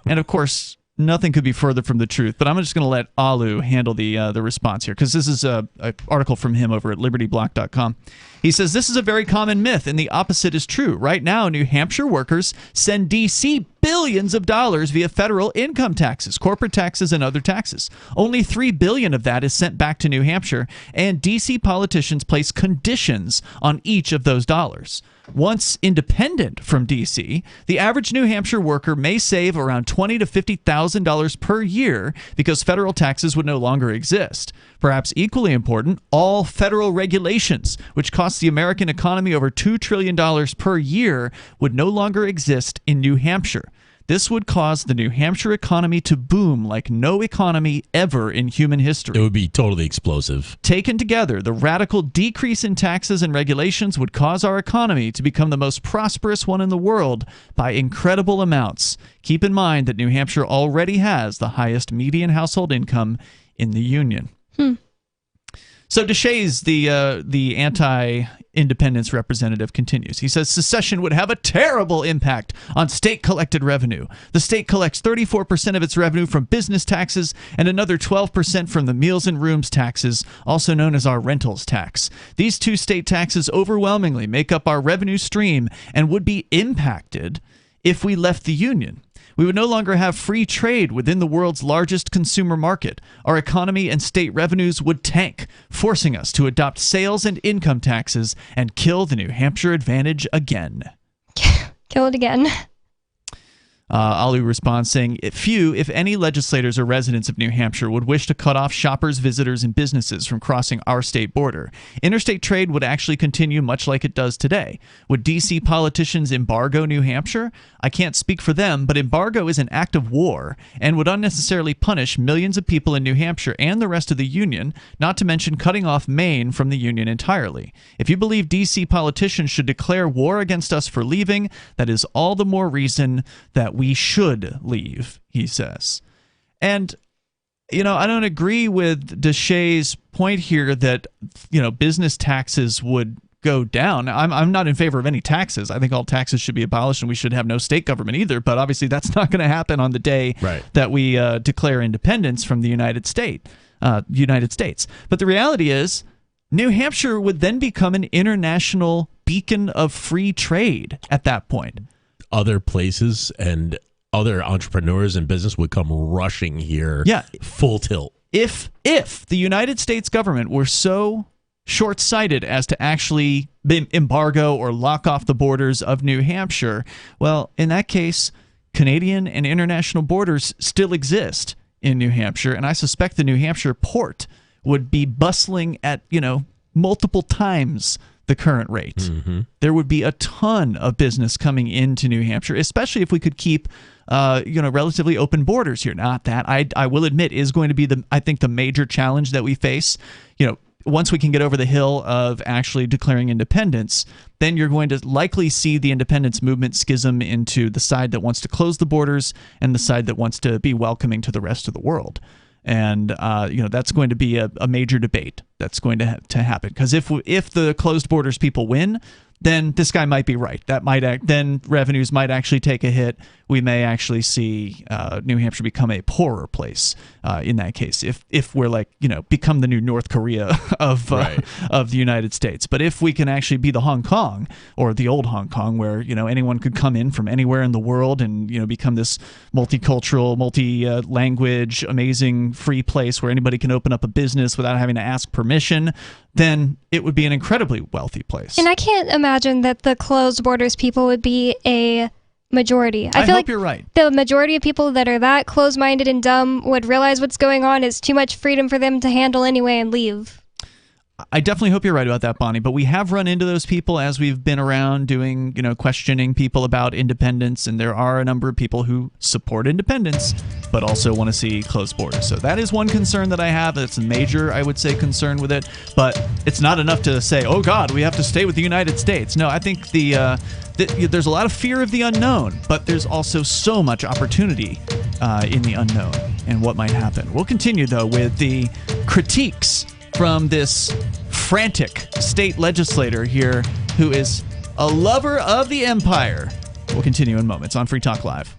S4: And of course, nothing could be further from the truth. But I'm just going to let Alu handle the response here, because this is an article from him over at LibertyBlock.com. He says, this is a very common myth, and the opposite is true. Right now, New Hampshire workers send D.C. billions of dollars via federal income taxes, corporate taxes, and other taxes. Only $3 billion of that is sent back to New Hampshire, and D.C. politicians place conditions on each of those dollars. Once independent from D.C., the average New Hampshire worker may save around $20,000 to $50,000 per year because federal taxes would no longer exist. Perhaps equally important, all federal regulations, which cost the American economy over $2 trillion per year, would no longer exist in New Hampshire. This would cause the New Hampshire economy to boom like no economy ever in human history.
S5: It would be totally explosive.
S4: Taken together, the radical decrease in taxes and regulations would cause our economy to become the most prosperous one in the world by incredible amounts. Keep in mind that New Hampshire already has the highest median household income in the Union. So Deshays, the anti-independence representative, continues. He says secession would have a terrible impact on state-collected revenue. The state collects 34% of its revenue from business taxes and another 12% from the meals and rooms taxes, also known as our rentals tax. These two state taxes overwhelmingly make up our revenue stream and would be impacted if we left the Union. We would no longer have free trade within the world's largest consumer market. Our economy and state revenues would tank, forcing us to adopt sales and income taxes and kill the New Hampshire advantage again.
S6: Kill it again.
S4: Ali responds saying, few, if any, legislators or residents of New Hampshire would wish to cut off shoppers, visitors, and businesses from crossing our state border. Interstate trade would actually continue much like it does today. Would D.C. politicians embargo New Hampshire? I can't speak for them, but embargo is an act of war and would unnecessarily punish millions of people in New Hampshire and the rest of the Union, not to mention cutting off Maine from the Union entirely. If you believe D.C. politicians should declare war against us for leaving, that is all the more reason that we should leave, he says. And, I don't agree with Deshays' point here that, business taxes would go down. I'm not in favor of any taxes. I think all taxes should be abolished and we should have no state government either. But obviously that's not going to happen on the day that we declare independence from the United States. But the reality is New Hampshire would then become an international beacon of free trade at that point.
S5: Other places and other entrepreneurs and business would come rushing here. Full tilt.
S4: If the United States government were so short-sighted as to actually embargo or lock off the borders of New Hampshire, well, in that case, Canadian and international borders still exist in New Hampshire, and I suspect the New Hampshire port would be bustling at, multiple times the current rate.
S5: Mm-hmm.
S4: There would be a ton of business coming into New Hampshire, especially if we could keep relatively open borders here. Not that I will admit is going to be the major challenge that we face. Once we can get over the hill of actually declaring independence, then you're going to likely see the independence movement schism into the side that wants to close the borders and the side that wants to be welcoming to the rest of the world. And that's going to be a major debate that's going to happen, because if the closed borders people win, then this guy might be right. That then revenues might actually take a hit. We may actually see New Hampshire become a poorer place in that case. If we're become the new North Korea of the United States. But if we can actually be the Hong Kong or the old Hong Kong, where anyone could come in from anywhere in the world and become this multicultural, multi-language, amazing free place where anybody can open up a business without having to ask permission, then it would be an incredibly wealthy place.
S6: And I can't imagine that the closed borders people would be a majority.
S4: I
S6: feel
S4: hope
S6: like
S4: you're right.
S6: The majority of people that are that closed-minded and dumb would realize what's going on is too much freedom for them to handle anyway and leave.
S4: I definitely hope you're right about that, Bonnie, but we have run into those people as we've been around doing, questioning people about independence, and there are a number of people who support independence but also want to see closed borders. So that is one concern that I have. That's a major, I would say, concern with it, but it's not enough to say, oh God, we have to stay with the United States. No, I think there's a lot of fear of the unknown, but there's also so much opportunity in the unknown and what might happen. We'll continue, though, with the critiques from this frantic state legislator here who is a lover of the empire. We'll continue in moments on Free Talk Live.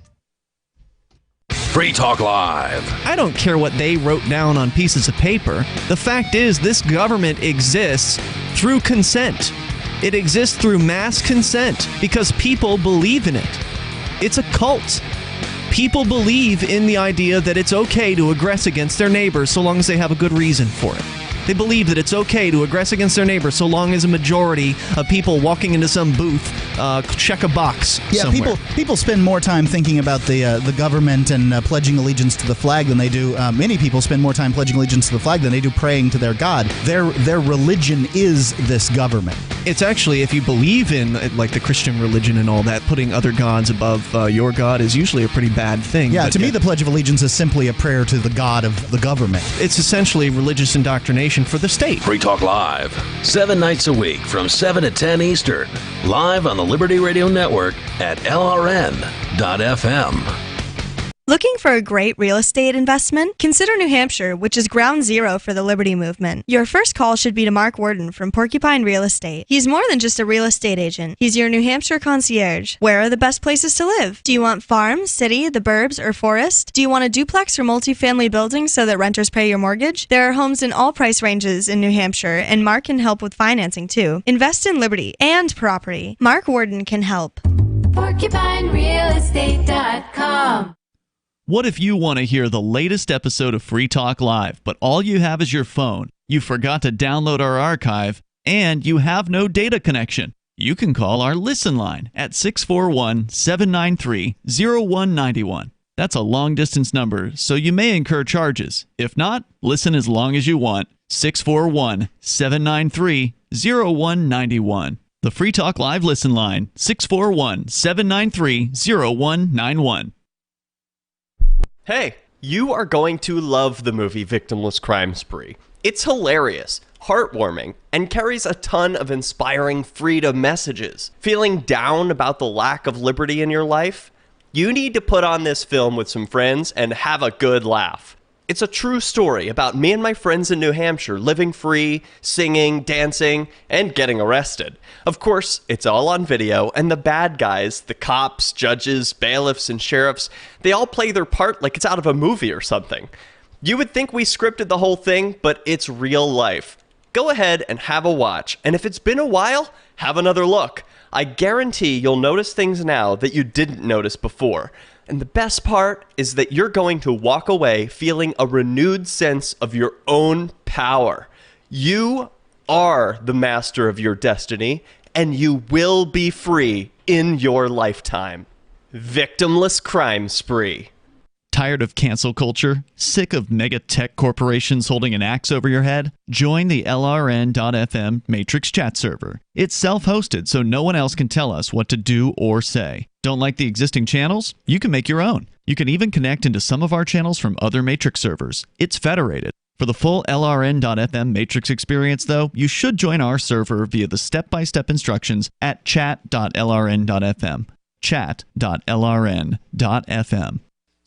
S3: Free Talk Live.
S21: I don't care what they wrote down on pieces of paper. The fact is, this government exists through consent. It exists through mass consent because people believe in it. It's a cult. People believe in the idea that it's okay to aggress against their neighbors so long as they have a good reason for it. They believe that it's okay to aggress against their neighbor so long as a majority of people walking into some booth
S4: check a box somewhere.
S7: People spend more time thinking about the government and pledging allegiance to the flag than they do. Many people spend more time pledging allegiance to the flag than they do praying to their God. Their religion is this government.
S21: It's actually, if you believe in like the Christian religion and all that, putting other gods above your God is usually a pretty bad thing.
S7: Yeah, to me, the Pledge of Allegiance is simply a prayer to the God of the government.
S21: It's essentially religious indoctrination for the state.
S3: Free Talk Live, 7 nights a week from 7 to 10 Eastern, live on the Liberty Radio Network at LRN.FM.
S14: Looking for a great real estate investment? Consider New Hampshire, which is ground zero for the Liberty Movement. Your first call should be to Mark Worden from Porcupine Real Estate. He's more than just a real estate agent. He's your New Hampshire concierge. Where are the best places to live? Do you want farm, city, the burbs, or forest? Do you want a duplex or multifamily building so that renters pay your mortgage? There are homes in all price ranges in New Hampshire, and Mark can help with financing too. Invest in Liberty and property. Mark Worden can help.
S22: PorcupineRealEstate.com.
S4: What if you want to hear the latest episode of Free Talk Live, but all you have is your phone, you forgot to download our archive, and you have no data connection? You can call our Listen line at 641-793-0191. That's a long-distance number, so you may incur charges. If not, listen as long as you want. 641-793-0191. The Free Talk Live Listen line, 641-793-0191.
S23: Hey, you are going to love the movie Victimless Crime Spree. It's hilarious, heartwarming, and carries a ton of inspiring freedom messages. Feeling down about the lack of liberty in your life? You need to put on this film with some friends and have a good laugh. It's a true story about me and my friends in New Hampshire living free, singing, dancing, and getting arrested. Of course, it's all on video, and the bad guys, the cops, judges, bailiffs, and sheriffs, they all play their part like it's out of a movie or something. You would think we scripted the whole thing, but it's real life. Go ahead and have a watch, and if it's been a while, have another look. I guarantee you'll notice things now that you didn't notice before. And the best part is that you're going to walk away feeling a renewed sense of your own power. You are the master of your destiny, and you will be free in your lifetime. Victimless Crime Spree.
S4: Tired of cancel culture? Sick of mega tech corporations holding an axe over your head? Join the LRN.FM Matrix chat server. It's self-hosted, so no one else can tell us what to do or say. Don't like the existing channels? You can make your own. You can even connect into some of our channels from other Matrix servers. It's federated. For the full LRN.FM Matrix experience, though, you should join our server via the step-by-step instructions at chat.lrn.fm. Chat.lrn.fm.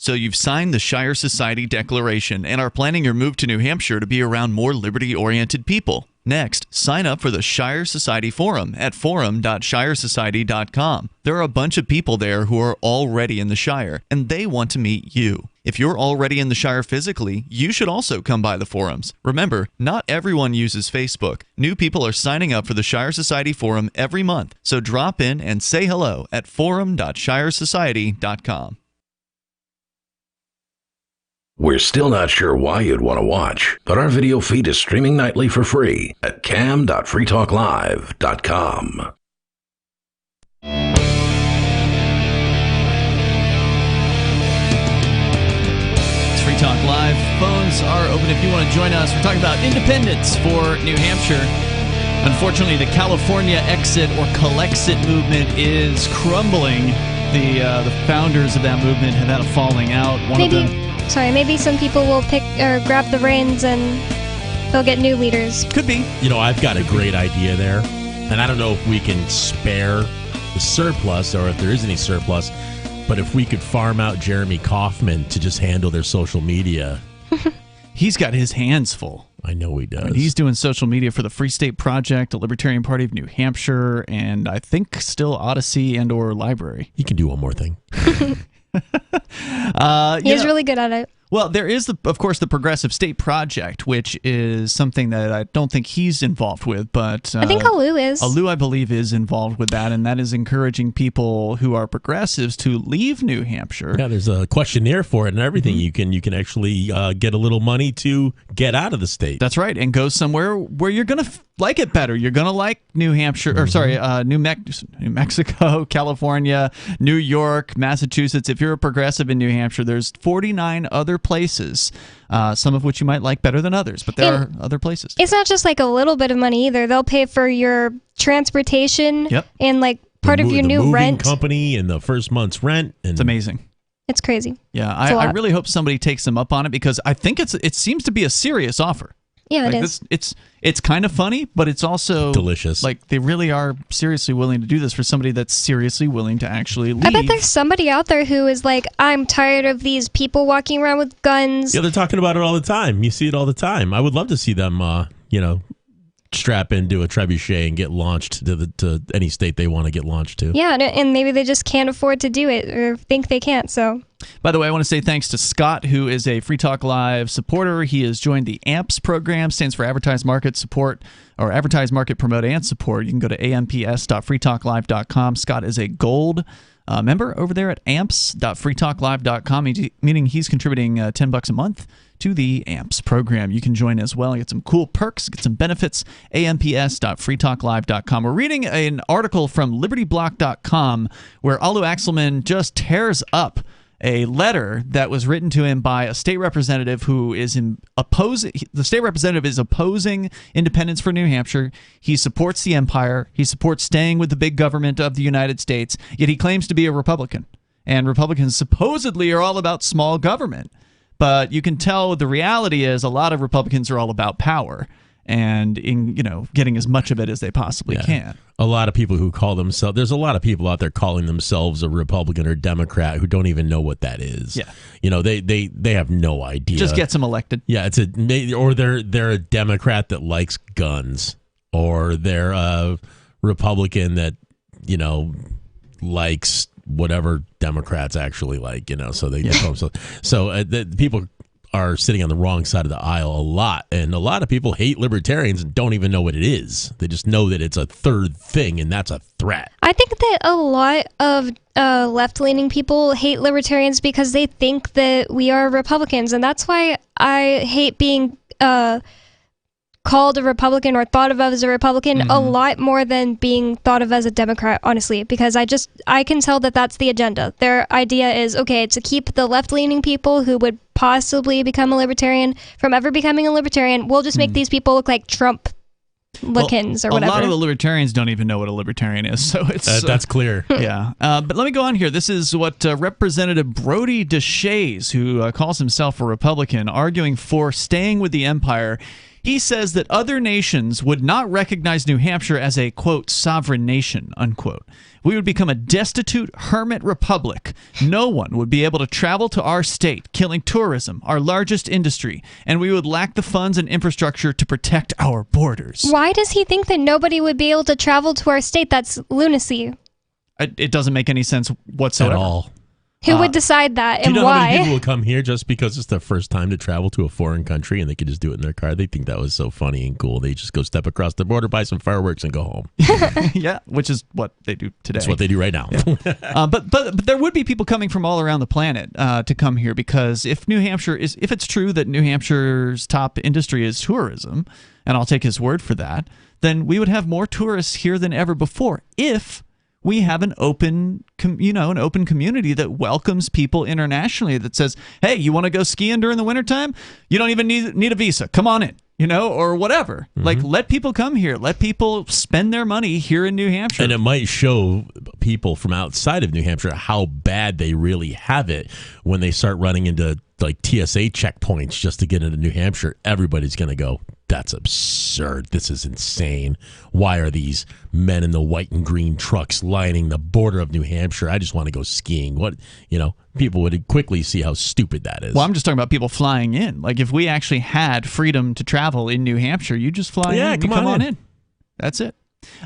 S4: So you've signed the Shire Society Declaration and are planning your move to New Hampshire to be around more liberty-oriented people. Next, sign up for the Shire Society Forum at forum.shiresociety.com. There are a bunch of people there who are already in the Shire, and they want to meet you. If you're already in the Shire physically, you should also come by the forums. Remember, not everyone uses Facebook. New people are signing up for the Shire Society Forum every month, so drop in and say hello at forum.shiresociety.com.
S3: We're still not sure why you'd want to watch, but our video feed is streaming nightly for free at cam.freetalklive.com.
S4: It's Free Talk Live. Phones are open if you want to join us. We're talking about independence for New Hampshire. Unfortunately, the California exit or Calexit movement is crumbling. The founders of that movement have had a falling out.
S6: Maybe some people will pick or grab the reins and they'll get new leaders.
S4: Could be.
S5: You know, I've got a great idea there, and I don't know if we can spare the surplus or if there is any surplus, but if we could farm out Jeremy Kaufman to just handle their social media.
S4: He's got his hands full.
S5: I know he does.
S4: I mean, he's doing social media for the Free State Project, the Libertarian Party of New Hampshire, and I think still Odyssey and or Library.
S5: He can do one more thing.
S6: He's really good at it.
S4: Well, there is, of course, the Progressive State Project, which is something that I don't think he's involved with, but
S6: I think Alu is.
S4: Alu, I believe, is involved with that, and that is encouraging people who are progressives to leave New Hampshire.
S5: Yeah, there's a questionnaire for it and everything. Mm-hmm. You can actually get a little money to get out of the state.
S4: That's right, and go somewhere where you're going to like it better. You're going to like New Hampshire, or sorry, New Mexico, California, New York, Massachusetts. If you're a progressive in New Hampshire, there's 49 other places, some of which you might like better than others, but there are other places.
S6: It's not just like a little bit of money either. They'll pay for your transportation and like part of your new rent
S5: company and the first month's rent. And
S4: it's amazing.
S6: It's crazy.
S4: Yeah, I really hope somebody takes them up on it, because I think it seems to be a serious offer.
S6: Yeah, it is.
S4: It's kind of funny, but it's also
S5: delicious.
S4: Like, they really are seriously willing to do this for somebody that's seriously willing to actually leave.
S6: I bet there's somebody out there who is like, I'm tired of these people walking around with guns.
S5: Yeah, they're talking about it all the time. You see it all the time. I would love to see them, strap into a trebuchet and get launched to any state they want to get launched to.
S6: Yeah, and maybe they just can't afford to do it or think they can't, so...
S4: By the way, I want to say thanks to Scott, who is a Free Talk Live supporter. He has joined the AMPS program, stands for Advertise, Market, Support, or Advertise, Market, Promote, and Support. You can go to amps.freetalklive.com. Scott is a gold member over there at amps.freetalklive.com, meaning he's contributing $10 a month to the AMPS program. You can join as well. Get some cool perks, get some benefits. amps.freetalklive.com. We're reading an article from libertyblock.com where Alu Axelman just tears up a letter that was written to him by a state representative who is opposing. The state representative is opposing independence for New Hampshire. He supports the empire. He supports staying with the big government of the United States, yet he claims to be a Republican. And Republicans supposedly are all about small government. But you can tell the reality is a lot of Republicans are all about power and getting as much of it as they possibly can.
S5: A lot of people who call themselves, there's a lot of people out there calling themselves a Republican or Democrat who don't even know what that is.
S4: Yeah.
S5: They have no idea.
S4: Just gets them elected.
S5: Yeah, or they're a Democrat that likes guns, or they're a Republican that, likes whatever Democrats actually like, so they get the people are sitting on the wrong side of the aisle a lot, and a lot of people hate libertarians and don't even know what it is. They just know that it's a third thing, and that's a threat.
S6: I think that a lot of left-leaning people hate libertarians because they think that we are Republicans, and that's why I hate being called a Republican or thought of as a Republican a lot more than being thought of as a Democrat, honestly, because I can tell that that's the agenda. Their idea is, okay, to keep the left-leaning people who would possibly become a libertarian from ever becoming a libertarian. We'll just make these people look like Trump look-ins or whatever.
S4: A lot of the libertarians don't even know what a libertarian is, so it's
S5: that's clear.
S4: Yeah, but let me go on here. This is what Representative Brody DeShays, who calls himself a Republican, arguing for staying with the empire. He says that other nations would not recognize New Hampshire as a, quote, sovereign nation, unquote. We would become a destitute hermit republic. No one would be able to travel to our state, killing tourism, our largest industry, and we would lack the funds and infrastructure to protect our borders.
S6: Why does he think that nobody would be able to travel to our state? That's lunacy.
S4: It doesn't make any sense whatsoever.
S5: At all.
S6: Who would decide that, and
S5: do you know
S6: why?
S5: How many people will come here just because it's their first time to travel to a foreign country and they could just do it in their car? They think that was so funny and cool. They just go step across the border, buy some fireworks, and go home.
S4: Yeah, which is what they do today.
S5: That's what they do right now.
S4: Yeah. But there would be people coming from all around the planet to come here, because if it's true that New Hampshire's top industry is tourism, and I'll take his word for that, then we would have more tourists here than ever before if we have an open community that welcomes people internationally, that says, hey, you want to go skiing during the wintertime? You don't even need a visa. Come on in, or whatever. Like, let people come here. Let people spend their money here in New Hampshire.
S5: And it might show people from outside of New Hampshire how bad they really have it when they start running into like TSA checkpoints just to get into New Hampshire. Everybody's going to go, that's absurd. This is insane. Why are these men in the white and green trucks lining the border of New Hampshire? I just want to go skiing. People would quickly see how stupid that is.
S4: Well, I'm just talking about people flying in. Like, if we actually had freedom to travel in New Hampshire, you just fly in. Come on in. That's it.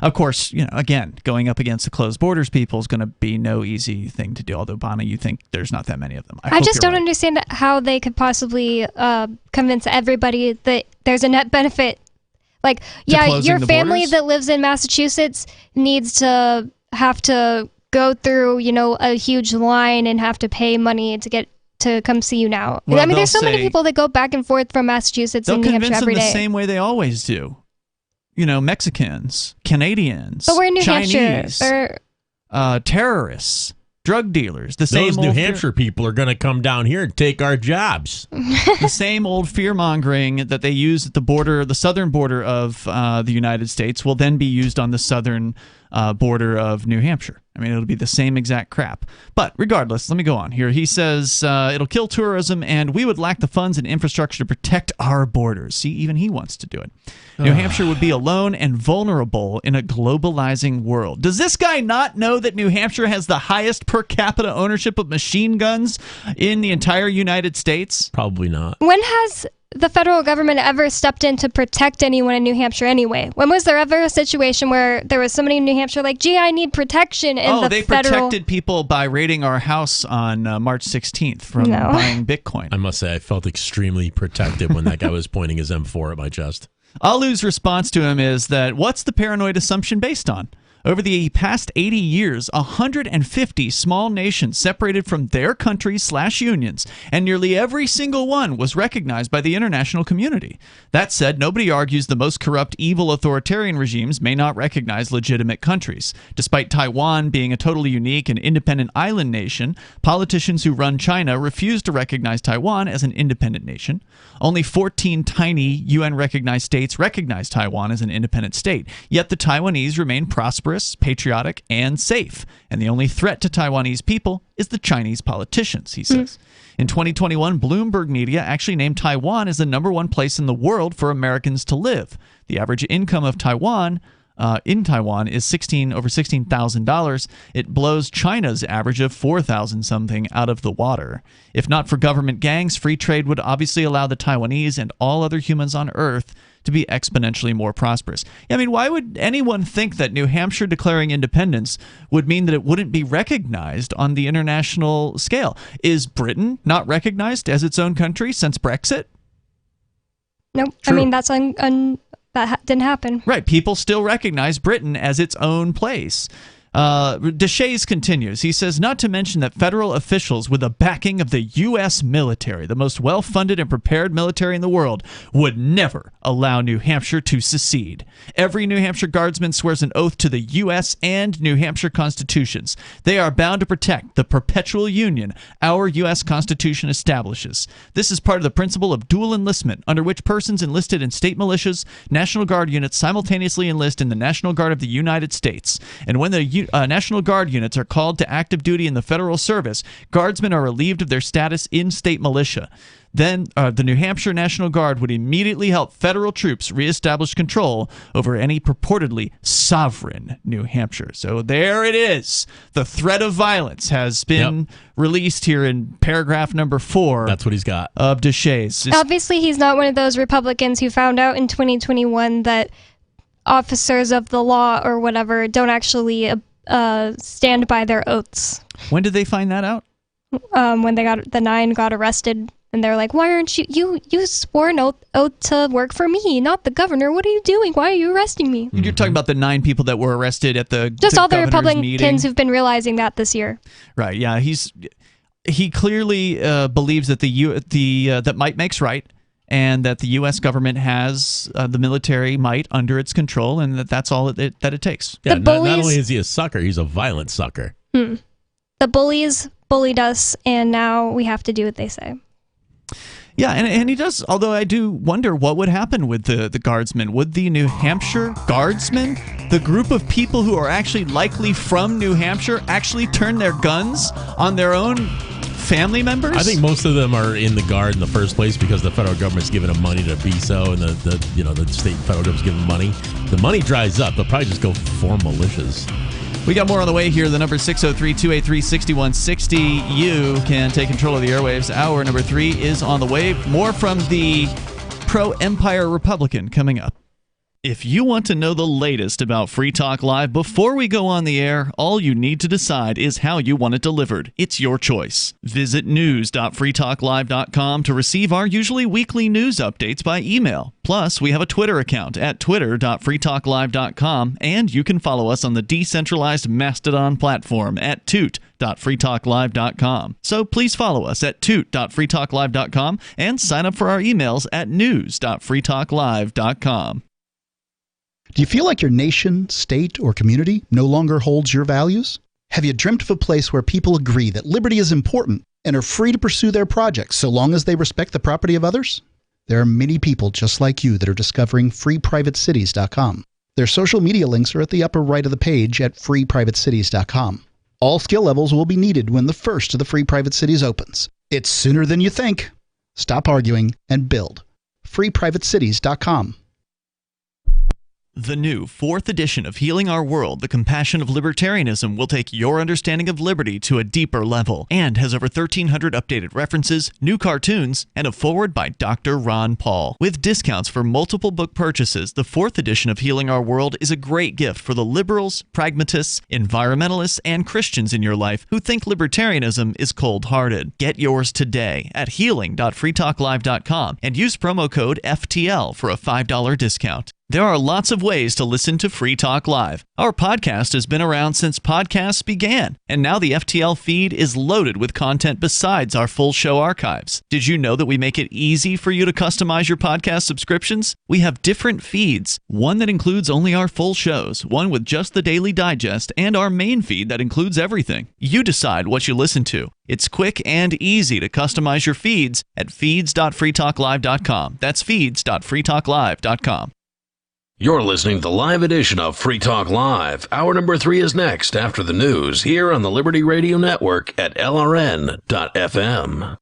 S4: Of course, again, going up against the closed borders people is going to be no easy thing to do. Although, Bonnie, you think there's not that many of them.
S6: I just don't understand how they could possibly convince everybody that there's a net benefit. Like, your family that lives in Massachusetts needs to have to go through, a huge line and have to pay money to get to come see you now.
S4: Well,
S6: I mean, there's so many people that go back and forth from Massachusetts and New Hampshire every day.
S4: They'll convince them the same way they always do. Mexicans, Canadians,
S6: But we're in New
S4: Chinese,
S6: Hampshire.
S4: terrorists, drug dealers.
S5: Those New Hampshire people are going to come down here and take our jobs.
S4: The same old fear-mongering that they use at the southern border of the United States will then be used on the southern border of New Hampshire. I mean, it'll be the same exact crap. But regardless, let me go on here. He says it'll kill tourism, and we would lack the funds and infrastructure to protect our borders. See, even he wants to do it. New Hampshire would be alone and vulnerable in a globalizing world. Does this guy not know that New Hampshire has the highest per capita ownership of machine guns in the entire United States?
S5: Probably not.
S6: When has the federal government ever stepped in to protect anyone in New Hampshire anyway? When was there ever a situation where there was somebody in New Hampshire like, gee, I need protection in
S4: they protected people by raiding our house on March 16th from buying Bitcoin.
S5: I must say, I felt extremely protected when that guy was pointing his M4 at my chest.
S4: Alu's response to him is that, what's the paranoid assumption based on? Over the past 80 years, 150 small nations separated from their countries/unions, and nearly every single one was recognized by the international community. That said, nobody argues the most corrupt, evil authoritarian regimes may not recognize legitimate countries. Despite Taiwan being a totally unique and independent island nation, politicians who run China refuse to recognize Taiwan as an independent nation. Only 14 tiny UN-recognized states recognize Taiwan as an independent state, yet the Taiwanese remain prosperous, patriotic, and safe. And the only threat to Taiwanese people is the Chinese politicians, he says. In 2021, Bloomberg Media actually named Taiwan as the #1 place in the world for Americans to live. The average income of Taiwan in Taiwan is over $16,000. It blows China's average of $4,000 something out of the water. If not for government gangs, free trade would obviously allow the Taiwanese and all other humans on Earth to be exponentially more prosperous. I mean, why would anyone think that New Hampshire declaring independence would mean that it wouldn't be recognized on the international scale? Is Britain not recognized as its own country since Brexit?
S6: Nope.
S4: True.
S6: I mean, that didn't happen.
S4: Right. People still recognize Britain as its own place. Deshays continues. He says, not to mention that federal officials with the backing of the U.S. military, the most well-funded and prepared military in the world, would never allow New Hampshire to secede. Every New Hampshire guardsman swears an oath to the U.S. and New Hampshire constitutions. They are bound to protect the perpetual union our U.S. Constitution establishes. This is part of the principle of dual enlistment, under which persons enlisted in state militias, National Guard units simultaneously enlist in the National Guard of the United States. And when the National Guard units are called to active duty in the federal service, guardsmen are relieved of their status in state militia. Then the New Hampshire National Guard would immediately help federal troops reestablish control over any purportedly sovereign New Hampshire. So there it is. The threat of violence has been released here in paragraph number 4.
S5: That's what he's got.
S4: Of Deshays.
S6: Obviously, he's not one of those Republicans who found out in 2021 that officers of the law or whatever don't actually stand by their oaths.
S4: When did they find that out?
S6: When the 9 got arrested, and they're like, "Why aren't you swore an oath to work for me, not the governor? What are you doing? Why are you arresting me?"
S4: You're talking about the 9 people that were arrested at
S6: just all the Republicans
S4: meeting.
S6: Who've been realizing that this year.
S4: Right? Yeah, he clearly believes that that might makes right. And that the U.S. government has the military might under its control, and that's all that it takes.
S5: Yeah, not only is he a sucker, he's a violent sucker.
S6: The bullies bullied us, and now we have to do what they say.
S4: Yeah, and he does, although I do wonder what would happen with the guardsmen. Would the New Hampshire guardsmen, the group of people who are actually likely from New Hampshire, actually turn their guns on their own family members?
S5: I think most of them are in the Guard in the first place because the federal government's giving them money to be so, and the state and federal government's giving them money. The money dries up. They'll probably just go form militias.
S4: We got more on the way here. The number 603-283-6160. You can take control of the airwaves. Hour number 3 is on the way. More from the pro-empire Republican coming up. If you want to know the latest about Free Talk Live before we go on the air, all you need to decide is how you want it delivered. It's your choice. Visit news.freetalklive.com to receive our usually weekly news updates by email. Plus, we have a Twitter account at twitter.freetalklive.com, and you can follow us on the decentralized Mastodon platform at toot.freetalklive.com. So please follow us at toot.freetalklive.com and sign up for our emails at news.freetalklive.com.
S7: Do you feel like your nation, state, or community no longer holds your values? Have you dreamt of a place where people agree that liberty is important and are free to pursue their projects so long as they respect the property of others? There are many people just like you that are discovering freeprivatecities.com. Their social media links are at the upper right of the page at freeprivatecities.com. All skill levels will be needed when the first of the Free Private Cities opens. It's sooner than you think. Stop arguing and build. freeprivatecities.com.
S21: The new 4th edition of Healing Our World, The Compassion of Libertarianism, will take your understanding of liberty to a deeper level and has over 1,300 updated references, new cartoons, and a foreword by Dr. Ron Paul. With discounts for multiple book purchases, the 4th edition of Healing Our World is a great gift for the liberals, pragmatists, environmentalists, and Christians in your life who think libertarianism is cold-hearted. Get yours today at healing.freetalklive.com and use promo code FTL for a $5 discount. There are lots of ways to listen to Free Talk Live. Our podcast has been around since podcasts began, and now the FTL feed is loaded with content besides our full show archives. Did you know that we make it easy for you to customize your podcast subscriptions? We have different feeds, one that includes only our full shows, one with just the Daily Digest, and our main feed that includes everything. You decide what you listen to. It's quick and easy to customize your feeds at feeds.freetalklive.com. That's feeds.freetalklive.com.
S3: You're listening to the live edition of Free Talk Live. Hour number 3 is next after the news here on the Liberty Radio Network at LRN.FM.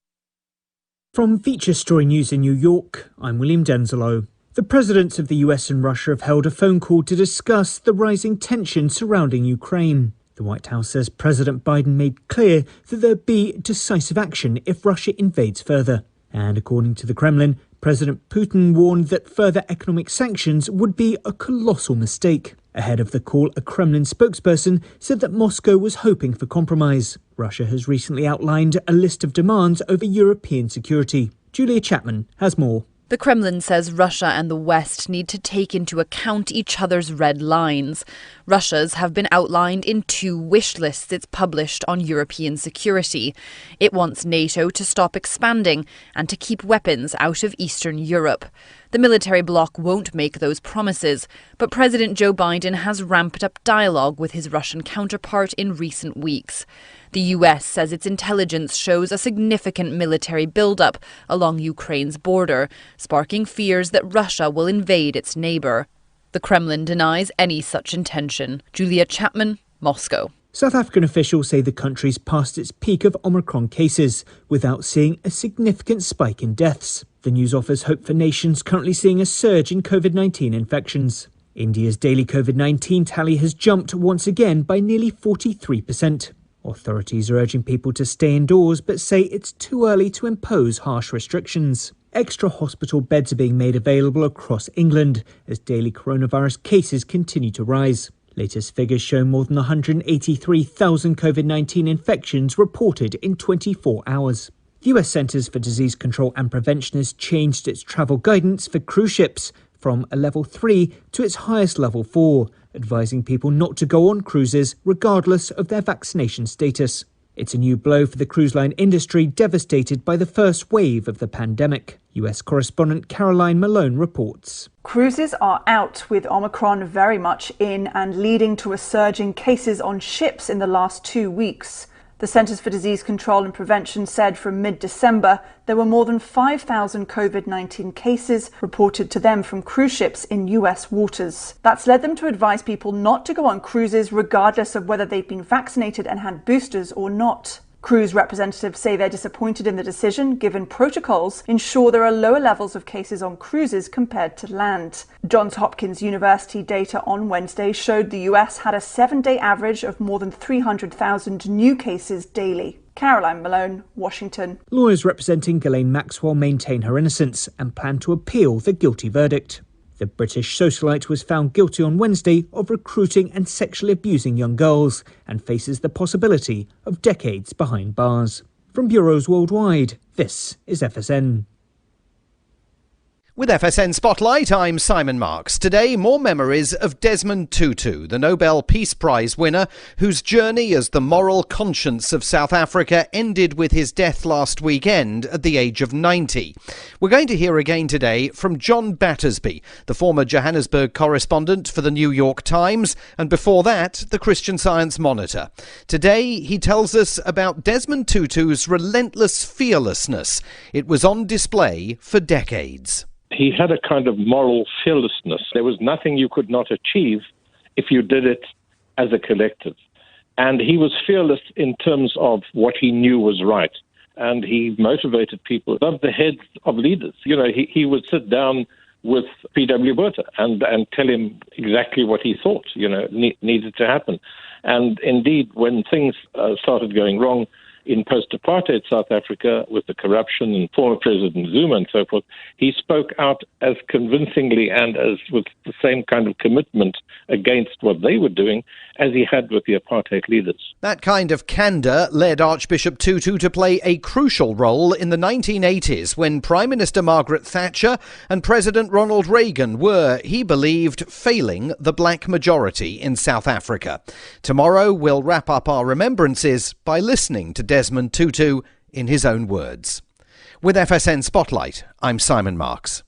S8: From Feature Story News in New York, I'm William Denzelo. The presidents of the US and Russia have held a phone call to discuss the rising tension surrounding Ukraine. The White House says President Biden made clear that there'd be decisive action if Russia invades further. And according to the Kremlin, President Putin warned that further economic sanctions would be a colossal mistake. Ahead of the call, a Kremlin spokesperson said that Moscow was hoping for compromise. Russia has recently outlined a list of demands over European security. Julia Chapman has more.
S9: The Kremlin says Russia and the West need to take into account each other's red lines. Russia's have been outlined in 2 wish lists it's published on European security. It wants NATO to stop expanding and to keep weapons out of Eastern Europe. The military bloc won't make those promises, but President Joe Biden has ramped up dialogue with his Russian counterpart in recent weeks. The US says its intelligence shows a significant military buildup along Ukraine's border, sparking fears that Russia will invade its neighbour. The Kremlin denies any such intention. Julia Chapman, Moscow.
S8: South African officials say the country's passed its peak of Omicron cases without seeing a significant spike in deaths. The news offers hope for nations currently seeing a surge in COVID-19 infections. India's daily COVID-19 tally has jumped once again by nearly 43%. Authorities are urging people to stay indoors but say it's too early to impose harsh restrictions. Extra hospital beds are being made available across England as daily coronavirus cases continue to rise. Latest figures show more than 183,000 COVID-19 infections reported in 24 hours. The US Centers for Disease Control and Prevention has changed its travel guidance for cruise ships from a level 3 to its highest level 4, advising people not to go on cruises regardless of their vaccination status. It's a new blow for the cruise line industry devastated by the first wave of the pandemic. US correspondent Caroline Malone reports.
S12: Cruises are out, with Omicron very much in and leading to a surge in cases on ships in the last 2 weeks. The Centers for Disease Control and Prevention said from mid-December there were more than 5,000 COVID-19 cases reported to them from cruise ships in US waters. That's led them to advise people not to go on cruises regardless of whether they've been vaccinated and had boosters or not. Cruise representatives say they're disappointed in the decision, given protocols ensure there are lower levels of cases on cruises compared to land. Johns Hopkins University data on Wednesday showed the US had a 7-day average of more than 300,000 new cases daily. Caroline Malone, Washington.
S8: Lawyers representing Ghislaine Maxwell maintain her innocence and plan to appeal the guilty verdict. The British socialite was found guilty on Wednesday of recruiting and sexually abusing young girls and faces the possibility of decades behind bars. From bureaus worldwide, this is FSN.
S10: With FSN Spotlight, I'm Simon Marks. Today, more memories of Desmond Tutu, the Nobel Peace Prize winner, whose journey as the moral conscience of South Africa ended with his death last weekend at the age of 90. We're going to hear again today from John Battersby, the former Johannesburg correspondent for the New York Times, and before that, the Christian Science Monitor. Today, he tells us about Desmond Tutu's relentless fearlessness. It was on display for decades.
S13: He had a kind of moral fearlessness. There was nothing you could not achieve if you did it as a collective. And he was fearless in terms of what he knew was right. And he motivated people above the heads of leaders. You know, he would sit down with P.W. Botha and tell him exactly what he thought, needed to happen. And indeed, when things started going wrong in post-apartheid South Africa with the corruption and former President Zuma and so forth, he spoke out as convincingly and as with the same kind of commitment against what they were doing as he had with the apartheid leaders.
S10: That kind of candour led Archbishop Tutu to play a crucial role in the 1980s when Prime Minister Margaret Thatcher and President Ronald Reagan were, he believed, failing the black majority in South Africa. Tomorrow we'll wrap up our remembrances by listening to Desmond Tutu in his own words. With FSN Spotlight, I'm Simon Marks.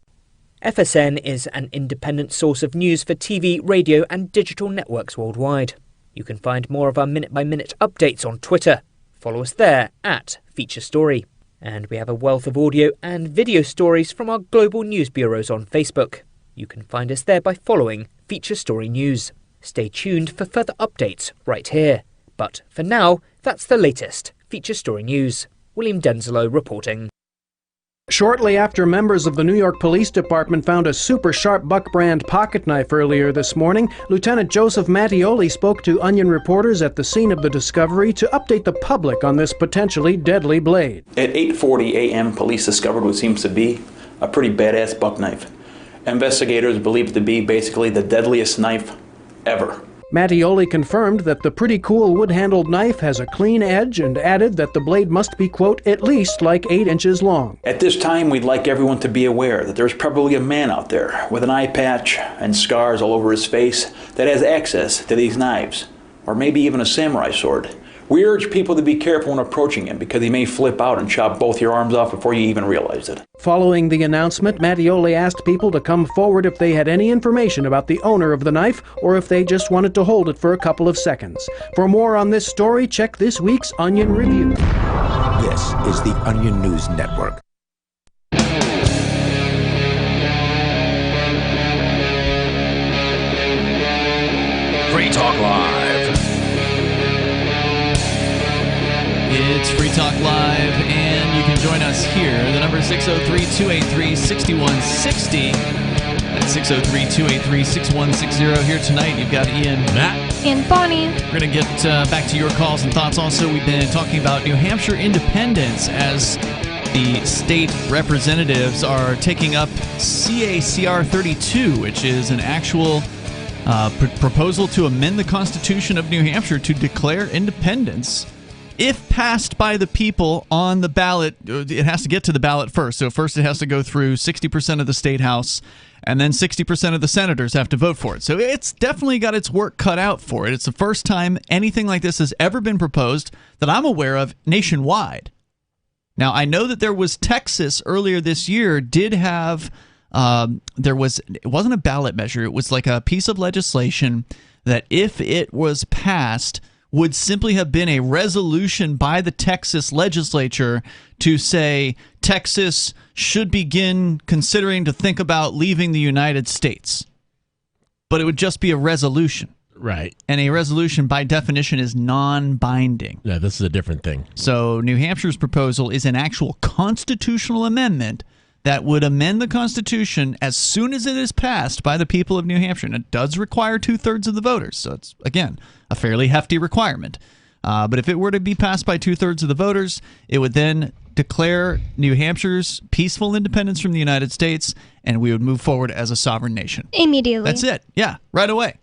S8: FSN is an independent source of news for TV, radio and digital networks worldwide. You can find more of our minute-by-minute updates on Twitter. Follow us there at Feature Story. And we have a wealth of audio and video stories from our global news bureaus on Facebook. You can find us there by following Feature Story News. Stay tuned for further updates right here. But for now, that's the latest Feature Story News. William Denzelo reporting.
S15: Shortly after members of the New York Police Department found a super sharp Buck brand pocket knife earlier this morning, Lieutenant Joseph Mattioli spoke to Onion reporters at the scene of the discovery to update the public on this potentially deadly blade.
S22: At 8:40 a.m., police discovered what seems to be a pretty badass buck knife. Investigators believe it to be basically the deadliest knife ever.
S15: Mattioli confirmed that the pretty cool wood-handled knife has a clean edge and added that the blade must be, quote, at least like 8 inches long.
S22: At this time, we'd like everyone to be aware that there's probably a man out there with an eye patch and scars all over his face that has access to these knives, or maybe even a samurai sword. We urge people to be careful when approaching him because he may flip out and chop both your arms off before you even realize it.
S15: Following the announcement, Mattioli asked people to come forward if they had any information about the owner of the knife or if they just wanted to hold it for a couple of seconds. For more on this story, check this week's Onion Review.
S18: This is the Onion News Network.
S3: Free Talk Live.
S4: It's Free Talk Live, and you can join us here. The number is 603-283-6160. That's 603-283-6160. Here tonight, you've got Ian, Matt,
S6: and Bonnie.
S4: We're going to get back to your calls and thoughts. Also, we've been talking about New Hampshire independence as the state representatives are taking up CACR 32, which is an actual proposal to amend the Constitution of New Hampshire to declare independence. If passed by the people on the ballot, it has to get to the ballot first. So first it has to go through 60% of the state house, and then 60% of the senators have to vote for it. So it's definitely got its work cut out for it. It's the first time anything like this has ever been proposed that I'm aware of nationwide. Now, I know that there was Texas earlier this year did have, it wasn't a ballot measure. It was like a piece of legislation that if it was passed would simply have been a resolution by the Texas legislature to say Texas should begin considering to think about leaving the United States. But it would just be a resolution.
S5: Right.
S4: And a resolution, by definition, is non-binding.
S5: Yeah, this is a different thing.
S4: So New Hampshire's proposal is an actual constitutional amendment that would amend the Constitution as soon as it is passed by the people of New Hampshire. And it does require 2/3 of the voters. So it's, again, a fairly hefty requirement. But if it were to be passed by 2/3 of the voters, it would then declare New Hampshire's peaceful independence from the United States, and we would move forward as a sovereign nation.
S6: Immediately.
S4: That's it. Yeah, right away.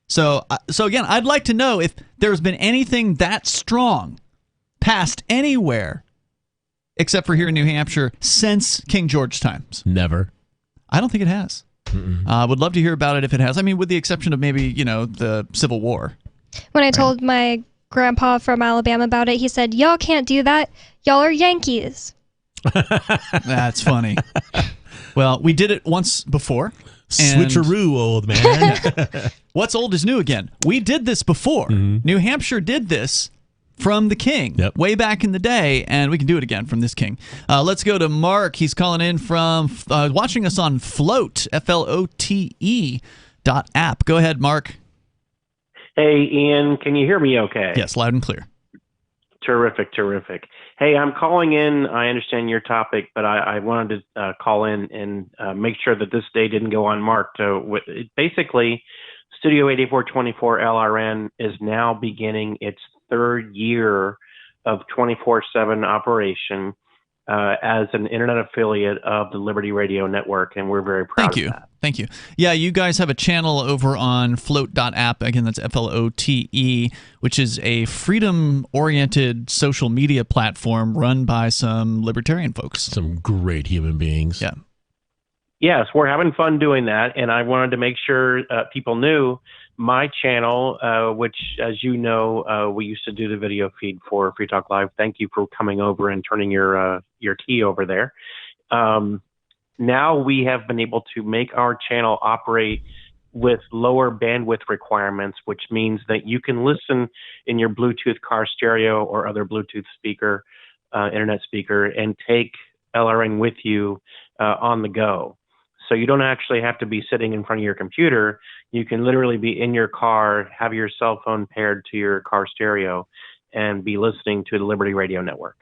S4: So again, I'd like to know if there's been anything that strong passed anywhere except for here in New Hampshire since King George times.
S5: Never.
S4: I don't think it has. Would love to hear about it if it has. I mean, with the exception of maybe, the Civil War.
S6: When I told my grandpa from Alabama about it, he said, "Y'all can't do that. Y'all are Yankees."
S4: That's funny. Well, we did it once before.
S5: Switcheroo, old man.
S4: What's old is new again. We did this before. New Hampshire did this from the king way back in the day, and we can do it again from this king. Let's go to Mark. He's calling in from watching us on Float, FLOTE.app. Go ahead, Mark.
S2: Hey, Ian, can you hear me okay?
S4: Yes, loud and clear.
S2: Terrific. Hey, I'm calling in. I understand your topic, but I wanted to call in and make sure that this day didn't go unmarked. Basically, Studio 8424 LRN is now beginning its third year of 24/7 operation as an internet affiliate of the Liberty Radio Network, and we're very proud of that.
S4: Thank you. Yeah, you guys have a channel over on float.app. Again, that's FLOTE, which is a freedom-oriented social media platform run by some libertarian folks.
S5: Some great human beings.
S4: Yeah.
S2: Yes, we're having fun doing that, and I wanted to make sure people knew my channel, which, as you know, we used to do the video feed for Free Talk Live. Thank you for coming over and turning your key over there. Now we have been able to make our channel operate with lower bandwidth requirements, which means that you can listen in your Bluetooth car stereo or other Bluetooth speaker, internet speaker, and take LRN with you on the go. So you don't actually have to be sitting in front of your computer. You can literally be in your car, have your cell phone paired to your car stereo, and be listening to the Liberty Radio Network.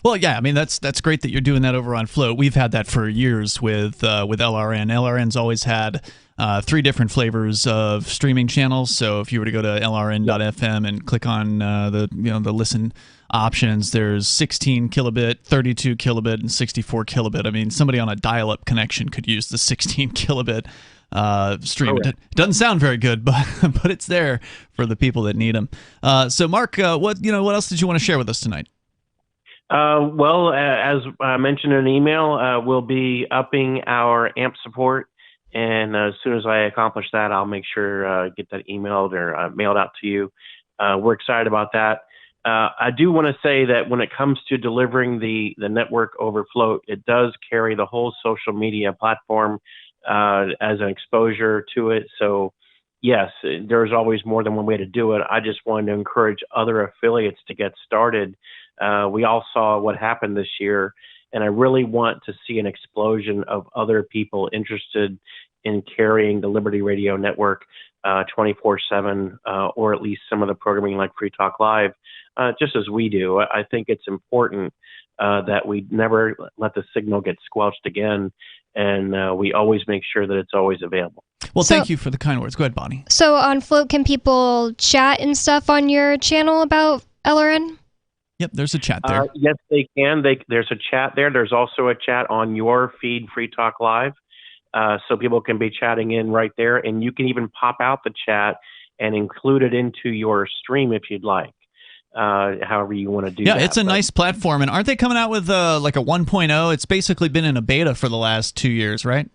S4: Well, yeah, I mean that's great that you're doing that over on Float. We've had that for years with LRN. LRN's always had 3 different flavors of streaming channels. So if you were to go to LRN.fm and click on the listen options, there's 16 kilobit, 32 kilobit, and 64 kilobit. I mean, somebody on a dial-up connection could use the 16 kilobit stream. It doesn't sound very good, but it's there for the people that need them. So, Mark, what else did you want to share with us tonight?
S2: Well, as I mentioned in an email, we'll be upping our AMP support, and as soon as I accomplish that, I'll make sure get that emailed or mailed out to you. We're excited about that. I do want to say that when it comes to delivering the network over Float, it does carry the whole social media platform as an exposure to it. So, yes, there's always more than one way to do it. I just wanted to encourage other affiliates to get started. We all saw what happened this year, and I really want to see an explosion of other people interested in carrying the Liberty Radio Network 24/7, or at least some of the programming like Free Talk Live, just as we do. I think it's important that we never let the signal get squelched again, and we always make sure that it's always available.
S4: Well, thank you for the kind words. Go ahead, Bonnie.
S6: So on Float, can people chat and stuff on your channel about LRN?
S4: Yep, there's a chat there.
S2: Yes, they can. There's a chat there. There's also a chat on your feed, Free Talk Live, so people can be chatting in right there, and you can even pop out the chat and include it into your stream if you'd like, however you want to do that.
S4: Yeah, it's a nice platform, and aren't they coming out with like a 1.0? It's basically been in a beta for the last 2 years, right?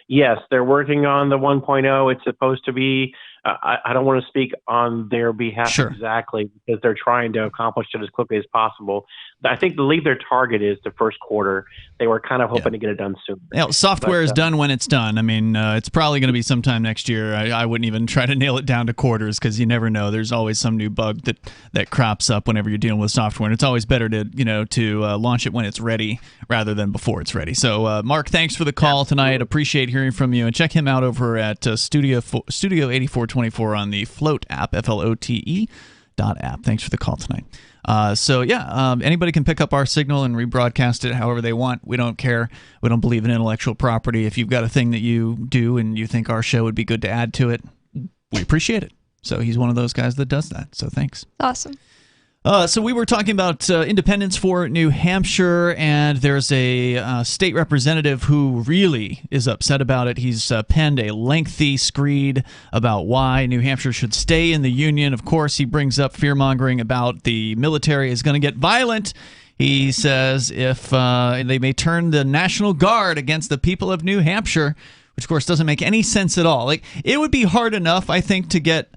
S2: Yes, they're working on the 1.0. It's supposed to be, I don't want to speak on their behalf exactly because they're trying to accomplish it as quickly as possible. I think their target is the first quarter. They were kind of hoping to get it done soon.
S4: Software is done when it's done. I mean, it's probably going to be sometime next year. I wouldn't even try to nail it down to quarters because you never know. There's always some new bug that crops up whenever you're dealing with software, and it's always better to launch it when it's ready rather than before it's ready. So, Mark, thanks for the call tonight. Appreciate hearing from you, and check him out over at Studio 8424 on the Float app, FLOTE.app. Thanks for the call tonight. Anybody can pick up our signal and rebroadcast it however they want. We don't care. We don't believe in intellectual property. If you've got a thing that you do and you think our show would be good to add to it, we appreciate it. So he's one of those guys that does that. So thanks.
S6: Awesome.
S4: So we were talking about independence for New Hampshire, and there's a state representative who really is upset about it. He's penned a lengthy screed about why New Hampshire should stay in the Union. Of course, he brings up fear-mongering about the military is going to get violent He says if they may turn the National Guard against the people of New Hampshire, which of course doesn't make any sense at all. Like, it would be hard enough, I think, to get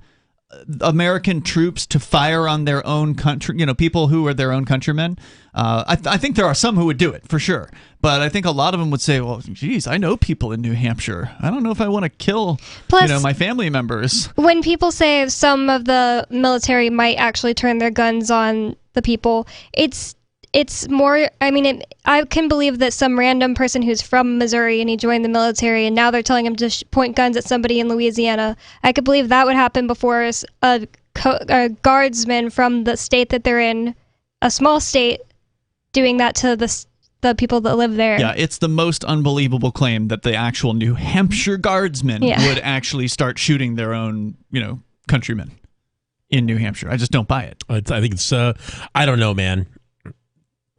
S4: American troops to fire on their own country, people who are their own countrymen. I think there are some who would do it for sure, but I think a lot of them would say, well, geez, I know people in New Hampshire. I don't know if I want to kill my family members.
S6: When people say some of the military might actually turn their guns on the people, it's more, I can believe that some random person who's from Missouri and he joined the military and now they're telling him to point guns at somebody in Louisiana. I could believe that would happen before a guardsman from the state that they're in, a small state, doing that to the people that live there.
S4: Yeah, it's the most unbelievable claim that the actual New Hampshire guardsmen would actually start shooting their own, countrymen in New Hampshire. I just don't buy it.
S5: I think it's, I don't know, man.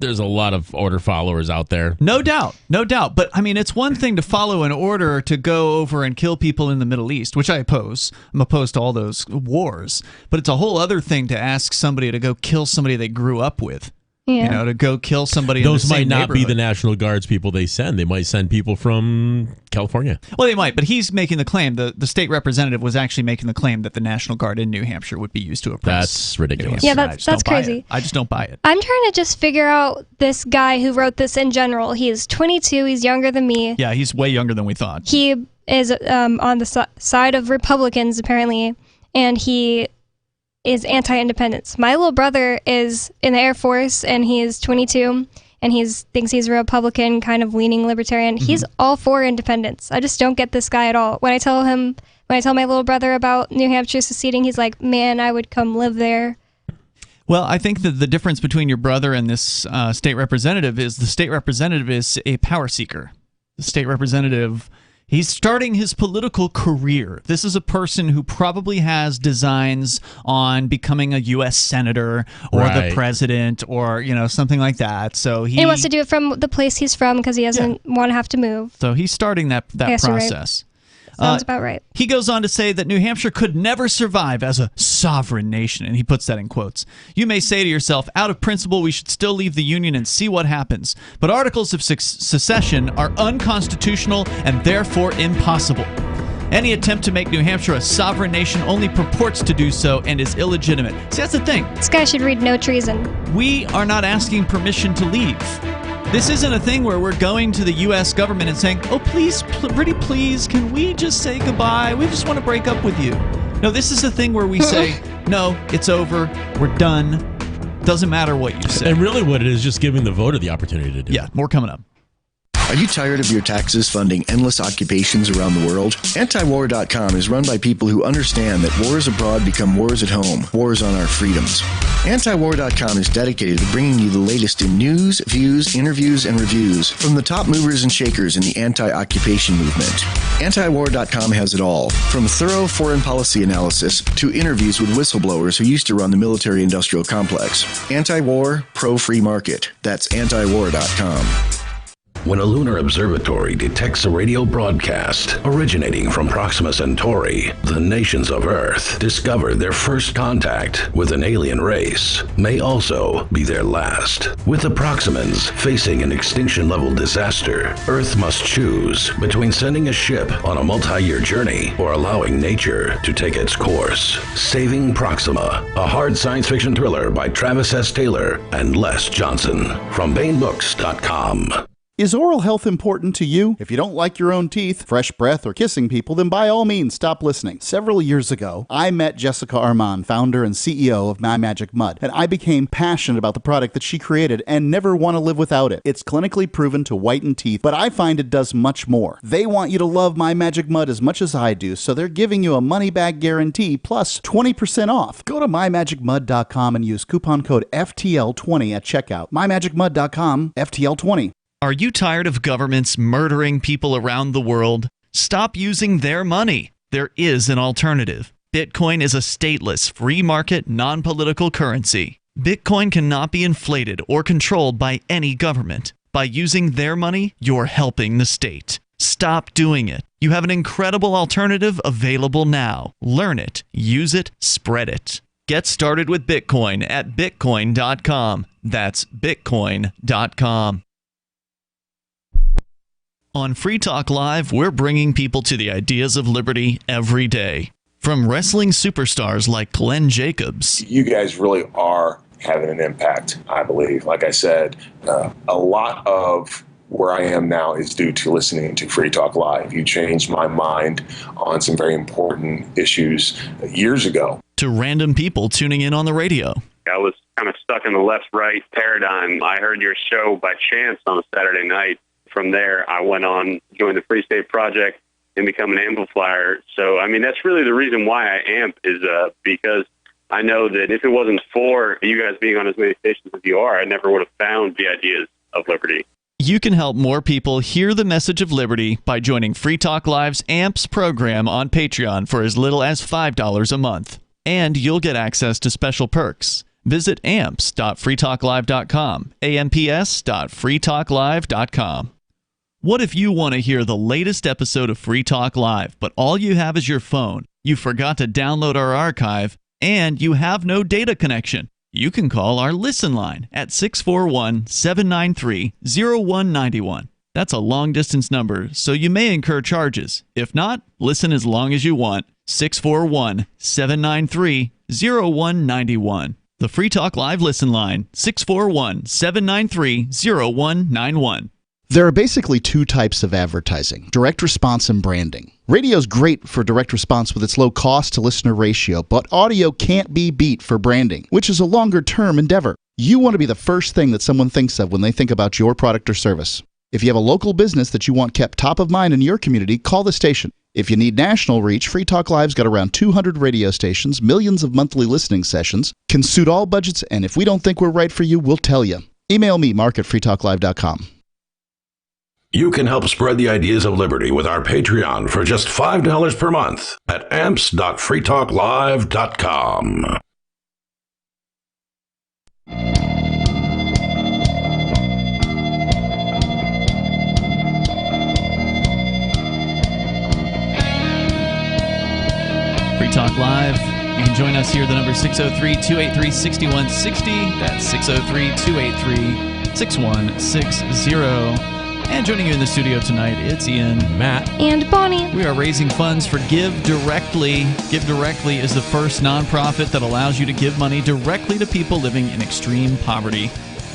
S5: There's a lot of order followers out there.
S4: No doubt. But, it's one thing to follow an order to go over and kill people in the Middle East, which I oppose. I'm opposed to all those wars. But it's a whole other thing to ask somebody to go kill somebody they grew up with. Yeah. To go kill somebody in the same
S5: Those might not be the
S4: neighborhood.
S5: National Guards people they send. They might send people from California.
S4: Well, they might, but he's making the claim. The state representative was actually making the claim that the National Guard in New Hampshire would be used to oppress.
S5: That's ridiculous.
S6: Yeah, that's crazy.
S4: I just don't buy it.
S6: I'm trying to just figure out this guy who wrote this in general. He's 22. He's younger than me.
S4: Yeah, he's way younger than we thought.
S6: He is on the side of Republicans, apparently, and he is anti-independence. My little brother is in the Air Force, and he is 22, and he thinks he's a Republican, kind of leaning libertarian. Mm-hmm. He's all for independence. I just don't get this guy at all. When I tell my little brother about New Hampshire seceding, he's like, man, I would come live there.
S4: Well, I think that the difference between your brother and this state representative is the state representative is a power seeker. The state representative, he's starting his political career. This is a person who probably has designs on becoming a U.S. senator or the president or, something like that. So he
S6: wants to do it from the place he's from because he doesn't want to have to move.
S4: So he's starting that process.
S6: Sounds about right.
S4: He goes on to say that New Hampshire could never survive as a sovereign nation, and he puts that in quotes. You may say to yourself, out of principle, we should still leave the Union and see what happens. But articles of secession are unconstitutional and therefore impossible. Any attempt to make New Hampshire a sovereign nation only purports to do so and is illegitimate. See, that's the thing.
S6: This guy should read No Treason.
S4: We are not asking permission to leave. This isn't a thing where we're going to the U.S. government and saying, oh, please, pretty please, can we just say goodbye? We just want to break up with you. No, this is a thing where we say, no, it's over, we're done, doesn't matter what you say.
S5: And really what it is, just giving the voter the opportunity to do it.
S4: Yeah, more coming up.
S1: Are you tired of your taxes funding endless occupations around the world? Antiwar.com is run by people who understand that wars abroad become wars at home, wars on our freedoms. Antiwar.com is dedicated to bringing you the latest in news, views, interviews, and reviews from the top movers and shakers in the anti-occupation movement. Antiwar.com has it all, from thorough foreign policy analysis to interviews with whistleblowers who used to run the military-industrial complex. Anti-war, pro-free market. That's antiwar.com.
S3: When a lunar observatory detects a radio broadcast originating from Proxima Centauri, the nations of Earth discover their first contact with an alien race may also be their last. With the Proximans facing an extinction-level disaster, Earth must choose between sending a ship on a multi-year journey or allowing nature to take its course. Saving Proxima, a hard science fiction thriller by Travis S. Taylor and Les Johnson from BaneBooks.com.
S7: Is oral health important to you? If you don't like your own teeth, fresh breath, or kissing people, then by all means, stop listening. Several years ago, I met Jessica Armand, founder and CEO of My Magic Mud, and I became passionate about the product that she created and never want to live without it. It's clinically proven to whiten teeth, but I find it does much more. They want you to love My Magic Mud as much as I do, so they're giving you a money-back guarantee plus 20% off. Go to mymagicmud.com and use coupon code FTL20 at checkout. mymagicmud.com, FTL20.
S21: Are you tired of governments murdering people around the world? Stop using their money. There is an alternative. Bitcoin is a stateless, free market, non-political currency. Bitcoin cannot be inflated or controlled by any government. By using their money, you're helping the state. Stop doing it. You have an incredible alternative available now. Learn it, use it, spread it. Get started with Bitcoin at Bitcoin.com. That's Bitcoin.com. On Free Talk Live, we're bringing people to the ideas of liberty every day. From wrestling superstars like Glenn Jacobs.
S11: You guys really are having an impact, I believe. Like I said, a lot of where I am now is due to listening to Free Talk Live. You changed my mind on some very important issues years ago.
S21: To random people tuning in on the radio.
S16: I was kind of stuck in the left-right paradigm. I heard your show by chance on a Saturday night. From there, I went on, joined the Free State Project, and become an amplifier. So, I mean, that's really the reason why I amp is because I know that if it wasn't for you guys being on as many stations as you are, I never would have found the ideas of liberty.
S21: You can help more people hear the message of liberty by joining Free Talk Live's AMPS program on Patreon for as little as $5 a month. And you'll get access to special perks. Visit amps.freetalklive.com, amps.freetalklive.com. What if you want to hear the latest episode of Free Talk Live, but all you have is your phone, you forgot to download our archive, and you have no data connection? You can call our Listen line at 641-793-0191. That's a long-distance number, so you may incur charges. If not, listen as long as you want. 641-793-0191. The Free Talk Live Listen line, 641-793-0191.
S7: There are basically two types of advertising, direct response and branding. Radio's great for direct response with its low cost to listener ratio, but audio can't be beat for branding, which is a longer-term endeavor. You want to be the first thing that someone thinks of when they think about your product or service. If you have a local business that you want kept top of mind in your community, call the station. If you need national reach, Free Talk Live's got around 200 radio stations, millions of monthly listening sessions, can suit all budgets, and if we don't think we're right for you, we'll tell you. Email me, mark@freetalklive.com.
S3: You can help spread the ideas of liberty with our Patreon for just $5 per month at amps.freetalklive.com.
S4: Free Talk Live. You can join us here. The number is 603-283-6160. That's 603-283-6160. And joining you in the studio tonight, it's Ian,
S5: Matt,
S6: and Bonnie.
S4: We are raising funds for Give Directly. Give Directly is the first nonprofit that allows you to give money directly to people living in extreme poverty.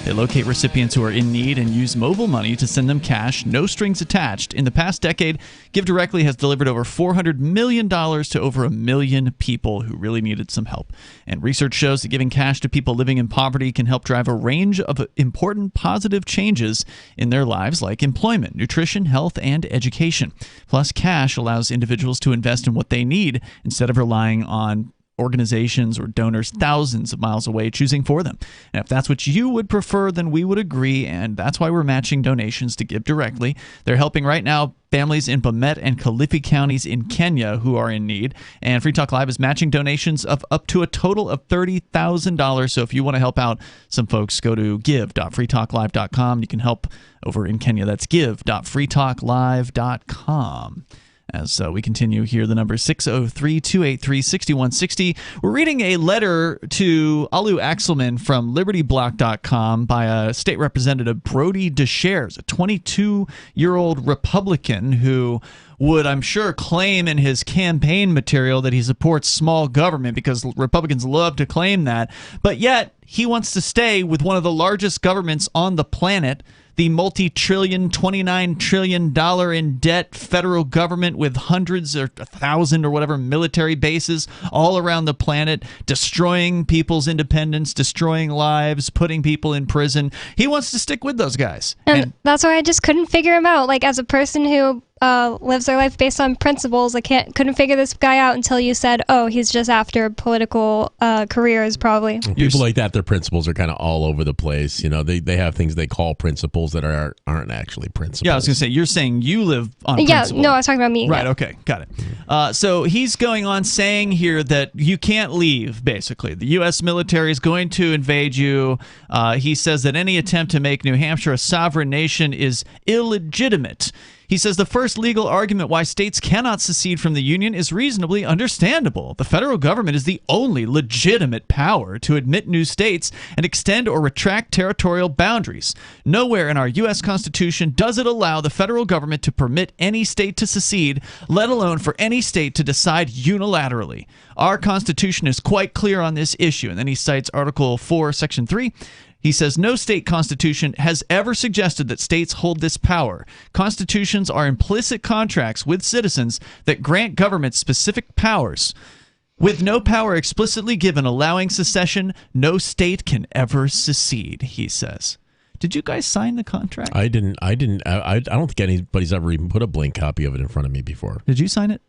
S4: They locate recipients who are in need and use mobile money to send them cash, no strings attached. In the past decade, Give Directly has delivered over $400 million to over 1 million people who really needed some help. And research shows that giving cash to people living in poverty can help drive a range of important positive changes in their lives, like employment, nutrition, health, and education. Plus, cash allows individuals to invest in what they need instead of relying on organizations or donors thousands of miles away choosing for them. And if that's what you would prefer, then we would agree, and that's why we're matching donations to Give Directly. They're helping right now families in Bomet and Kilifi counties in Kenya who are in need, and Free Talk Live is matching donations of up to a total of $30,000. So if you want to help out some folks, go to give.freetalklive.com. You can help over in Kenya. That's give.freetalklive.com. As we continue here, the number is 603-283-6160. We're reading a letter to Alu Axelman from LibertyBlock.com by a state representative, Brody DeShares, a 22-year-old Republican who would, I'm sure, claim in his campaign material that he supports small government, because Republicans love to claim that. But yet, he wants to stay with one of the largest governments on the planet, the multi-trillion, $29 trillion in debt federal government with hundreds or 1,000 or whatever military bases all around the planet, destroying people's independence, destroying lives, putting people in prison. He wants to stick with those guys.
S6: And that's why I just couldn't figure him out. Like, as a person who lives their life based on principles, I couldn't figure this guy out until you said, oh, he's just after political careers, probably.
S5: People like that, their principles are kind of all over the place. You know, they have things they call principles that aren't actually principles.
S4: Yeah, I was going to say, you're saying you live on
S6: yeah,
S4: principle.
S6: no, I was talking about me.
S4: Right,
S6: yeah.
S4: okay, got it. So he's going on saying here that you can't leave, basically. The U.S. military is going to invade you. He says that any attempt to make New Hampshire a sovereign nation is illegitimate. He says the first legal argument why states cannot secede from the Union is reasonably understandable. The federal government is the only legitimate power to admit new states and extend or retract territorial boundaries. Nowhere in our U.S. Constitution does it allow the federal government to permit any state to secede, let alone for any state to decide unilaterally. Our Constitution is quite clear on this issue. And then he cites Article 4, Section 3. He says no state constitution has ever suggested that states hold this power. Constitutions are implicit contracts with citizens that grant governments specific powers. With no power explicitly given allowing secession, no state can ever secede, he says. Did you guys sign the contract?
S5: I didn't. I don't think anybody's ever even put a blank copy of it in front of me before.
S4: Did you sign it?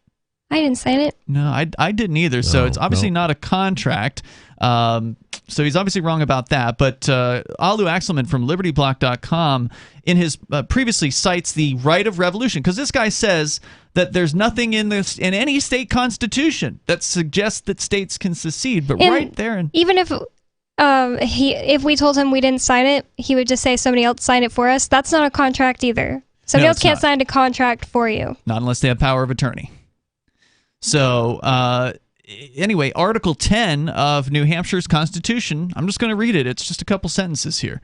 S6: I didn't sign it.
S4: No, I didn't either. So it's obviously not a contract. So he's obviously wrong about that. But Alu Axelman from LibertyBlock.com in his previously cites the right of revolution, because this guy says that there's nothing in any state constitution that suggests that states can secede. But right there,
S6: even if we told him we didn't sign it, he would just say somebody else signed it for us. That's not a contract either. Somebody else can't sign a contract for you.
S4: Not unless they have power of attorney. So, anyway, Article 10 of New Hampshire's Constitution, I'm just going to read it. It's just a couple sentences here.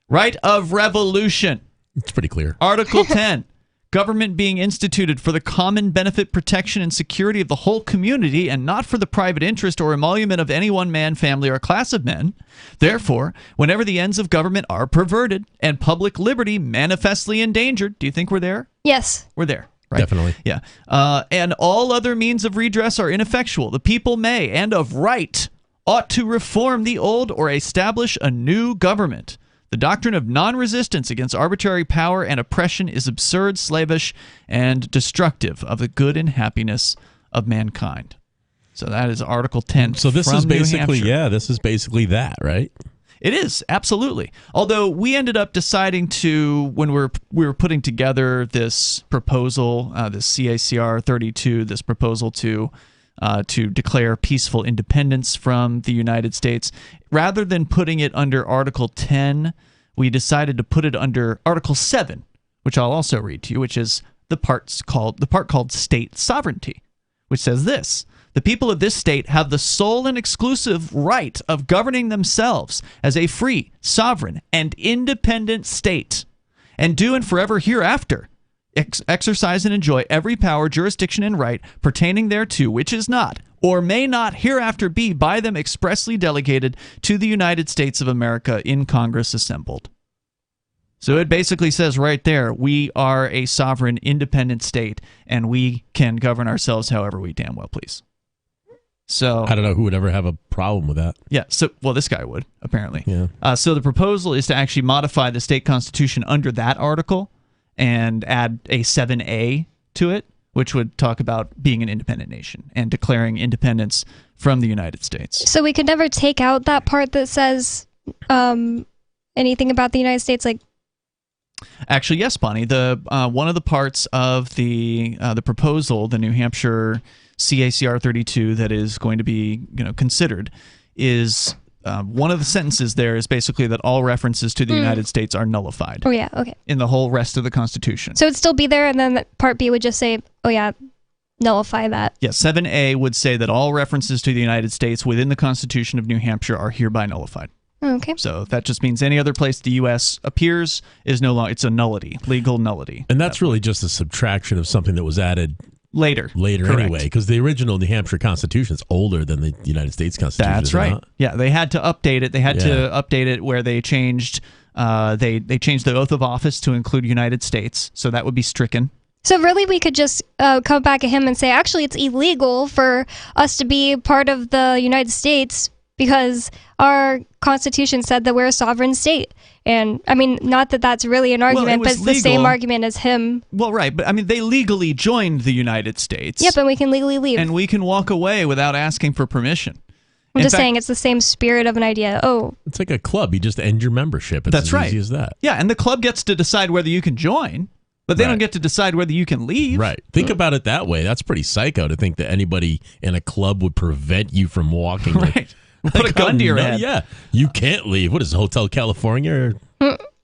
S4: Right of revolution.
S5: It's pretty clear.
S4: Article 10. Government being instituted for the common benefit, protection, and security of the whole community, and not for the private interest or emolument of any one man, family, or class of men. Therefore, whenever the ends of government are perverted and public liberty manifestly endangered, do you think we're there?
S6: Yes.
S4: We're there. Right?
S5: Definitely.
S4: Yeah. And all other means of redress are ineffectual. The people may, and of right, ought to reform the old or establish a new government. The doctrine of non-resistance against arbitrary power and oppression is absurd, slavish, and destructive of the good and happiness of mankind. So that is Article 10.
S5: So this is basically, this is basically that, right?
S4: It is, absolutely. Although we ended up deciding to, when we were putting together this proposal, this CACR 32, this proposal to declare peaceful independence from the United States, rather than putting it under Article 10, we decided to put it under Article 7, which I'll also read to you, which is the part called state sovereignty, which says this: the people of this state have the sole and exclusive right of governing themselves as a free, sovereign, and independent state, and do and forever hereafter exercise and enjoy every power, jurisdiction, and right pertaining thereto, which is not, or may not hereafter be by them expressly delegated to the United States of America in Congress assembled. So it basically says right there, we are a sovereign, independent state, and we can govern ourselves however we damn well please. So
S5: I don't know who would ever have a problem with that.
S4: Yeah. So, well, this guy would, apparently.
S5: Yeah.
S4: So the proposal is to actually modify the state constitution under that article and add a 7A to it, which would talk about being an independent nation and declaring independence from the United States.
S6: So we could never take out that part that says anything about the United States, like.
S4: Actually, yes, Bonnie. The one of the parts of the proposal, the New Hampshire CACR 32, that is going to be considered, is one of the sentences there is basically that all references to the United States are nullified.
S6: Oh yeah, okay.
S4: In the whole rest of the Constitution.
S6: So it'd still be there, and then Part B would just say, oh yeah, nullify that.
S4: Yeah, 7A would say that all references to the United States within the Constitution of New Hampshire are hereby nullified.
S6: Okay.
S4: So that just means any other place the U.S. appears is no longer, it's a nullity, legal nullity.
S5: And that's really just a subtraction of something that was added
S4: later
S5: Correct. Anyway, because the original New Hampshire Constitution is older than the United States Constitution.
S4: That's right.
S5: Not?
S4: Yeah, they had to update it. They had to update it where they changed they changed the oath of office to include United States, so that would be stricken.
S6: So really we could just come back at him and say, actually, it's illegal for us to be part of the United States because our Constitution said that we're a sovereign state. And, I mean, not that that's really an argument, but it's the same argument as him.
S4: Well, right, but, I mean, they legally joined the United States.
S6: Yep, and we can legally leave.
S4: And we can walk away without asking for permission.
S6: I'm just saying it's the same spirit of an idea. Oh.
S5: It's like a club. You just end your membership. It's
S4: that's
S5: as easy as that.
S4: Yeah, and the club gets to decide whether you can join, but they don't get to decide whether you can leave.
S5: Right. Think about it that way. That's pretty psycho to think that anybody in a club would prevent you from walking.
S4: Right. Put a gun to your head.
S5: Yeah. You can't leave. What is it, Hotel California?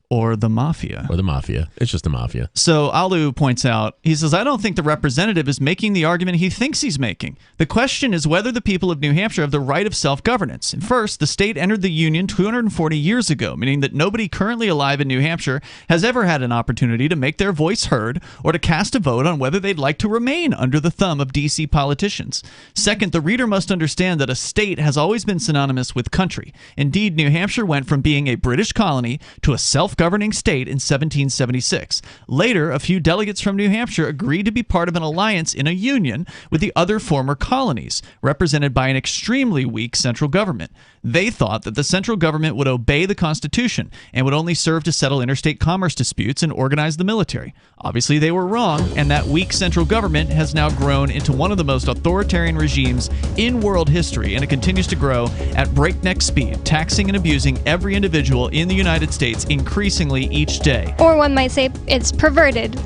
S4: or the mafia.
S5: Or the mafia. It's just the mafia.
S4: So Alu points out, he says, I don't think the representative is making the argument he thinks he's making. The question is whether the people of New Hampshire have the right of self-governance. And first, the state entered the Union 240 years ago, meaning that nobody currently alive in New Hampshire has ever had an opportunity to make their voice heard or to cast a vote on whether they'd like to remain under the thumb of D.C. politicians. Second, the reader must understand that a state has always been synonymous with country. Indeed, New Hampshire went from being a British colony to a self-governing state in 1776. Later, a few delegates from New Hampshire agreed to be part of an alliance in a union with the other former colonies, represented by an extremely weak central government. They thought that the central government would obey the Constitution and would only serve to settle interstate commerce disputes and organize the military. Obviously, they were wrong, and that weak central government has now grown into one of the most authoritarian regimes in world history, and it continues to grow at breakneck speed, taxing and abusing every individual in the United States increasingly each day.
S6: Or one might say it's perverted.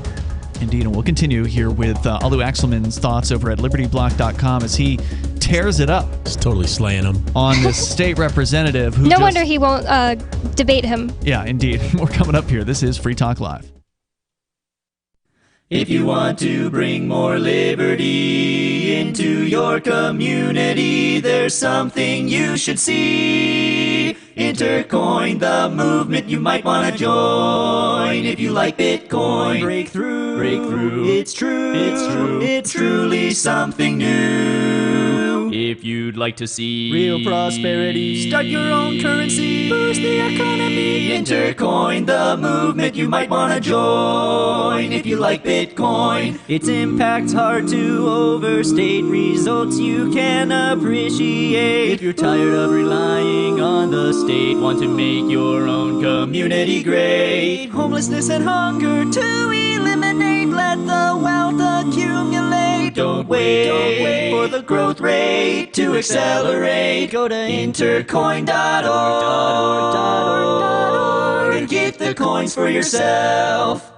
S4: Indeed, and we'll continue here with Alu Axelman's thoughts over at libertyblock.com as he tears it up.
S5: It's totally slaying him.
S4: On this state representative who
S6: No wonder he won't debate him.
S4: Yeah, indeed. More coming up here. This is Free Talk Live.
S17: If you want to bring more liberty into your community, there's something you should see. Intercoin, the movement you might want to join. If you like Bitcoin, break through. It's true. It's truly something new. If you'd like to see real prosperity, start your own currency, boost the economy. Intercoin, the movement you might want to join. If you like Bitcoin, its impact's hard to overstate, results you can appreciate. If you're tired of relying on the state, want to make your own community great, homelessness and hunger to eliminate, let the wealth accumulate. Don't wait for the growth rate to accelerate. Go to intercoin.org and get the coins for yourself.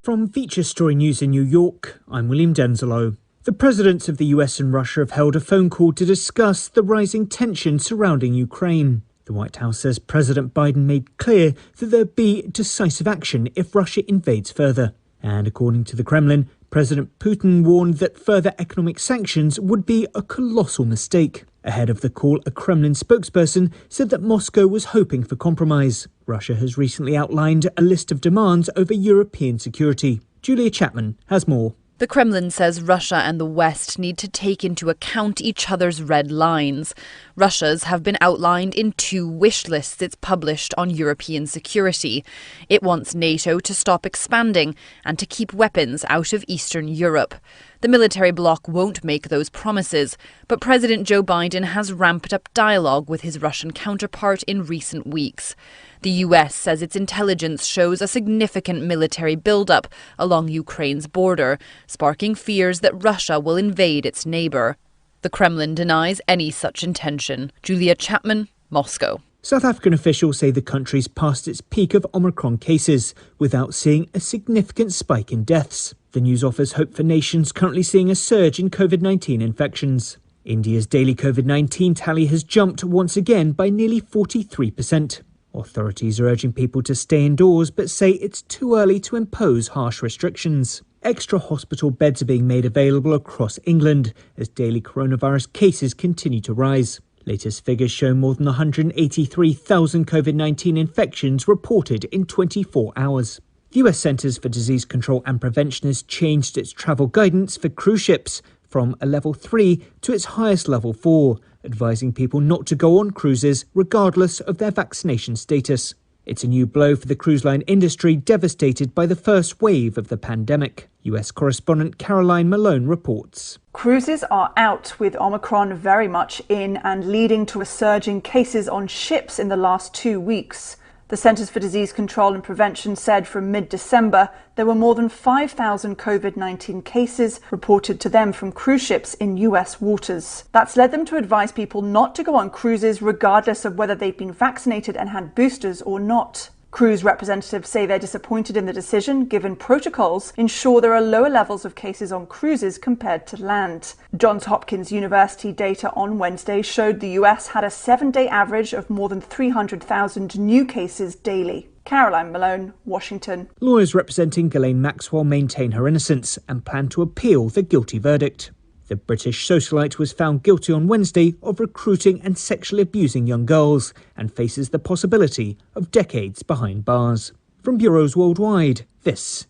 S8: From Feature Story News in New York, I'm William Denzelo. The presidents of the US and Russia have held a phone call to discuss the rising tension surrounding Ukraine. The White House says President Biden made clear that there'd be decisive action if Russia invades further. And according to the Kremlin, President Putin warned that further economic sanctions would be a colossal mistake. Ahead of the call, a Kremlin spokesperson said that Moscow was hoping for compromise. Russia has recently outlined a list of demands over European security. Julia Chapman has more.
S9: The Kremlin says Russia and the West need to take into account each other's red lines. Russia's have been outlined in 2 wish lists it's published on European security. It wants NATO to stop expanding and to keep weapons out of Eastern Europe. The military bloc won't make those promises, but President Joe Biden has ramped up dialogue with his Russian counterpart in recent weeks. The US says its intelligence shows a significant military buildup along Ukraine's border, sparking fears that Russia will invade its neighbour. The Kremlin denies any such intention. Julia Chapman, Moscow.
S8: South African officials say the country's passed its peak of Omicron cases without seeing a significant spike in deaths. The news offers hope for nations currently seeing a surge in COVID-19 infections. India's daily COVID-19 tally has jumped once again by nearly 43%. Authorities are urging people to stay indoors but say it's too early to impose harsh restrictions. Extra hospital beds are being made available across England as daily coronavirus cases continue to rise. Latest figures show more than 183,000 COVID-19 infections reported in 24 hours. The US Centers for Disease Control and Prevention has changed its travel guidance for cruise ships from a level 3 to its highest level 4, advising people not to go on cruises regardless of their vaccination status. It's a new blow for the cruise line industry devastated by the first wave of the pandemic. US correspondent Caroline Malone reports.
S12: Cruises are out, with Omicron very much in and leading to a surge in cases on ships in the last 2 weeks. The Centers for Disease Control and Prevention said from mid-December there were more than 5,000 COVID-19 cases reported to them from cruise ships in US waters. That's led them to advise people not to go on cruises regardless of whether they've been vaccinated and had boosters or not. Cruise representatives say they're disappointed in the decision, given protocols ensure there are lower levels of cases on cruises compared to land. Johns Hopkins University data on Wednesday showed the US had a 7-day average of more than 300,000 new cases daily. Caroline Malone, Washington.
S8: Lawyers representing Ghislaine Maxwell maintain her innocence and plan to appeal the guilty verdict. The British socialite was found guilty on Wednesday of recruiting and sexually abusing young girls and faces the possibility of decades behind bars. From bureaus worldwide, this.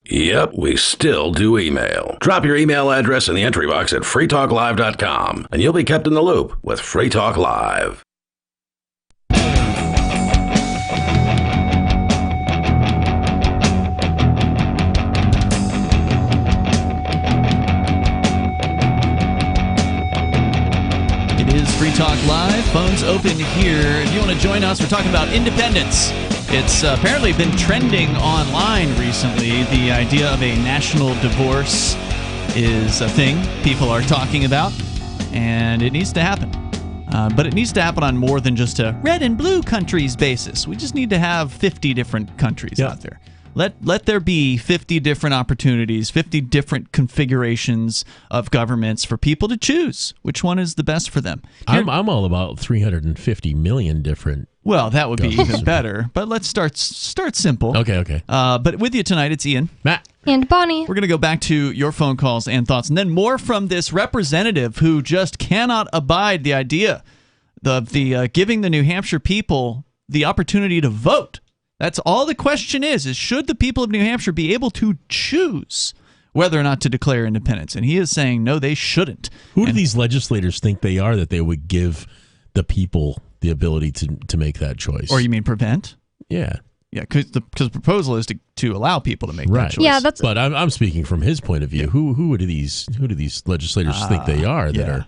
S3: Yep, we still do email. Drop your email address in the entry box at freetalklive.com and you'll be kept in the loop with Free Talk Live.
S4: Free Talk Live. Phones open here. If you want to join us, we're talking about independence. It's apparently been trending online recently. The idea of a national divorce is a thing people are talking about, and it needs to happen. But it needs to happen on more than just a red and blue countries basis. We just need to have 50 different countries out there. Let there be 50 different opportunities, 50 different configurations of governments for people to choose which one is the best for them.
S5: I'm all about 350 million different.
S4: Well, that would be even better. But let's start simple.
S5: Okay.
S4: But with you tonight, it's Ian,
S5: Matt,
S6: and Bonnie.
S4: We're going to go back to your phone calls and thoughts, and then more from this representative who just cannot abide the idea of giving the New Hampshire people the opportunity to vote. That's all the question is should the people of New Hampshire be able to choose whether or not to declare independence? And he is saying, no, they shouldn't.
S5: Who do these legislators think they are that they would give the people the ability to make that choice?
S4: Or you mean prevent?
S5: Yeah.
S4: Yeah, because the proposal is to allow people to make that choice.
S6: Yeah,
S5: but I'm speaking from his point of view. Who do these legislators think they are that are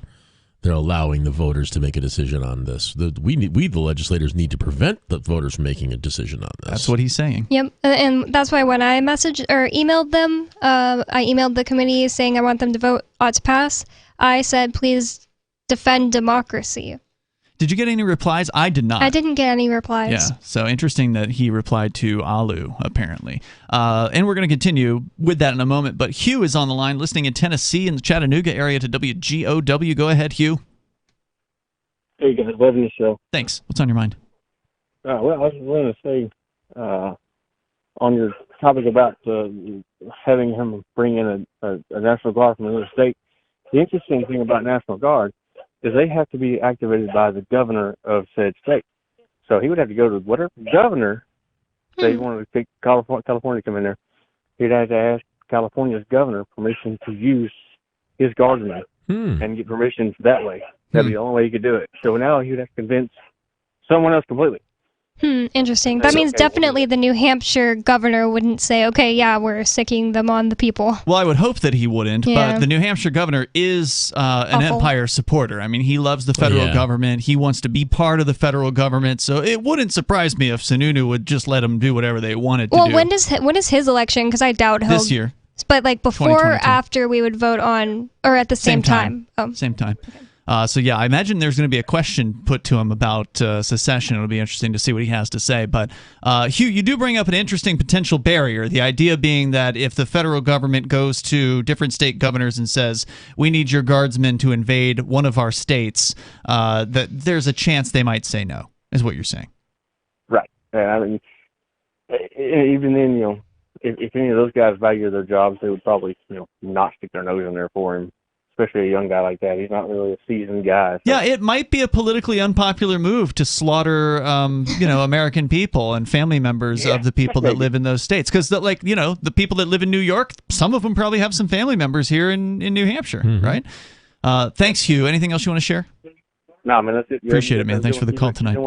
S5: they're allowing the voters to make a decision on this? We the legislators need to prevent the voters from making a decision on this.
S4: That's what he's saying.
S6: Yep, and that's why when I messaged or emailed them, I emailed the committee saying I want them to vote ought to pass. I said, please defend democracy.
S4: Did you get any replies? I did not.
S6: I didn't get any replies.
S4: Yeah, so interesting that he replied to Alu, apparently. And we're going to continue with that in a moment. But Hugh is on the line, listening in Tennessee in the Chattanooga area to WGOW. Go ahead, Hugh.
S14: Hey, guys. Love your show.
S4: Thanks. What's on your mind?
S14: Well, I was going to say, on your topic about having him bring in a National Guard from another state, the interesting thing about National Guard is they have to be activated by the governor of said state. So he would have to go to whatever governor, say he wanted to take California to come in there, he'd have to ask California's governor permission to use his guardsmen and get permissions that way. That'd be the only way he could do it. So now he would have to convince someone else completely.
S6: Interesting. That means definitely the New Hampshire governor wouldn't say, okay, yeah, we're sicking them on the people.
S4: Well, I would hope that he wouldn't,
S6: Yeah.
S4: but the New Hampshire governor is an empire supporter. I mean, he loves the federal government. He wants to be part of the federal government, so it wouldn't surprise me if Sununu would just let them do whatever they wanted to do.
S6: Well, when is his election? Because I doubt he'll...
S4: This year.
S6: But like before or
S4: 2022.
S6: after we would vote on, or at the same time? Oh.
S4: Same time. So, yeah, I imagine there's going to be a question put to him about secession. It'll be interesting to see what he has to say. But, Hugh, you do bring up an interesting potential barrier, the idea being that if the federal government goes to different state governors and says, we need your guardsmen to invade one of our states, that there's a chance they might say no, is what you're saying.
S14: Right. I mean, even then, if any of those guys value their jobs, they would probably, not stick their nose in there for him. Especially a young guy like that. He's not really a seasoned guy. So.
S4: Yeah, it might be a politically unpopular move to slaughter, American people and family members of the people that live in those states. Because, the people that live in New York, some of them probably have some family members here in New Hampshire, right? Thanks, Hugh. Anything else you want to share?
S14: No, man, that's it.
S4: Appreciate it, man. Thanks for the call tonight.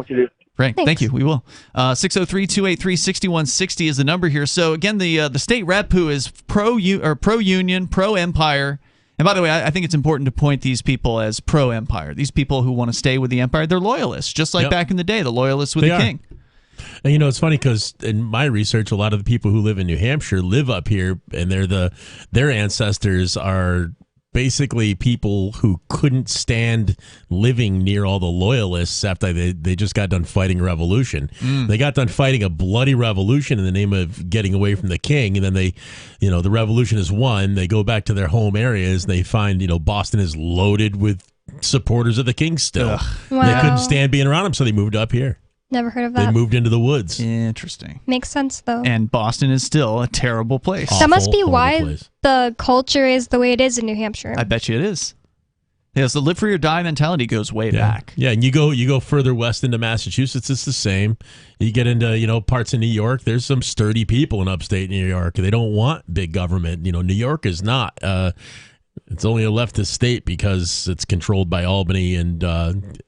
S4: Right.
S6: Thanks.
S4: Thank you. We will. 603-283-6160 is the number here. So, again, the state rep who is pro-union, pro-empire. And by the way, I think it's important to point these people as pro-empire. These people who want to stay with the empire, they're loyalists, just like back in the day, the loyalists with the king.
S5: And it's funny because in my research, a lot of the people who live in New Hampshire live up here, and their ancestors are basically people who couldn't stand living near all the loyalists after they just got done fighting a revolution. They got done fighting a bloody revolution in the name of getting away from the king, and then the revolution is won. They go back to their home areas, and they find, Boston is loaded with supporters of the king still.
S6: Wow.
S5: They couldn't stand being around him, so they moved up here.
S6: Never heard of
S5: They
S6: that.
S5: moved into the woods.
S4: Interesting.
S6: Makes sense, though.
S4: And Boston is still a terrible place.
S6: That must be why the culture is the way it is in New Hampshire.
S4: I bet you it is. Yes, the live free or die mentality goes way back.
S5: Yeah, and you go further west into Massachusetts, it's the same. You get into, parts of New York, there's some sturdy people in upstate New York. They don't want big government. New York is not. It's only a leftist state because it's controlled by Albany and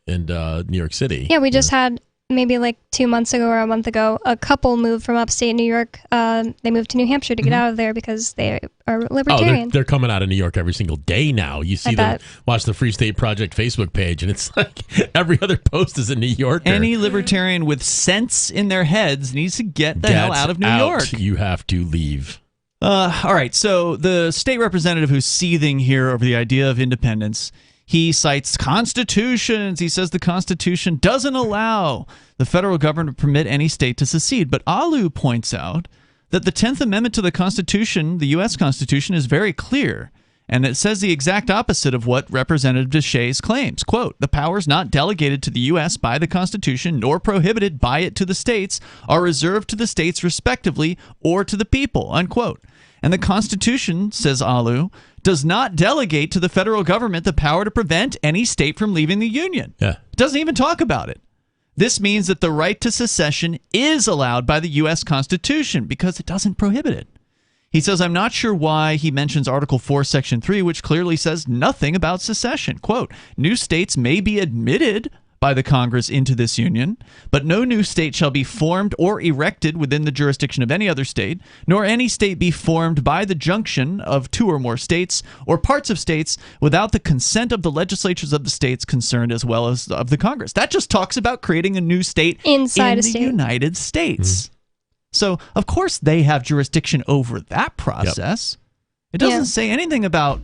S5: New York City.
S6: Yeah, we just had maybe like 2 months ago or a month ago, a couple moved from upstate New York. They moved to New Hampshire to get out of there because they are libertarian.
S5: They're coming out of New York every single day now. You see them, watch the Free State Project Facebook page, and it's like every other post is a New Yorker.
S4: Any libertarian with sense in their heads needs to get the hell out of New York.
S5: You have to leave.
S4: All right, so the state representative who's seething here over the idea of independence, he cites constitutions. He says the Constitution doesn't allow the federal government to permit any state to secede. But Alu points out that the 10th Amendment to the Constitution, the U.S. Constitution, is very clear. And it says the exact opposite of what Representative DeShays claims. Quote, the powers not delegated to the U.S. by the Constitution nor prohibited by it to the states are reserved to the states respectively or to the people, unquote. And the Constitution, says Alu, does not delegate to the federal government the power to prevent any state from leaving the Union.
S5: Yeah.
S4: It doesn't even talk about it. This means that the right to secession is allowed by the U.S. Constitution because it doesn't prohibit it. He says, I'm not sure why he mentions Article 4, Section 3, which clearly says nothing about secession. Quote, new states may be admitted by the Congress into this union, but no new state shall be formed or erected within the jurisdiction of any other state, nor any state be formed by the junction of two or more states or parts of states without the consent of the legislatures of the states concerned as well as of the Congress. That just talks about creating a new state
S6: inside
S4: in the United States. So, of course, they have jurisdiction over that process. It doesn't say anything about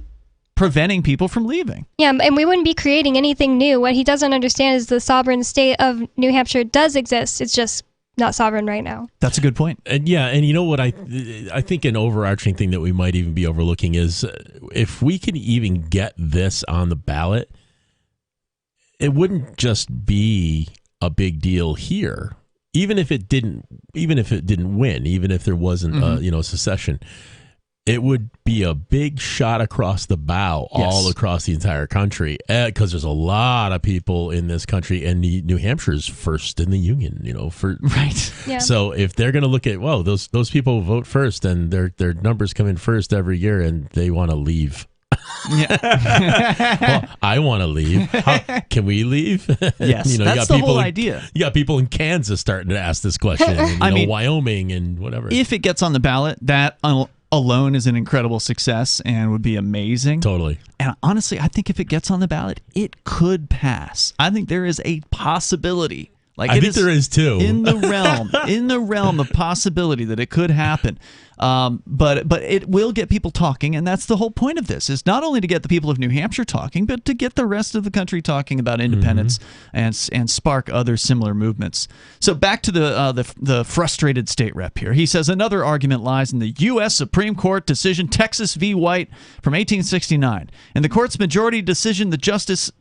S4: preventing people from leaving.
S6: Yeah, and we wouldn't be creating anything new. What he doesn't understand is the sovereign state of New Hampshire does exist. It's just not sovereign right now.
S4: That's a good point.
S5: And and you know what I think an overarching thing that we might even be overlooking is if we can even get this on the ballot, it wouldn't just be a big deal here. Even if it didn't win, even if there wasn't secession, it would be a big shot across the bow all across the entire country because there's a lot of people in this country, and New Hampshire's first in the union.
S4: Right.
S6: Yeah.
S5: So if they're going to look at those people vote first, and their numbers come in first every year, and they want to leave. Well, I want to leave. Can we leave?
S4: Yes, that's the whole idea.
S5: You got people in Kansas starting to ask this question. And, Wyoming and whatever.
S4: If it gets on the ballot, that alone is an incredible success and would be amazing.
S5: Totally.
S4: And honestly, I think if it gets on the ballot, it could pass. I think there is a possibility.
S5: I think there is too.
S4: In the realm of possibility that it could happen. But it will get people talking, and that's the whole point of this, is not only to get the people of New Hampshire talking, but to get the rest of the country talking about independence and spark other similar movements. So back to the frustrated state rep here. He says another argument lies in the U.S. Supreme Court decision Texas v. White from 1869. In the court's majority decision, the Justice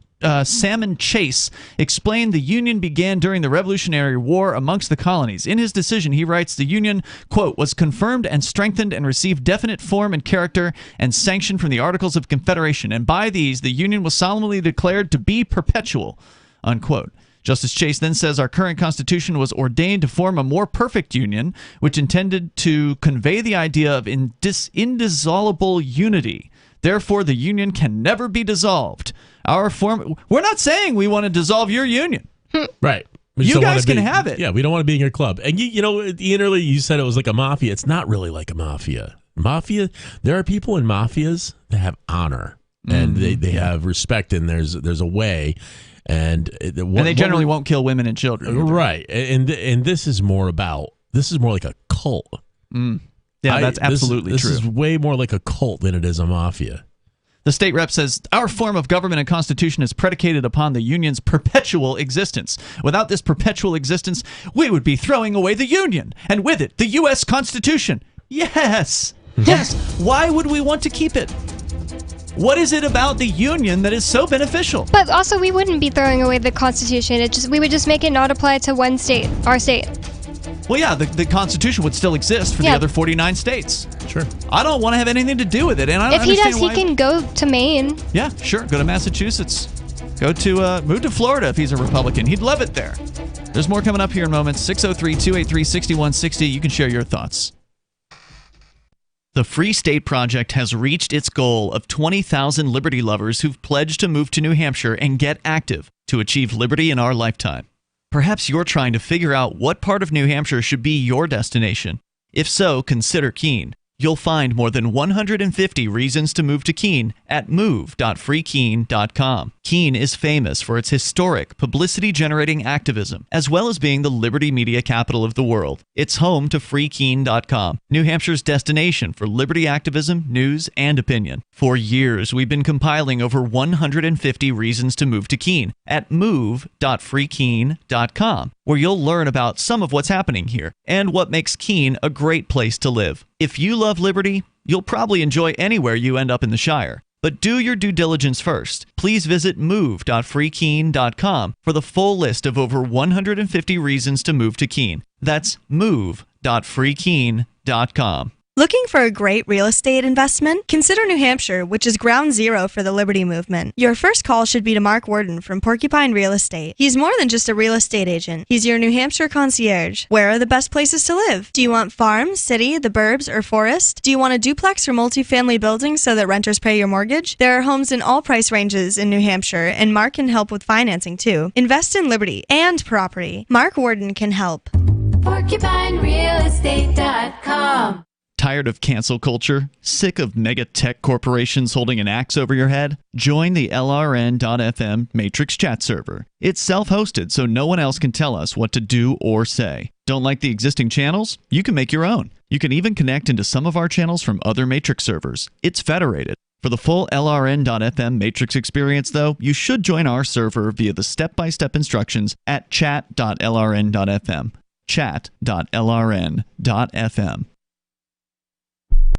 S4: Salmon Chase explained the Union began during the Revolutionary War amongst the colonies. In his decision, he writes the Union, quote, was confirmed and strengthened and received definite form and character and sanction from the Articles of Confederation, and by these the Union was solemnly declared to be perpetual, unquote. Justice Chase then says our current Constitution was ordained to form a more perfect union, which intended to convey the idea of indissoluble unity. Therefore, the Union can never be dissolved. We're not saying we want to dissolve your union.
S5: Right.
S4: You guys can have it.
S5: Yeah, we don't want to be in your club. And Ian, earlier you said it was like a mafia. It's not really like a mafia. There are people in mafias that have honor and they have respect, and there's a way. And
S4: they generally won't kill women and children either.
S5: Right. And this is more like a cult.
S4: Yeah, that's absolutely true.
S5: This is way more like a cult than it is a mafia.
S4: The state rep says, our form of government and constitution is predicated upon the Union's perpetual existence. Without this perpetual existence, we would be throwing away the Union, and with it, the U.S. Constitution. Yes! Yes! Why would we want to keep it? What is it about the Union that is so beneficial?
S6: But also, we wouldn't be throwing away the Constitution. We would just make it not apply to one state, our state.
S4: Well, yeah, the Constitution would still exist for the other 49 states.
S5: Sure.
S4: I don't want to have anything to do with it, and I don't
S6: If he does,
S4: understand
S6: he can go to Maine.
S4: Yeah, sure. Go to Massachusetts. Go to move to Florida if he's a Republican. He'd love it there. There's more coming up here in moments. 603-283-6160. You can share your thoughts. The Free State Project has reached its goal of 20,000 liberty lovers who've pledged to move to New Hampshire and get active to achieve liberty in our lifetime. Perhaps you're trying to figure out what part of New Hampshire should be your destination. If so, consider Keene. You'll find more than 150 reasons to move to Keene at move.freekeene.com. Keene is famous for its historic, publicity-generating activism, as well as being the liberty media capital of the world. It's home to freekeene.com, New Hampshire's destination for liberty activism, news, and opinion. For years, we've been compiling over 150 reasons to move to Keene at move.freekeene.com, where you'll learn about some of what's happening here and what makes Keene a great place to live. If you love liberty, you'll probably enjoy anywhere you end up in the Shire. But do your due diligence first. Please visit move.freekeene.com for the full list of over 150 reasons to move to Keene. That's move.freekeene.com.
S19: Looking for a great real estate investment? Consider New Hampshire, which is ground zero for the Liberty Movement. Your first call should be to Mark Worden from Porcupine Real Estate. He's more than just a real estate agent. He's your New Hampshire concierge. Where are the best places to live? Do you want farm, city, the burbs, or forest? Do you want a duplex or multifamily building so that renters pay your mortgage? There are homes in all price ranges in New Hampshire, and Mark can help with financing too. Invest in liberty and property. Mark Worden can help.
S20: PorcupineRealEstate.com.
S4: Tired of cancel culture? Sick of mega tech corporations holding an axe over your head? Join the LRN.FM Matrix chat server. It's self-hosted, so no one else can tell us what to do or say. Don't like the existing channels? You can make your own. You can even connect into some of our channels from other Matrix servers. It's federated. For the full LRN.FM Matrix experience, though, you should join our server via the step-by-step instructions at chat.lrn.fm. Chat.lrn.fm.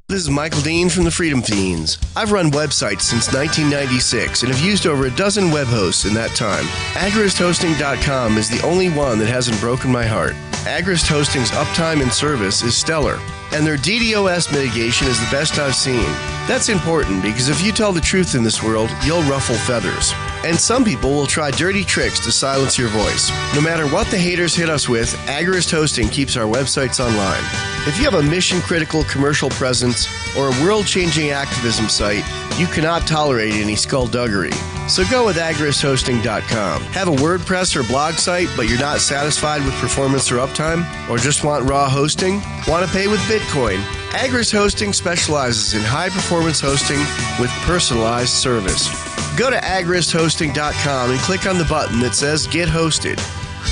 S1: This is Michael Dean from the Freedom Fiends. I've run websites since 1996 and have used over a dozen web hosts in that time. AgristHosting.com is the only one that hasn't broken my heart. Agrist Hosting's uptime and service is stellar, and their DDoS mitigation is the best I've seen. That's important because if you tell the truth in this world, you'll ruffle feathers. And some people will try dirty tricks to silence your voice. No matter what the haters hit us with, Agrist Hosting keeps our websites online. If you have a mission-critical commercial presence or a world-changing activism site, you cannot tolerate any skullduggery. So go with agristhosting.com. Have a WordPress or blog site, but you're not satisfied with performance or uptime? Or just want raw hosting? Want to pay with Bitcoin? Agrist Hosting specializes in high-performance hosting with personalized service. Go to agristhosting.com and click on the button that says Get Hosted.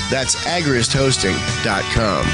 S1: That's agristhosting.com.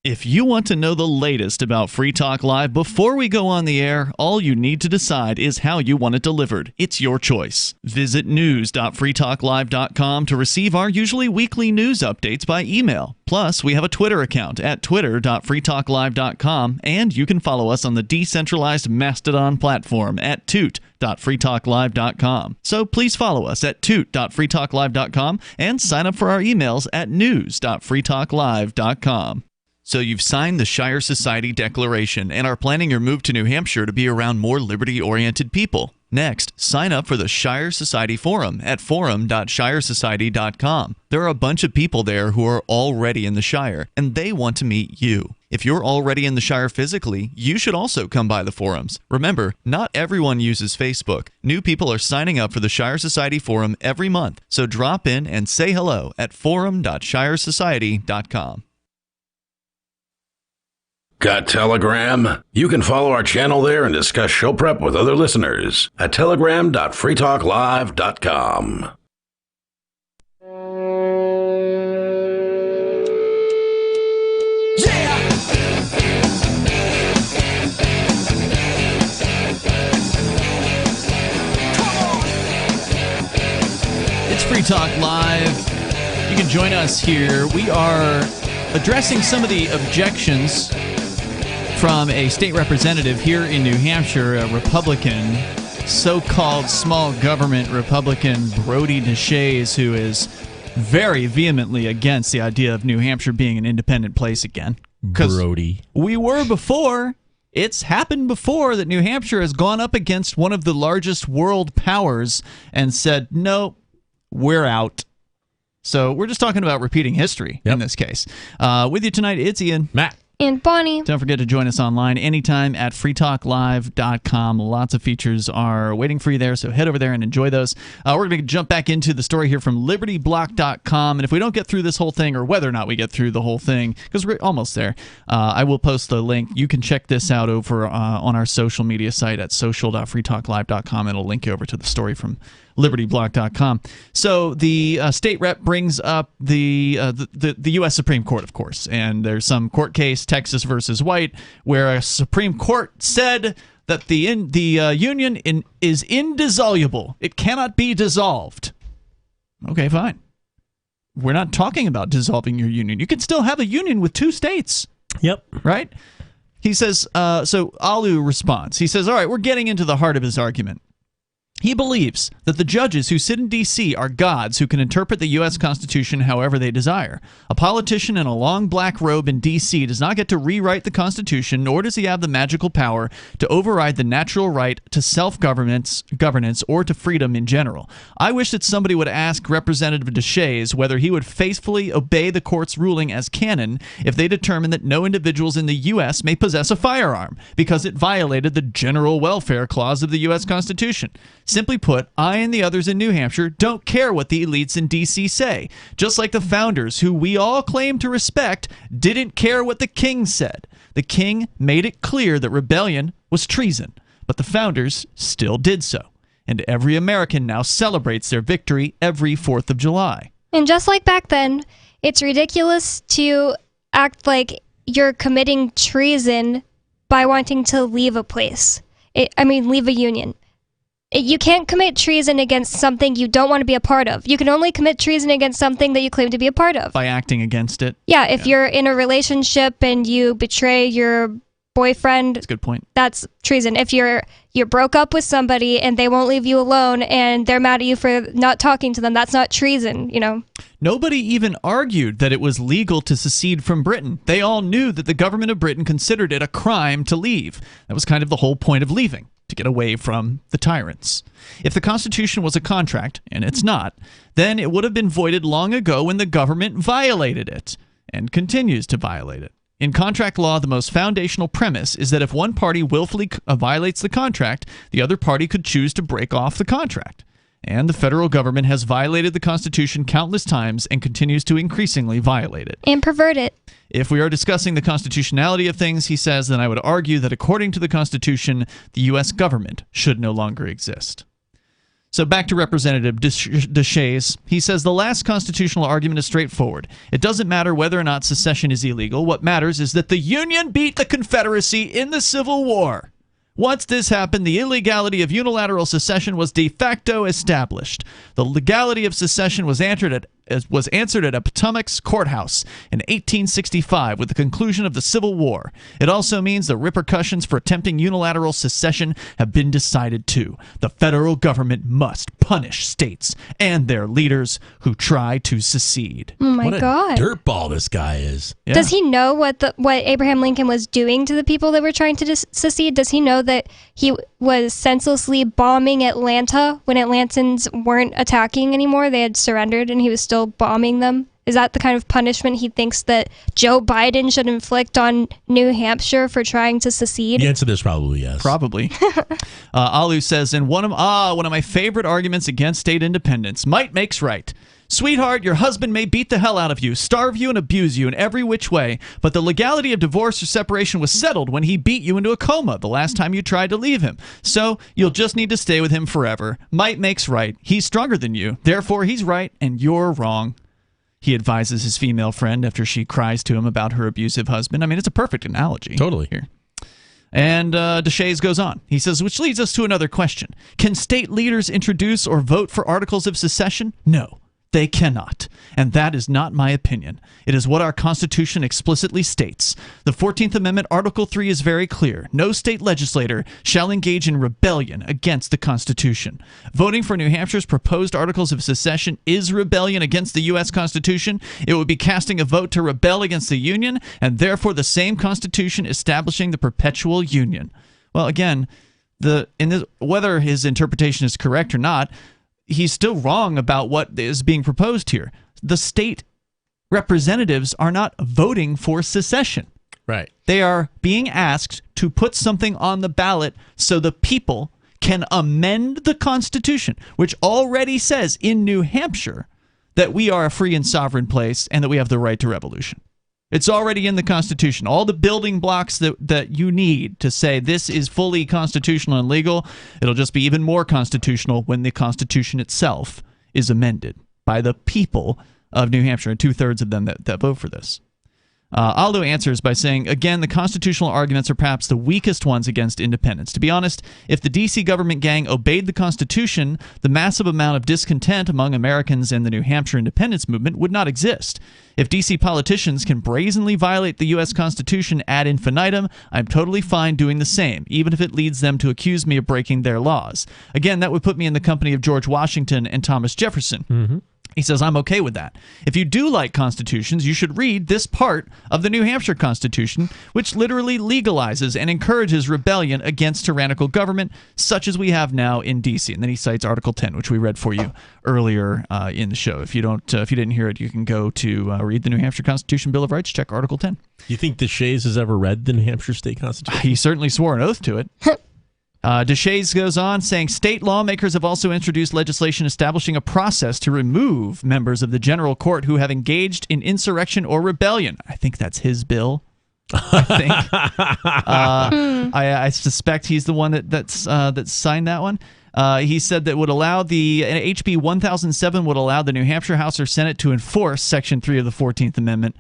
S4: If you want to know the latest about Free Talk Live before we go on the air, all you need to decide is how you want it delivered. It's your choice. Visit news.freetalklive.com to receive our usually weekly news updates by email. Plus, we have a Twitter account at twitter.freetalklive.com, and you can follow us on the decentralized Mastodon platform at toot.freetalklive.com. So please follow us at toot.freetalklive.com and sign up for our emails at news.freetalklive.com. So you've signed the Shire Society Declaration and are planning your move to New Hampshire to be around more liberty-oriented people. Next, sign up for the Shire Society Forum at forum.shiresociety.com. There are a bunch of people there who are already in the Shire, and they want to meet you. If you're already in the Shire physically, you should also come by the forums. Remember, not everyone uses Facebook. New people are signing up for the Shire Society Forum every month, so drop in and say hello at forum.shiresociety.com.
S3: Got Telegram? You can follow our channel there and discuss show prep with other listeners at telegram.freetalklive.com.
S4: Free Talk Live. You can join us here. We are addressing some of the objections from a state representative here in New Hampshire, a Republican, so-called small government Republican, Brody Deshays, who is very vehemently against the idea of New Hampshire being an independent place again.
S5: Brody.
S4: We were before. It's happened before that New Hampshire has gone up against one of the largest world powers and said, no, we're out. So we're just talking about repeating history in this case. With you tonight, it's Ian.
S5: Matt.
S6: And Bonnie.
S4: Don't forget to join us online anytime at freetalklive.com. Lots of features are waiting for you there, so head over there and enjoy those. We're going to jump back into the story here from libertyblock.com, and if we don't get through this whole thing, or whether or not we get through the whole thing, because we're almost there, I will post the link. You can check this out over on our social media site at social.freetalklive.com. It'll link you over to the story from libertyblock.com. So the state rep brings up the U.S. Supreme Court, of course, and there's some court case, Texas versus White, where a Supreme Court said that the union is indissoluble. It cannot be dissolved. Okay, fine. We're not talking about dissolving your union. You can still have a union with two states.
S5: Yep.
S4: Right? He says, so Alu responds. He says, all right, we're getting into the heart of his argument. He believes that the judges who sit in D.C. are gods who can interpret the U.S. Constitution however they desire. A politician in a long black robe in D.C. does not get to rewrite the Constitution, nor does he have the magical power to override the natural right to self-governance or to freedom in general. I wish that somebody would ask Representative Deshays whether he would faithfully obey the court's ruling as canon if they determine that no individuals in the U.S. may possess a firearm, because it violated the General Welfare Clause of the U.S. Constitution. Simply put, I and the others in New Hampshire don't care what the elites in D.C. say, just like the founders, who we all claim to respect, didn't care what the king said. The king made it clear that rebellion was treason, but the founders still did so. And every American now celebrates their victory every 4th of July.
S6: And just like back then, it's ridiculous to act like you're committing treason by wanting to leave a place. Leave a union. You can't commit treason against something you don't want to be a part of. You can only commit treason against something that you claim to be a part of.
S4: By acting against it.
S6: Yeah, if you're in a relationship and you betray your boyfriend,
S4: that's a good point.
S6: That's treason. If you broke up with somebody and they won't leave you alone and they're mad at you for not talking to them, that's not treason, you know.
S4: Nobody even argued that it was legal to secede from Britain. They all knew that the government of Britain considered it a crime to leave. That was kind of the whole point of leaving, to get away from the tyrants. If the Constitution was a contract, and it's not, then it would have been voided long ago when the government violated it, and continues to violate it. In contract law, the most foundational premise is that if one party willfully violates the contract, the other party could choose to break off the contract. And the federal government has violated the Constitution countless times and continues to increasingly violate it.
S6: And pervert it.
S4: If we are discussing the constitutionality of things, he says, then I would argue that according to the Constitution, the U.S. government should no longer exist. So back to Representative Deshays. He says the last constitutional argument is straightforward. It doesn't matter whether or not secession is illegal. What matters is that the Union beat the Confederacy in the Civil War. Once this happened, the illegality of unilateral secession was de facto established. The legality of secession was answered at a Potomac's courthouse in 1865 with the conclusion of the Civil War. It also means the repercussions for attempting unilateral secession have been decided too. The federal government must punish states and their leaders who try to secede.
S6: Oh my God.
S5: What a dirtball this guy is.
S4: Yeah.
S6: Does he know what Abraham Lincoln was doing to the people that were trying to secede? Does he know that he was senselessly bombing Atlanta when Atlantans weren't attacking anymore? They had surrendered and he was still bombing them? Is that the kind of punishment he thinks that Joe Biden should inflict on New Hampshire for trying to secede?
S5: The answer to this is probably yes.
S4: Probably. Alu says, and one of my favorite arguments against state independence, might makes right. Sweetheart, your husband may beat the hell out of you, starve you, and abuse you in every which way, but the legality of divorce or separation was settled when he beat you into a coma the last time you tried to leave him. So you'll just need to stay with him forever. Might makes right. He's stronger than you. Therefore, he's right and you're wrong. He advises his female friend after she cries to him about her abusive husband. I mean, it's a perfect analogy.
S5: Totally.
S4: Here. And Deshays goes on. He says, which leads us to another question. Can state leaders introduce or vote for articles of secession? No. They cannot. And that is not my opinion. It is what our Constitution explicitly states. The 14th Amendment, Article 3 is very clear. No state legislator shall engage in rebellion against the Constitution. Voting for New Hampshire's proposed articles of secession is rebellion against the U.S. Constitution. It would be casting a vote to rebel against the Union, and therefore the same Constitution establishing the perpetual Union. Well, again, whether his interpretation is correct or not, he's still wrong about what is being proposed here. The state representatives are not voting for secession.
S5: Right.
S4: They are being asked to put something on the ballot so the people can amend the Constitution, which already says in New Hampshire that we are a free and sovereign place and that we have the right to revolution. It's already in the Constitution. All the building blocks that you need to say this is fully constitutional and legal, it'll just be even more constitutional when the Constitution itself is amended by the people of New Hampshire, and 2/3 of them that vote for this. Aldo answers by saying, again, the constitutional arguments are perhaps the weakest ones against independence. To be honest, if the D.C. government gang obeyed the Constitution, the massive amount of discontent among Americans and the New Hampshire independence movement would not exist. If D.C. politicians can brazenly violate the U.S. Constitution ad infinitum, I'm totally fine doing the same, even if it leads them to accuse me of breaking their laws. Again, that would put me in the company of George Washington and Thomas Jefferson.
S5: Mm-hmm.
S4: He says, I'm okay with that. If you do like constitutions, you should read this part of the New Hampshire Constitution, which literally legalizes and encourages rebellion against tyrannical government, such as we have now in D.C. And then he cites Article 10, which we read for you earlier in the show. If you didn't hear it, you can go to read the New Hampshire Constitution Bill of Rights, check Article 10.
S5: You think Deshays has ever read the New Hampshire State Constitution?
S4: He certainly swore an oath to it. Deshays goes on saying state lawmakers have also introduced legislation establishing a process to remove members of the general court who have engaged in insurrection or rebellion. I think that's his bill. I suspect he's the one that signed that one. He said that would allow HB 1007 would allow the New Hampshire House or Senate to enforce Section 3 of the 14th Amendment.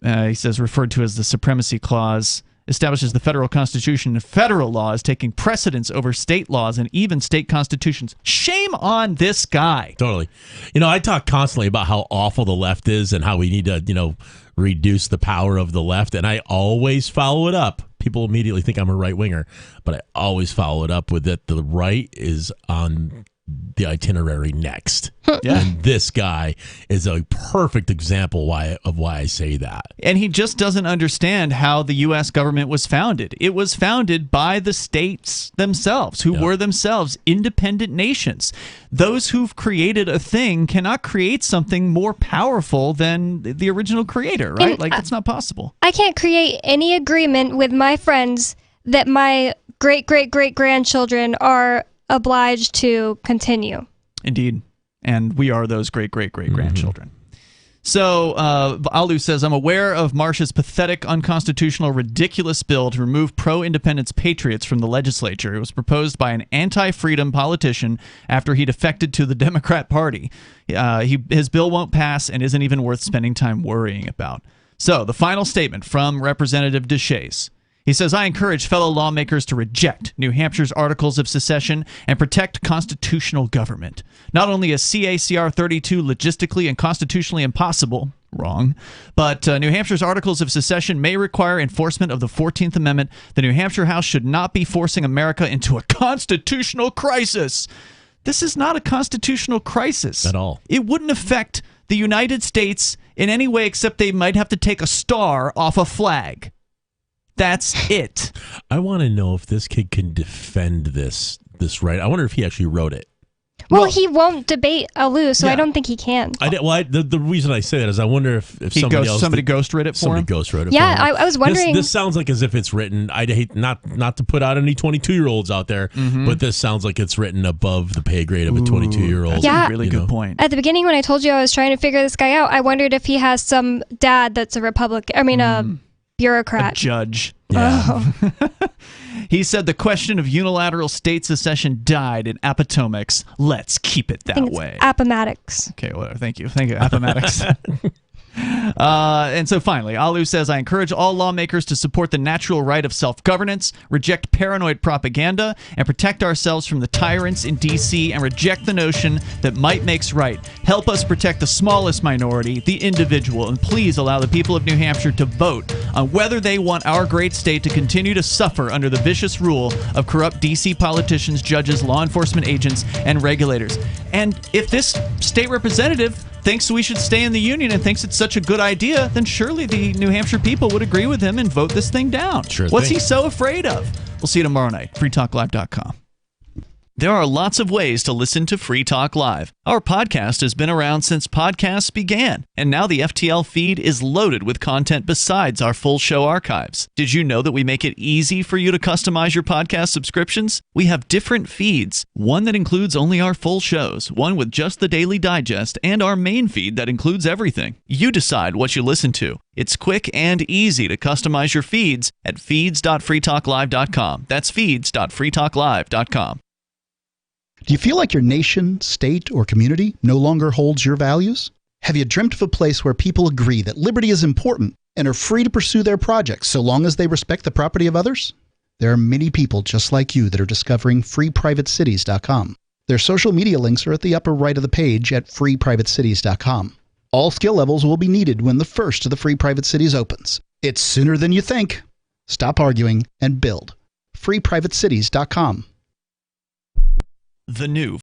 S4: He says referred to as the Supremacy Clause. Establishes the federal constitution and federal laws taking precedence over state laws and even state constitutions. Shame on this guy.
S5: Totally. I talk constantly about how awful the left is and how we need to, reduce the power of the left. And I always follow it up. People immediately think I'm a right winger, but I always follow it up with that the right is on the itinerary next.
S4: Yeah.
S5: And this guy is a perfect example of why I say that.
S4: And he just doesn't understand how the U.S. government was founded. It was founded by the states themselves, who were themselves independent nations. Those who've created a thing cannot create something more powerful than the original creator, right?
S6: And
S4: it's not possible.
S6: I can't create any agreement with my friends that my great-great-great-grandchildren are obliged to continue.
S4: Indeed. And we are those great-great-great-grandchildren. So, Alu says, I'm aware of Marsh's pathetic, unconstitutional, ridiculous bill to remove pro-independence patriots from the legislature. It was proposed by an anti-freedom politician after he defected to the Democrat Party. His bill won't pass and isn't even worth spending time worrying about. So, the final statement from Representative Deshays. He says, I encourage fellow lawmakers to reject New Hampshire's articles of secession and protect constitutional government. Not only is CACR 32 logistically and constitutionally impossible, wrong, but New Hampshire's articles of secession may require enforcement of the 14th Amendment. The New Hampshire House should not be forcing America into a constitutional crisis. This is not a constitutional crisis.
S5: At all.
S4: It wouldn't affect the United States in any way except they might have to take a star off a flag. That's it.
S5: I want to know if this kid can defend this right. I wonder if he actually wrote it.
S6: Well, he won't debate Alu, so
S5: yeah.
S6: I don't think he can.
S5: The reason I say that is I wonder if
S4: somebody ghost wrote it for him.
S5: Ghost wrote it
S6: yeah,
S5: for him.
S6: I was wondering.
S5: This sounds like as if it's written. I'd hate not to put out any 22-year-olds out there, but this sounds like it's written above the pay grade of a 22-year-old.
S4: That's a really good point.
S6: At the beginning, when I told you I was trying to figure this guy out, I wondered if he has some dad that's a Republican. I mean, a bureaucrat.
S4: A judge.
S5: Yeah.
S6: Oh.
S4: He said the question of unilateral state secession died in Appomattox. Let's keep it that way.
S6: Appomattox.
S4: Okay, well, thank you, Appomattox. And so finally, Alu says, I encourage all lawmakers to support the natural right of self-governance, reject paranoid propaganda, and protect ourselves from the tyrants in D.C. and reject the notion that might makes right. Help us protect the smallest minority, the individual, and please allow the people of New Hampshire to vote on whether they want our great state to continue to suffer under the vicious rule of corrupt D.C. politicians, judges, law enforcement agents, and regulators. And if this state representative thinks we should stay in the union and thinks it's such a good idea, then surely the New Hampshire people would agree with him and vote this thing down.
S5: Sure
S4: What's
S5: thing.
S4: he so afraid of? We'll see you tomorrow night. freetalklive.com. There are lots of ways to listen to Free Talk Live. Our podcast has been around since podcasts began, and now the FTL feed is loaded with content besides our full show archives. Did you know that we make it easy for you to customize your podcast subscriptions? We have different feeds, one that includes only our full shows, one with just the Daily Digest, and our main feed that includes everything. You decide what you listen to. It's quick and easy to customize your feeds at feeds.freetalklive.com. That's feeds.freetalklive.com.
S7: Do you feel like your nation, state, or community no longer holds your values? Have you dreamt of a place where people agree that liberty is important and are free to pursue their projects so long as they respect the property of others? There are many people just like you that are discovering freeprivatecities.com. Their social media links are at the upper right of the page at freeprivatecities.com. All skill levels will be needed when the first of the Free Private Cities opens. It's sooner than you think. Stop arguing and build. freeprivatecities.com.
S4: The new